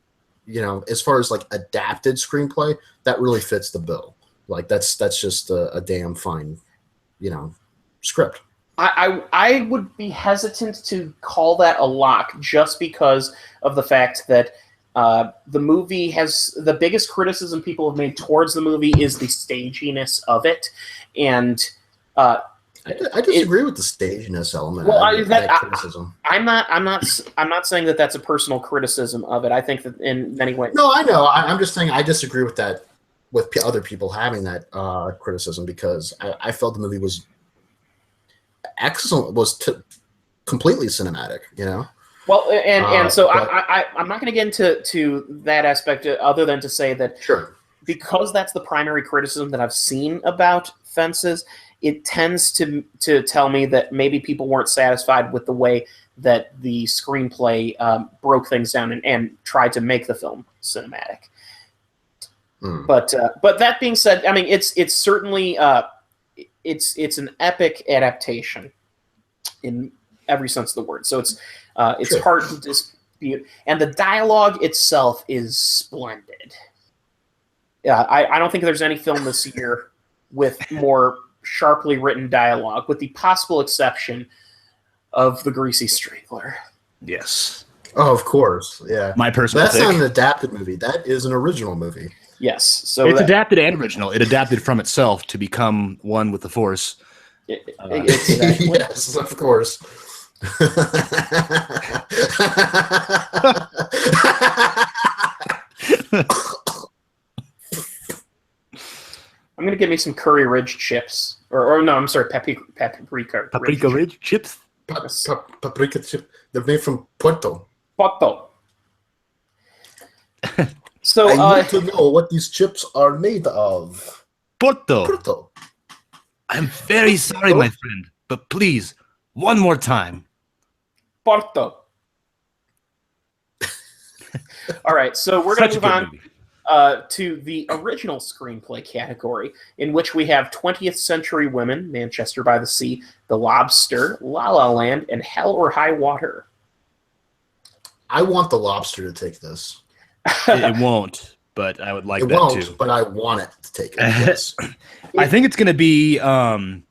as far as like adapted screenplay, that really fits the bill. Like that's just a damn fine, script. I would be hesitant to call that a lock just because of the fact that the movie has the biggest criticism people have made towards the movie is the staginess of it, and I disagree with the staginess element. Well, that criticism. I'm not saying that that's a personal criticism of it. I think that in many ways. No, I know. I'm just saying I disagree with that. With other people having that criticism because I felt the movie was excellent, completely cinematic. Well, and so I'm not going to get into that aspect other than to say that because that's the primary criticism that I've seen about Fences. It tends to tell me that maybe people weren't satisfied with the way that the screenplay broke things down and tried to make the film cinematic. But that being said, I mean it's certainly it's an epic adaptation in every sense of the word. So it's hard to dispute, and the dialogue itself is splendid. I don't think there's any film this year with more sharply written dialogue, with the possible exception of The Greasy Strangler. Yes. Oh, of course. Yeah. My personal That's pick. not an adapted movie. That is an original movie. Yes. So it's adapted and original. It adapted from itself to become one with the Force. Exactly. Yes, of course. I'm going to give me some Curry Ridge chips. Or no, I'm sorry, paprika. Paprika Ridge chips? Paprika chips. They're made from Porto. So I need to know what these chips are made of. Porto. I'm very sorry, my friend, but please, one more time. Porto. All right, so we're going to move on to the original screenplay category, in which we have 20th Century Women, Manchester by the Sea, The Lobster, La La Land, and Hell or High Water. I want The Lobster to take this. It won't, but I would like that too. But I want it to take it. Yes. I think it's going to be. I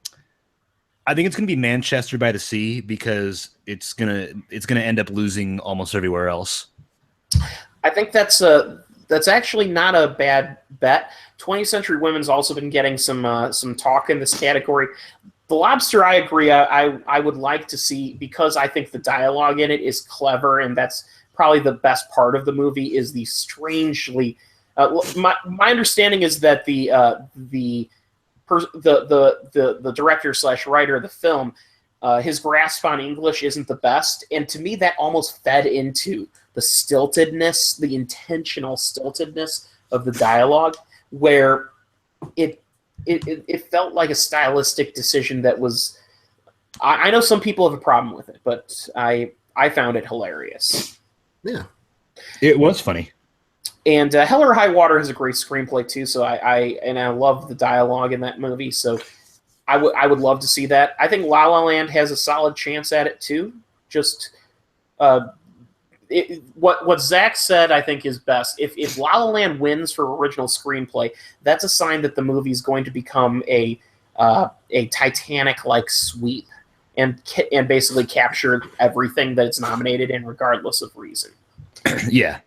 think it's going to be Manchester by the Sea because it's gonna end up losing almost everywhere else. I think that's actually not a bad bet. 20th Century Women's also been getting some talk in this category. The Lobster, I agree. I would like to see, because I think the dialogue in it is clever, and that's probably the best part of the movie is the strangely. My understanding is that the director / writer of the film, his grasp on English isn't the best, and to me that almost fed into the stiltedness, the intentional stiltedness of the dialogue, where it felt like a stylistic decision that was. I know some people have a problem with it, but I found it hilarious. Yeah, it was funny. And Hell or High Water has a great screenplay too. So I love the dialogue in that movie. So I would love to see that. I think La La Land has a solid chance at it too. Just what Zach said, I think, is best. If La La Land wins for original screenplay, that's a sign that the movie is going to become a Titanic-like sweep and basically capture everything that it's nominated in, regardless of reason. Yeah.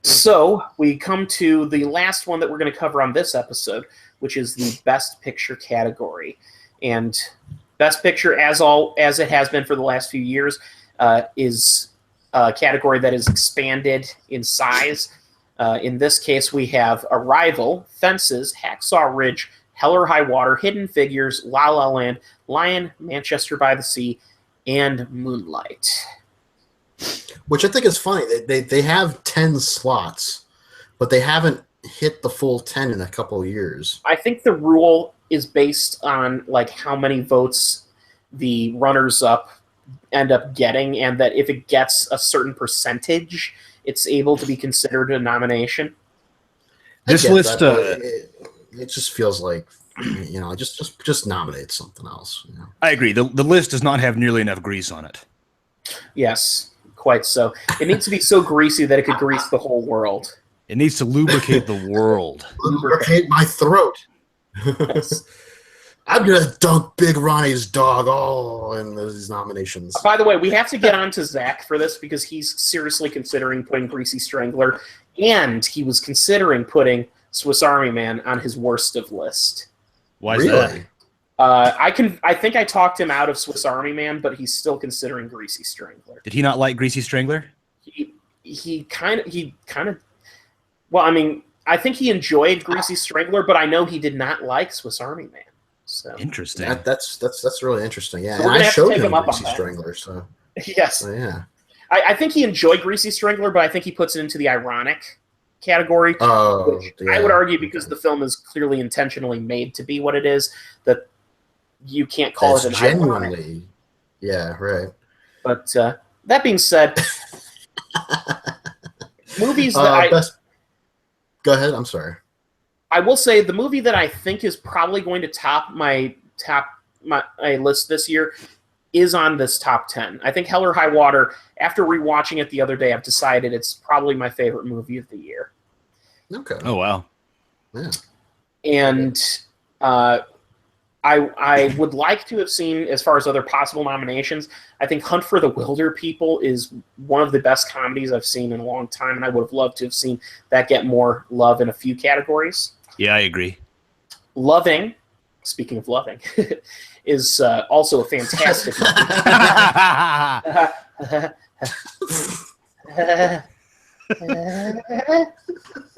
So we come to the last one that we're going to cover on this episode, which is the Best Picture category. And Best Picture, as it has been for the last few years, is a category that is expanded in size. In this case, we have Arrival, Fences, Hacksaw Ridge, Hell or High Water, Hidden Figures, La La Land, Lion, Manchester by the Sea, and Moonlight. Which I think is funny. They have 10 slots, but they haven't hit the full 10 in a couple of years. I think the rule is based on like how many votes the runners-up end up getting, and that if it gets a certain percentage, it's able to be considered a nomination. This list, it just feels like, just nominate something else. You know? I agree. The list does not have nearly enough grease on it. Yes, quite so. It needs to be so greasy that it could grease the whole world. It needs to lubricate the world. Lubricate my throat. Yes. I'm going to dunk Big Ronnie's dog all in these nominations. By the way, we have to get on to Zach for this because he's seriously considering putting Greasy Strangler, and he was considering putting Swiss Army Man on his worst of list. Why is that? I think I talked him out of Swiss Army Man, but he's still considering Greasy Strangler. Did he not like Greasy Strangler? He kind of. Well, I mean, I think he enjoyed Greasy Strangler, but I know he did not like Swiss Army Man. So interesting. That's really interesting. Yeah, so and I showed him up Greasy Strangler. So yes, so, yeah. I think he enjoyed Greasy Strangler, but I think he puts it into the ironic category. Which Yeah. I would argue because the film is clearly intentionally made to be what it is, that you can't call it an genuinely. ironic. Yeah, right. But that being said, movies that Go ahead. I'm sorry. I will say the movie that I think is probably going to top my list this year is on this top 10. I think Hell or High Water, after rewatching it the other day, I've decided it's probably my favorite movie of the year. Okay. Oh, wow. Yeah. And I would like to have seen, as far as other possible nominations, I think Hunt for the Wilder People is one of the best comedies I've seen in a long time, and I would have loved to have seen that get more love in a few categories. Yeah, I agree. Loving, speaking of loving, is also a fantastic movie.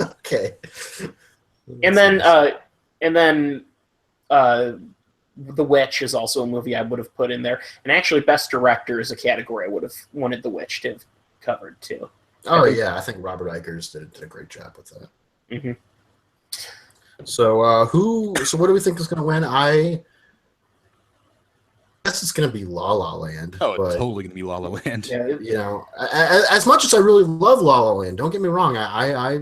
Okay. And then The Witch is also a movie I would have put in there. And actually, Best Director is a category I would have wanted The Witch to have covered too. Oh, yeah. I think Robert Eggers did a great job with that. Mm-hmm. So, what do we think is going to win? I guess it's going to be La La Land. Oh, it's totally going to be La La Land. Yeah, as much as I really love La La Land, don't get me wrong. I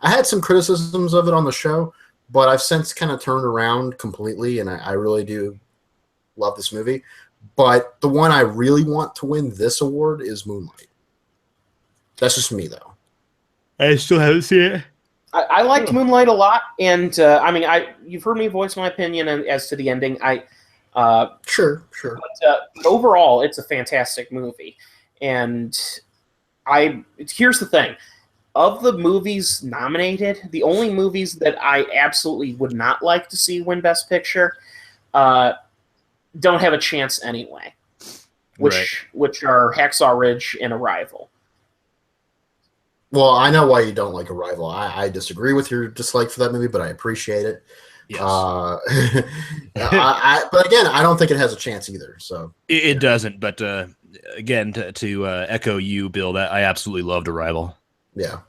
had some criticisms of it on the show, but I've since kind of turned around completely, and I really do love this movie. But the one I really want to win this award is Moonlight. That's just me, though. I still haven't seen it. I liked Moonlight a lot, and you've heard me voice my opinion as to the ending. Sure. But overall, it's a fantastic movie, and here's the thing: of the movies nominated, the only movies that I absolutely would not like to see win Best Picture don't have a chance anyway, which are Hacksaw Ridge and Arrival. Well, I know why you don't like Arrival. I disagree with your dislike for that movie, but I appreciate it. Yes. But again, I don't think it has a chance either. So it doesn't. But again, to echo you, Bill, that I absolutely loved Arrival. Yeah,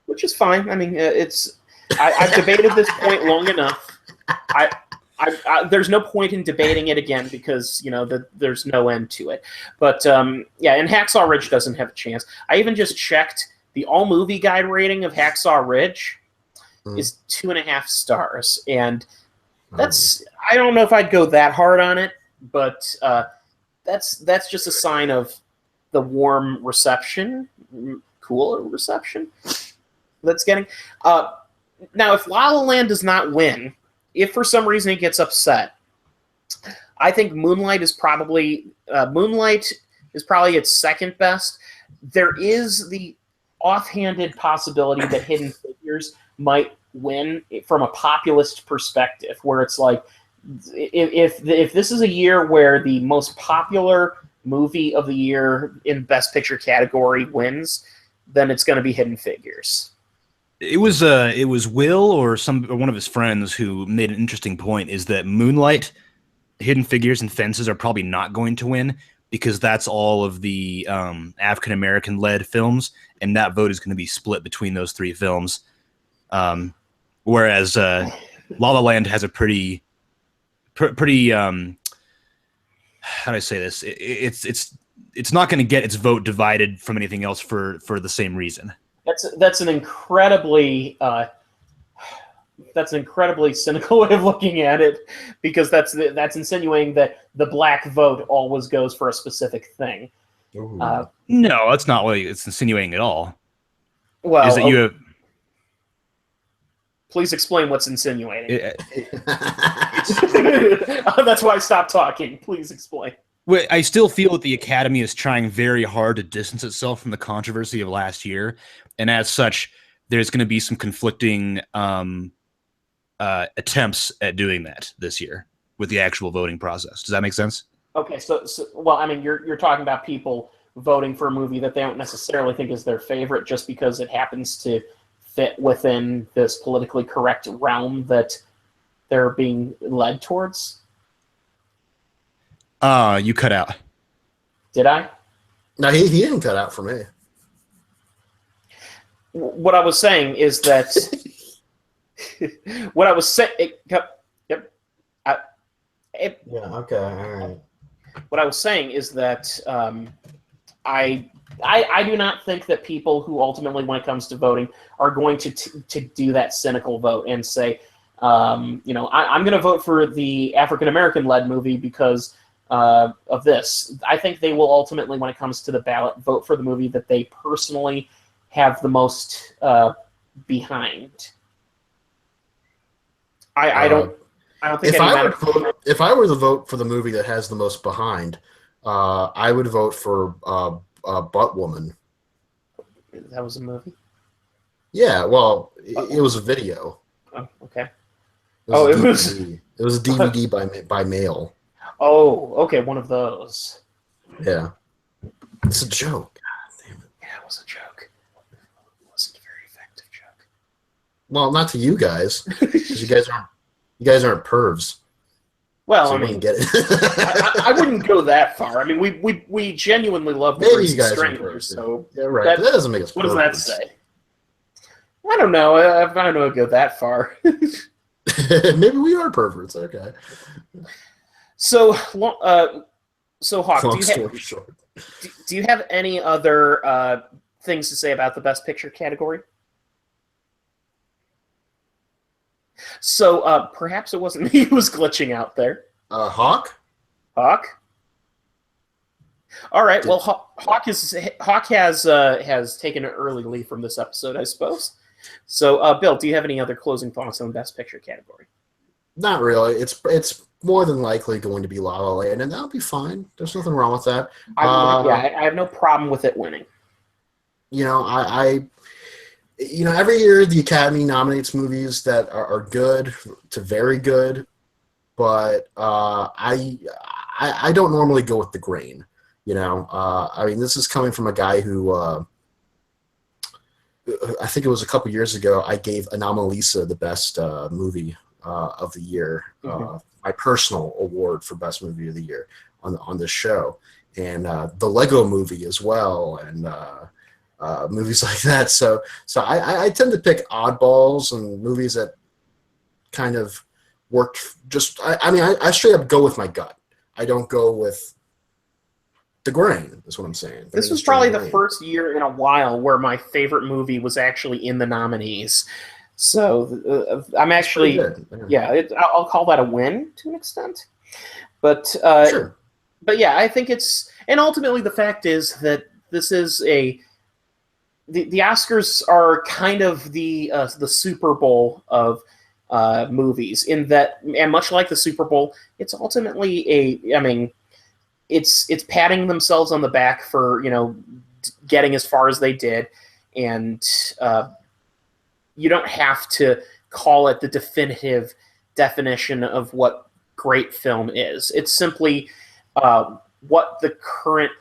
which is fine. I mean, I've debated this point long enough. There's no point in debating it again because there's no end to it. But and Hacksaw Ridge doesn't have a chance. I even just checked. The All Movie Guide rating of Hacksaw Ridge is 2.5 stars, and that's I don't know if I'd go that hard on it, but that's just a sign of the warm reception, cooler reception that's getting. Now, if La La Land does not win, if for some reason it gets upset, I think Moonlight is probably its second best. There is the offhanded possibility that Hidden Figures might win from a populist perspective, where it's like, if this is a year where the most popular movie of the year in Best Picture category wins, then it's going to be Hidden Figures. It was Will or one of his friends who made an interesting point, is that Moonlight, Hidden Figures, and Fences are probably not going to win because that's all of the African American led films, and that vote is going to be split between those three films. Whereas La La Land has a pretty how do I say this? It's not going to get its vote divided from anything else for the same reason. That's an incredibly cynical way of looking at it, because that's insinuating that the black vote always goes for a specific thing. No, that's not what it's insinuating at all. Well, is that you have... Please explain what's insinuating. That's why I stopped talking. Please explain. Well, I still feel that the Academy is trying very hard to distance itself from the controversy of last year, and as such, there's going to be some conflicting attempts at doing that this year with the actual voting process. Does that make sense? Okay, so well, I mean, you're talking about people voting for a movie that they don't necessarily think is their favorite just because it happens to fit within this politically correct realm that they're being led towards. You cut out. Did I? No, he didn't cut out for me. What I was saying is that what I was saying. Yep. Yeah. Okay. All right. What I was saying is that I do not think that people who ultimately, when it comes to voting, are going to do that cynical vote and say, I'm going to vote for the African American led movie because of this. I think they will ultimately, when it comes to the ballot, vote for the movie that they personally have the most behind. I don't think if I were to vote for the movie that has the most behind, I would vote for Butt Woman. That was a movie? Yeah, well, it was a video. Oh, okay. It was a DVD by mail. Oh, okay, one of those. Yeah. It's a joke. God damn it. Yeah, it was a joke. It wasn't a very effective joke. Well, not to you guys, because you guys aren't pervs. Well, so I mean, get it. I wouldn't go that far. I mean, we genuinely love the Strangers, so yeah, right. That doesn't make us. What does that say? I don't know. I don't know. Go that far. Maybe we are perverts. Okay. So, Hawk, do you have any other things to say about the Best Picture category? So perhaps it wasn't me who was glitching out there. Hawk? All right. Well, Hawk has taken an early leave from this episode, I suppose. So, Bill, do you have any other closing thoughts on the Best Picture category? Not really. It's more than likely going to be La La Land, and that'll be fine. There's nothing wrong with that. I have no problem with it winning. Every year the Academy nominates movies that are good to very good, but I don't normally go with the grain. This is coming from a guy who I think it was a couple years ago. I gave Anomalisa the best movie of the year, my personal award for best movie of the year on this show, and the Lego Movie as well, and movies like that. So I tend to pick oddballs and movies that kind of worked. I straight up go with my gut. I don't go with the grain, is what I'm saying. This was probably the first year in a while where my favorite movie was actually in the nominees. So I'm actually, I'll call that a win to an extent. But sure. But yeah, I think it's And ultimately, the fact is that this is the Oscars are kind of the Super Bowl of movies, in that, and much like the Super Bowl, it's ultimately it's patting themselves on the back for getting as far as they did, and you don't have to call it the definitive definition of what great film is. It's simply what the current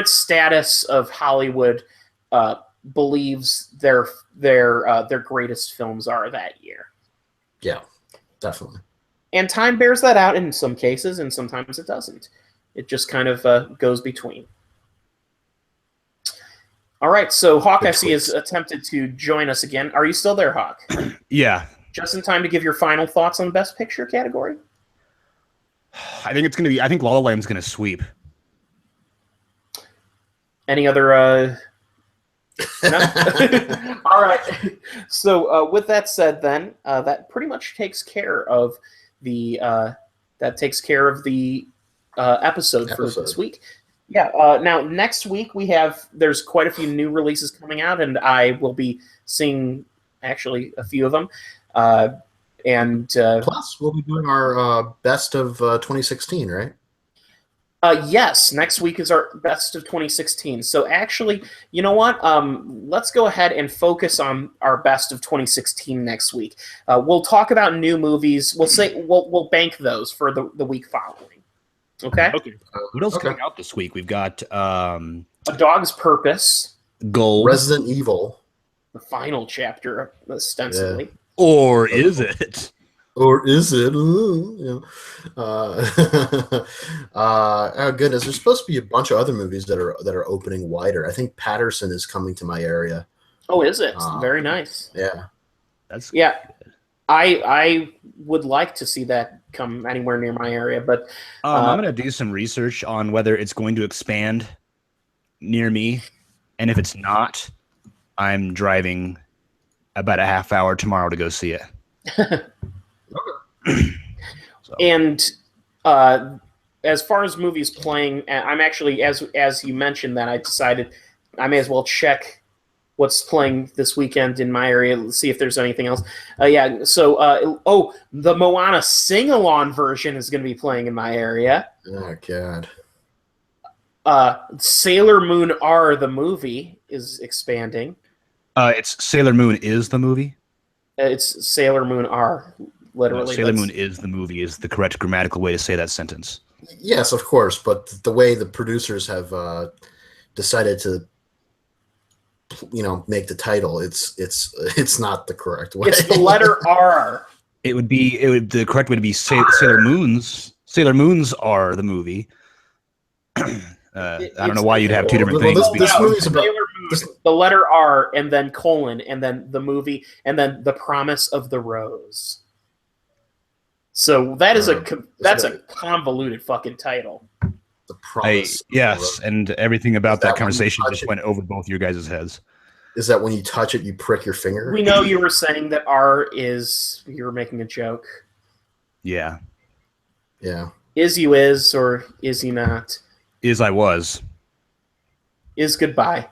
status of Hollywood believes their greatest films are that year. Yeah, definitely. And time bears that out in some cases, and sometimes it doesn't. It just kind of goes between. All right, so Hawk, I see, has attempted to join us again. Are you still there, Hawk? Yeah. Just in time to give your final thoughts on Best Picture category? I think La La Land's going to sweep. Any other... No? All right. So with that said, then, that pretty much takes care of the episode for this week. Yeah. Now next week there's quite a few new releases coming out, and I will be seeing actually a few of them. Plus, we'll be doing our best of 2016, right? Yes, next week is our best of 2016. So actually, you know what? Let's go ahead and focus on our best of 2016 next week. We'll talk about new movies. We'll bank those for the week following. Okay. Okay. What else coming out this week? We've got A Dog's Purpose, Gold, Resident Evil, the final chapter, ostensibly. Yeah. Or is it? Or is it? Oh goodness, there's supposed to be a bunch of other movies that are opening wider. I think Patterson is coming to my area. Oh, is it? Very nice. Yeah. That's good. I would like to see that come anywhere near my area, but I'm going to do some research on whether it's going to expand near me, and if it's not, I'm driving about a half hour tomorrow to go see it. And as far as movies playing, I'm actually, as you mentioned that, I decided I may as well check what's playing this weekend in my area. Let's see if there's anything else. So the Moana sing-along version is going to be playing in my area. Oh, God. Sailor Moon R, the movie, is expanding. It's Sailor Moon is the movie? It's Sailor Moon R, literally. No, Sailor Moon is the movie is the correct grammatical way to say that sentence. Yes, of course, but the way the producers have decided to make the title, it's not the correct way. It's the letter R. The correct way to be Sailor Moons. Sailor Moons are the movie. I don't know why you'd have two different things. This movie's about the letter R, and then colon, and then the movie, and then The Promise of the Rose. So that is a convoluted fucking title. The Promise. Yes, and everything about that conversation just went over both your guys' heads. Is that when you touch it, you prick your finger? We know you were saying that R is, you were making a joke. Yeah. Yeah. Is you is, or is you not? Is I was. Is goodbye.